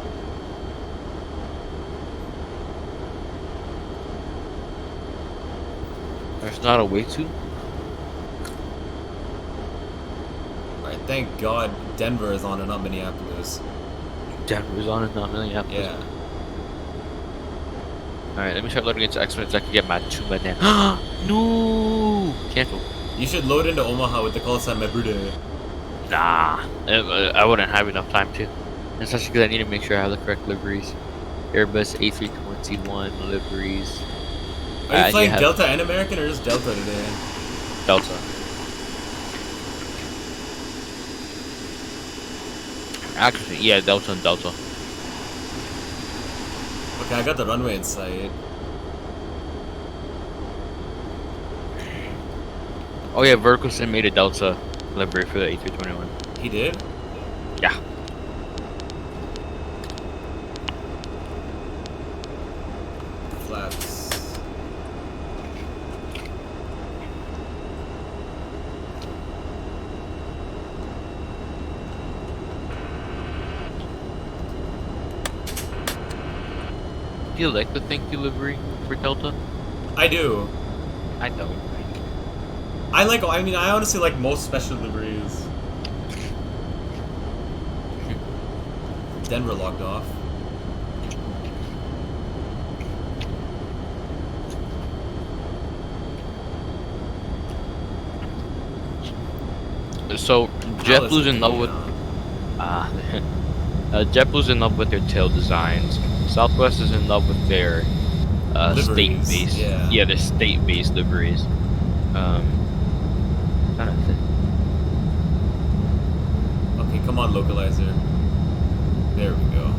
There's not a way to? Right, thank God Denver is on and not Minneapolis. Denver's on and not Minneapolis? Yeah. Alright, let me try loading into X-Men so I can get my 2 men now. No! Cancel. You should load into Omaha with the call sign Mebrude. Nah, I wouldn't have enough time to. Especially because I need to make sure I have the correct liveries. Airbus A321 liveries. Are you flying Delta and American or just Delta today? Delta. Actually, yeah, Delta and Delta. Okay, I got the runway in sight. Oh yeah, Verkelson made a Delta livery for the A321. He did? Yeah. Flaps. Do you like the thank you livery for Delta? I do. I don't. I honestly like most special liveries. Denver logged off. So JetBlue's in love with JetBlue's in love with their tail designs. Southwest is in love with their state-based, their state-based liveries. Kind of thing. Okay, come on, localizer. There we go.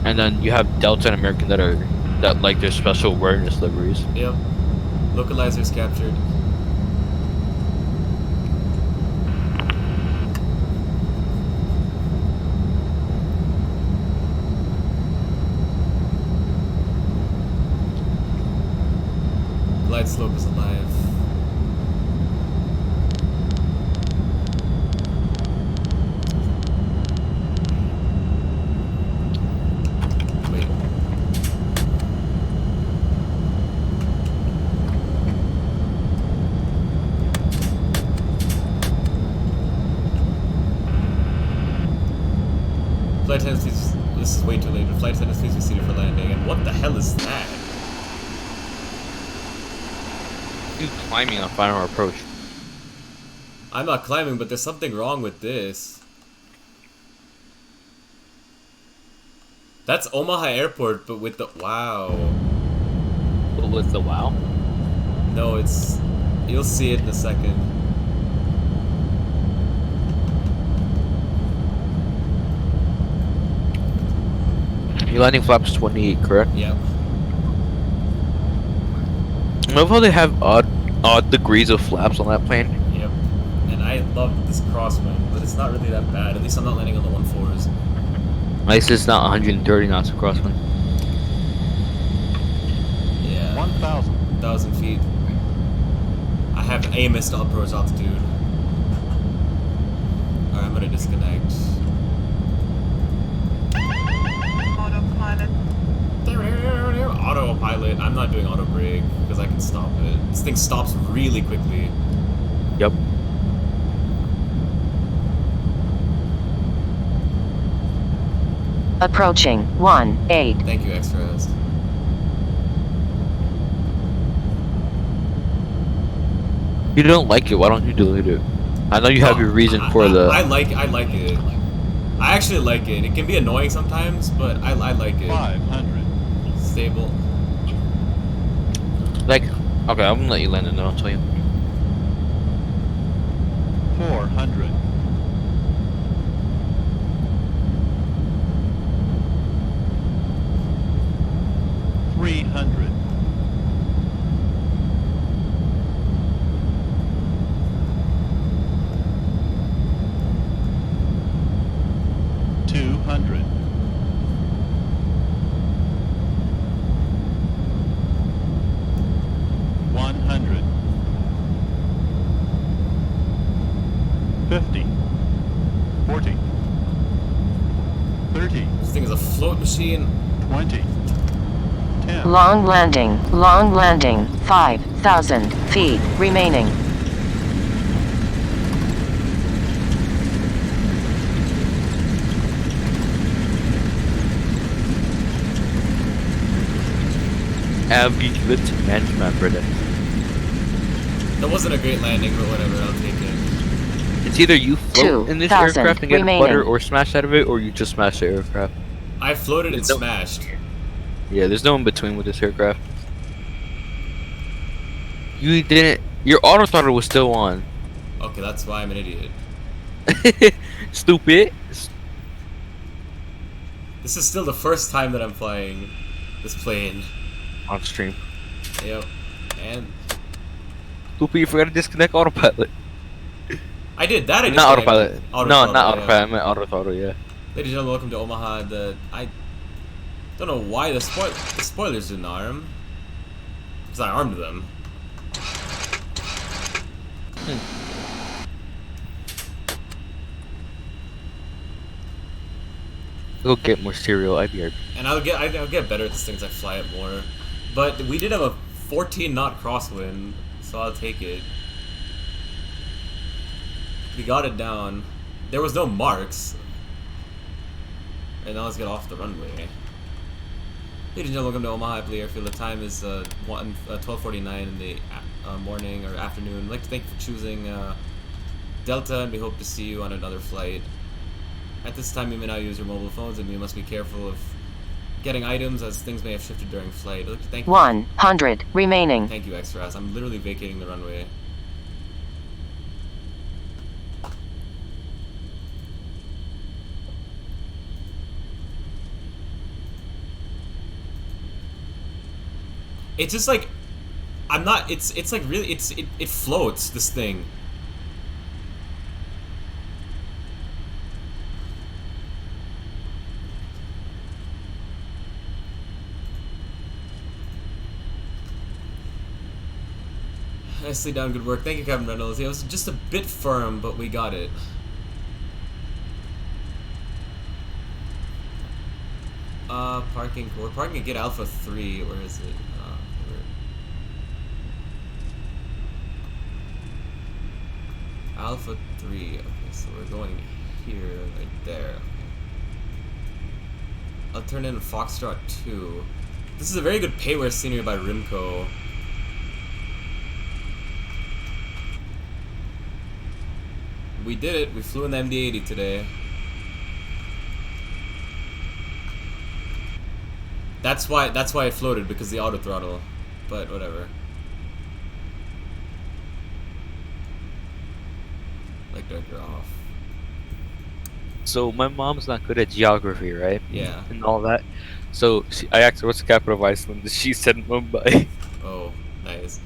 And then you have Delta and American that like their special awareness liveries. Yep. Localizer's captured. that slope is alive. Wait. Flight attendants, please. This is way too late. But flight attendants, please be seated for landing. And what the hell is that? You climbing on final approach. I'm not climbing, but there's something wrong with this. That's Omaha Airport, but with the wow. But with the wow? No, it's. You'll see it in a second. Your landing flaps 28, correct? Yep. I love how they have odd degrees of flaps on that plane. Yep. And I love this crosswind, but it's not really that bad. At least I'm not landing on the 1.4s. At least it's not 130 knots of crosswind. Yeah. 1,000 feet. I have AMS to approach altitude. Alright, I'm gonna disconnect. Autopilot. I'm not doing auto brake because I can stop it. This thing stops really quickly. Yep. Approaching 1-8. Thank you, extras. You don't like it, why don't you delete it? I know you have your reason for the... I like it. I actually like it. It can be annoying sometimes, but I like it. 500. Stable. Like, okay, I'm gonna let you land and then I'll tell you. 400. 300. 200. 100. 50. 40. 30. This thing is a float machine. 20. 10. Long landing, 5,000 feet remaining. Avgiflet management brother. That wasn't a great landing, but whatever, I'll take it. It's either you float in this 2,000 aircraft and get remaining. butter or smash out of it, or you just smash the aircraft. I floated and smashed. Yeah, there's no in between with this aircraft. You didn't. Your auto throttle was still on. Okay, that's why I'm an idiot. Stupid. This is still the first time that I'm flying this plane. On stream. Yep. And Stupid, you forgot to disconnect autopilot. I did that. I Not autopilot. Auto No, throttle, not yeah. autopilot. I meant auto throttle. Yeah. Ladies and gentlemen, welcome to Omaha. I don't know why the spoilers didn't arm. Because I armed them. Go get more cereal. I'd be right. And I'll get better at this thing as I fly it more. But we did have a 14 knot crosswind, so I'll take it. We got it down. There was no marks. And now let's get off the runway. Ladies and gentlemen, welcome to Omaha Airport Airfield. The time is 12:49 in the morning or afternoon. I'd like to thank you for choosing Delta, and we hope to see you on another flight. At this time, you may not use your mobile phones, and you must be careful of getting items, as things may have shifted during flight. I'd like to thank you. 100 remaining. Thank you, extras. I'm literally vacating the runway. It's just like, I'm not, it's like really, it floats, this thing. Nicely done, good work. Thank you, Captain Reynolds. It was just a bit firm, but we got it. Parking. We're parking at Gate Alpha 3. Where is it? Alpha 3. Okay, so we're going here, right there. Okay. I'll turn in Foxtrot 2. This is a very good payware scenery by Rimco. We did it. We flew in the MD80 today. That's why it floated, because the auto throttle. But whatever. Like you're off. So my mom's not good at geography, right? Yeah. And all that. So I asked her what's the capital of Iceland. She said Mumbai. Oh, nice.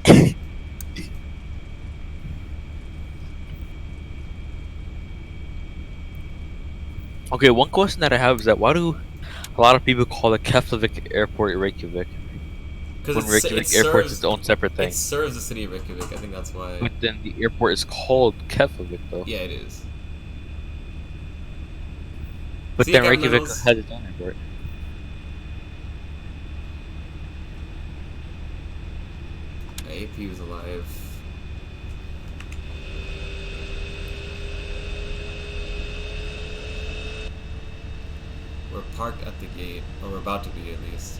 Okay, one question that I have is that why do a lot of people call the Keflavik Airport Reykjavik? When Reykjavik Airport is its own separate thing. It serves the city of Reykjavik. I think that's why. But then the airport is called Keflavik, though. Yeah, it is. But See, then Captain Reykjavik Reynolds? has its own airport. AP was alive. We're parked at the gate, or we're about to be at least.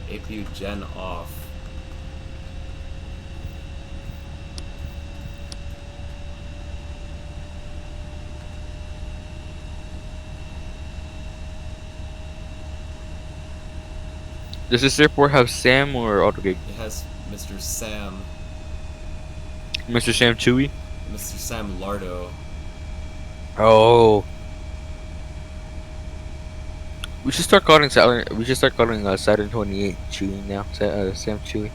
APU gen off. Does this airport have Sam or AutoGig? It has Mr. Sam. Mr. Sam Chewy? Mr. Sam Lardo. Oh. We should start calling Saturn. We should start calling Saturn 28 Chewy now. Sam Chewy.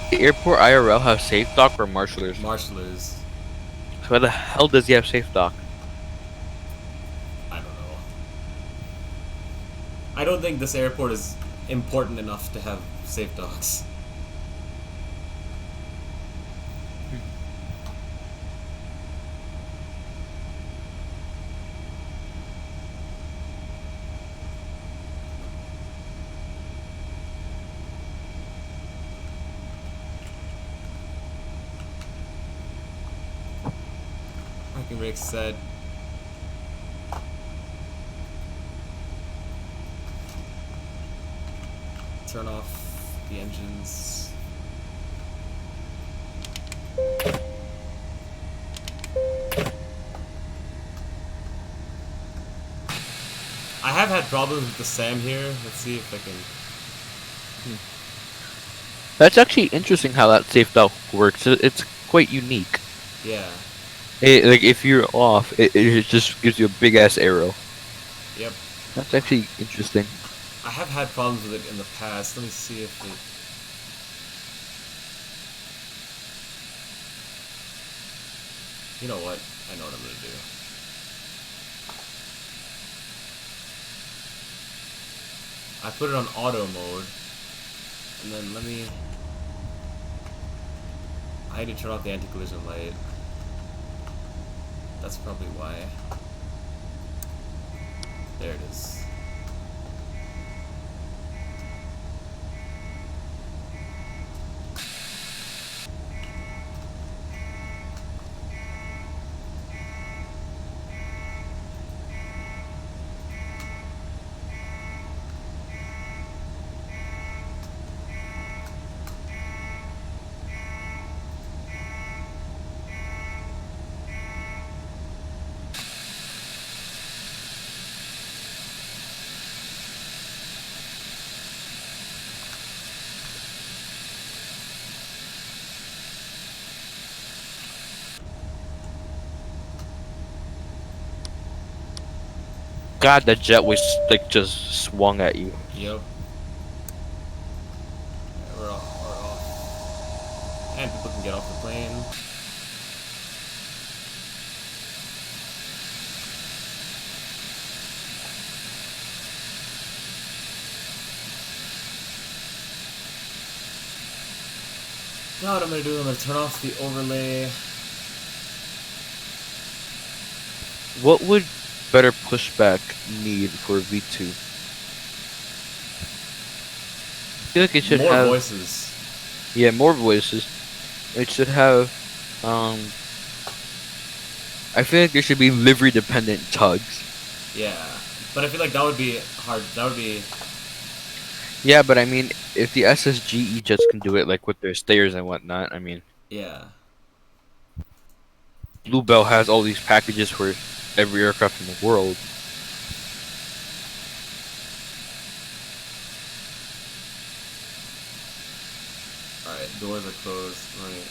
The airport IRL have safe dock or marshalers? Marshalers. So why the hell does he have safe dock? I don't know. I don't think this airport is important enough to have safe docks. Parking brake set. Turn off the engines. I have had problems with the SAM here. Let's see if I can. That's actually interesting how that safe dock works. It's quite unique. Yeah. Like if you're off, it just gives you a big ass arrow. Yep. That's actually interesting. I have had problems with it in the past. Let me see if it. You know what? I know what I'm gonna do. I put it on auto mode, and then let me. I had to turn off the anti-collision light. That's probably why. There it is. God, the jet was like just swung at you. Yep. Yeah, we're off. And people can get off the plane. Now what I'm gonna do, I'm gonna turn off the overlay. What would better pushback need for V2? I feel like it should More have voices. Yeah, more voices. It should have I feel like there should be livery dependent tugs. Yeah. But I feel like that would be hard. That would be... Yeah, but I mean, if the SSGE jets can do it, like with their stayers and whatnot, I mean... Yeah. Bluebell has all these packages for every aircraft in the world. Alright, doors are closed. Right.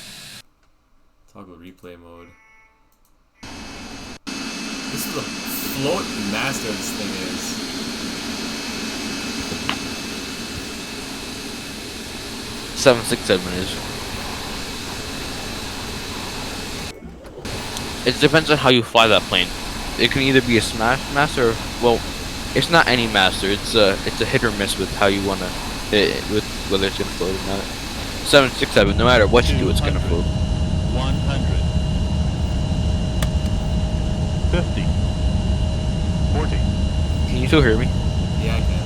Toggle replay mode. This is a float master this thing is. 767 is. It depends on how you fly that plane. It can either be a smash master, or, well, it's not any master. It's a hit or miss with how you wanna with whether it's gonna float or not. 767, no matter what you do, it's gonna float. 100. 50. 40. Can you still hear me? Yeah, I can.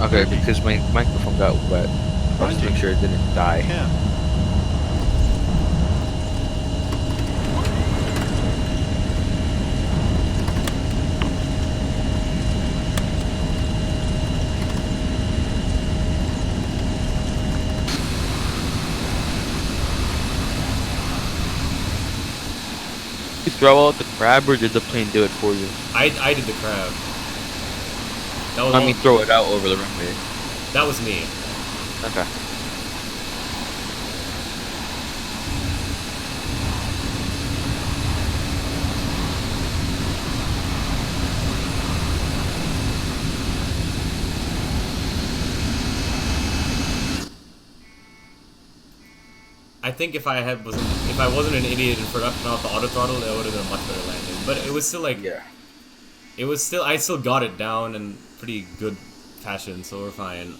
Okay, because my microphone got wet. I was to make sure it didn't die. 10. You throw out the crab, or did the plane do it for you? I did the crab. That was I mean, throw it out over the runway. That was me. Okay. I think if I wasn't an idiot and forgot to turn off the auto throttle, it would have been a much better landing. But it was still like, I still got it down in pretty good fashion, so we're fine.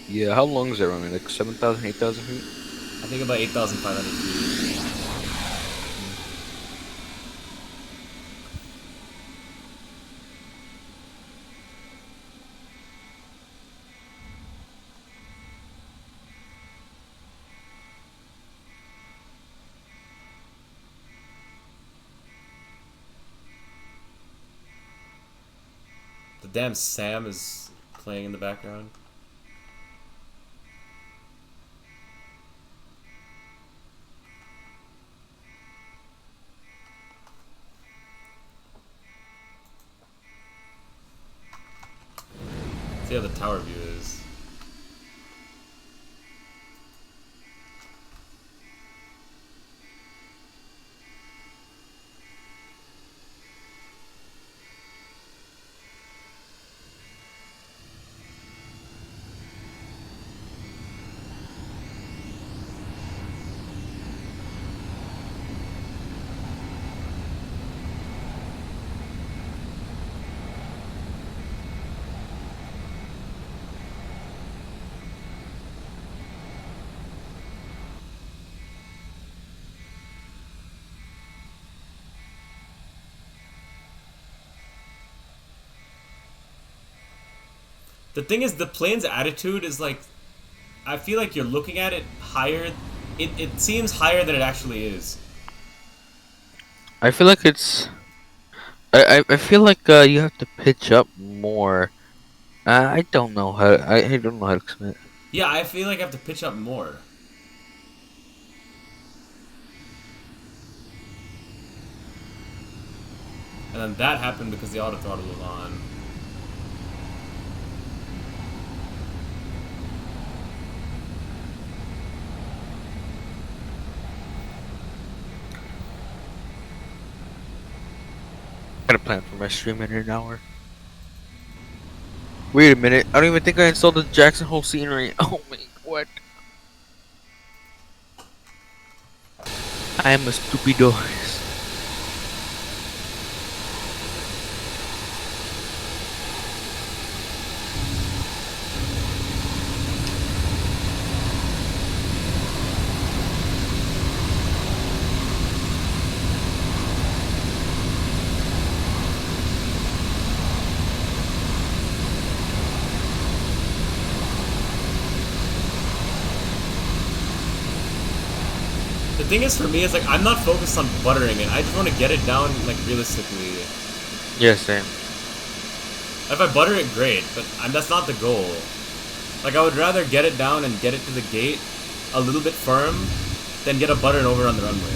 Yeah, how long is that runway? Like 7,000, 8,000 feet? I think about 8,500 feet. The damn Sam is playing in the background. See how the tower view is. The thing is, the plane's attitude is like, I feel like you're looking at it higher. It seems higher than it actually is. I feel like it's... I feel like you have to pitch up more. I don't know how... I don't know how to explain it. Yeah, I feel like I have to pitch up more. And then that happened because the auto throttle was on. I gotta plan for my stream in an hour. Wait a minute. I don't even think I installed the Jackson Hole scenery. Oh my, what? I am a stupido. The thing is, for me, it's like I'm not focused on buttering it. I just want to get it down like realistically. Yeah, same. If I butter it, great, but that's not the goal. Like, I would rather get it down and get it to the gate a little bit firm than get a butter and over on the runway.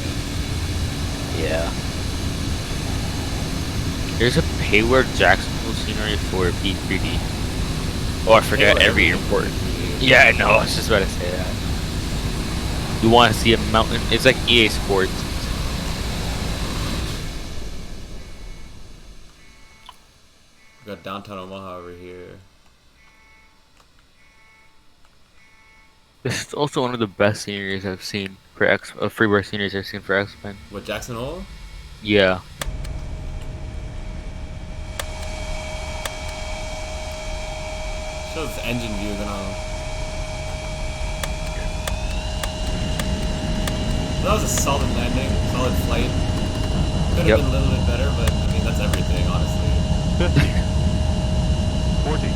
Yeah. There's a payware Jackson Hole scenery for P3D. Oh, I forgot every airport. Yeah, I know. I was just about to say that. You want to see a mountain? It's like EA Sports. We got downtown Omaha over here. This is also one of the best sceneries I've seen for freeware sceneries I've seen for X-Men. What, Jackson Hole? Yeah. Shows the engine view, then that was a solid landing, solid flight. Could have been a little bit better, but I mean, that's everything, honestly. 50. 40.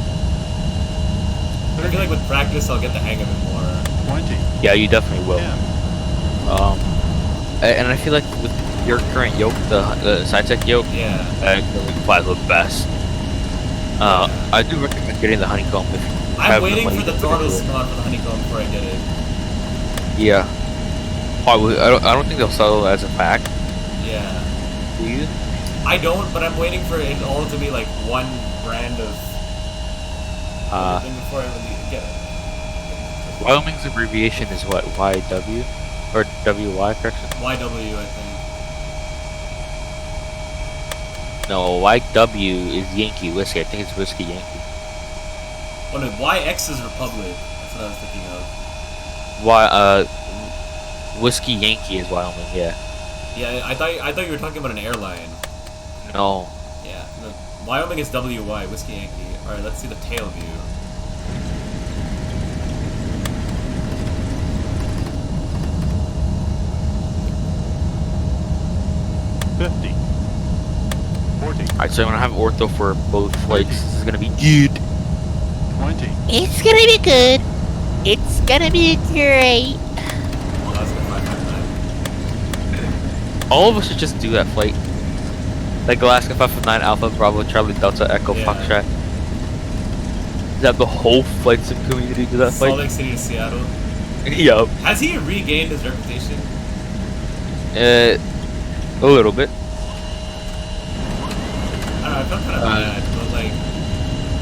I feel like with practice, I'll get the hang of it more. 20. Yeah, you definitely will. And I feel like with your current yoke, the side-tech yoke, it flies the best. I do recommend getting the honeycomb if you I'm waiting for the throttle spot for the honeycomb before I get it. Yeah. Probably. I don't think they'll sell it as a pack. Yeah. Do you? I don't, but I'm waiting for it all to be like one brand of everything before I really get it. Wyoming's abbreviation is what? YW? Or WY, correction? YW, I think. No, YW is Yankee Whiskey. I think it's Whiskey Yankee. Oh no, YX is Republic. That's what I was thinking of. Whiskey Yankee is Wyoming, yeah. Yeah, I thought you were talking about an airline. No. Yeah, no, Wyoming is WY, Whiskey Yankee. Alright, let's see the tail view. Alright, so I'm gonna have ortho for both flights. This is gonna be good. 20. It's gonna be good. It's gonna be great. All of us should just do that flight. Like Alaska 559 Alpha Bravo Charlie Delta Echo Foxtrot. Have the whole flight sim community do that flight. Salt Lake City to Seattle. Yup. Has he regained his reputation? A little bit. I don't know, I felt kind of bad, but like...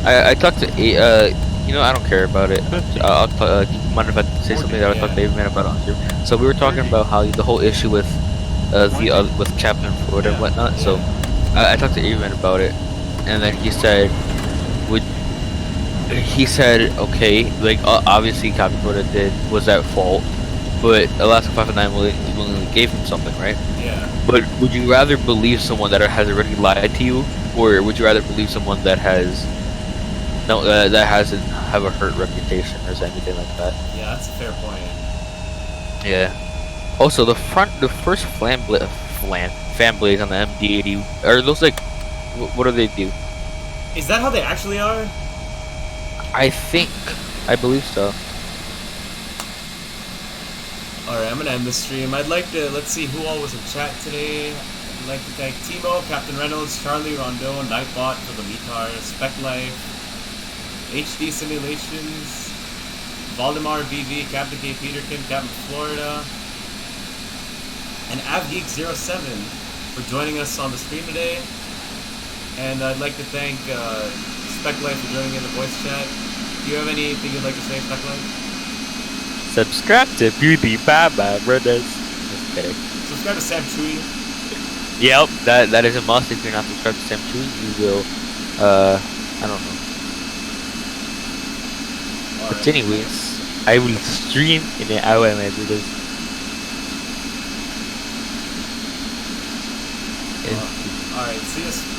I talked to you know, I don't care about it. I'll do you mind if I say something that I talked to Aviman about on here? So we were talking about how the whole issue with with Captain Florida and whatnot. So I talked to Aviman about it, and then he said, okay, like obviously Captain Florida was at fault, but Alaska 509 willingly gave him something, right? Yeah. But would you rather believe someone that has already lied to you, or would you rather believe someone that that hasn't have a hurt reputation or anything like that? Yeah, that's a fair point. Yeah. Also, the first fan blades on the MD80 are those like, what do they do? Is that how they actually are? I believe so. Alright, I'm gonna end the stream. I'd like to, let's see who all was in chat today. I'd like to thank Timo, Captain Reynolds, Charlie Rondeau, Nightbot for the Metar, Spec Life, HD Simulations, Valdemar BV, Captain K. Peterkin, Captain Florida, and AvGeek07 for joining us on the stream today. And I'd like to thank Spec Life for joining in the voice chat. Do you have anything you'd like to say, Spec Life? Subscribe to Beauty Baba Brothers. Just kidding. Subscribe to Sam Chui. Yep, that is a must. If you're not subscribed to Sam Chui, you will, I don't know. But anyways, I will stream in an hour when I do this. Alright, see us.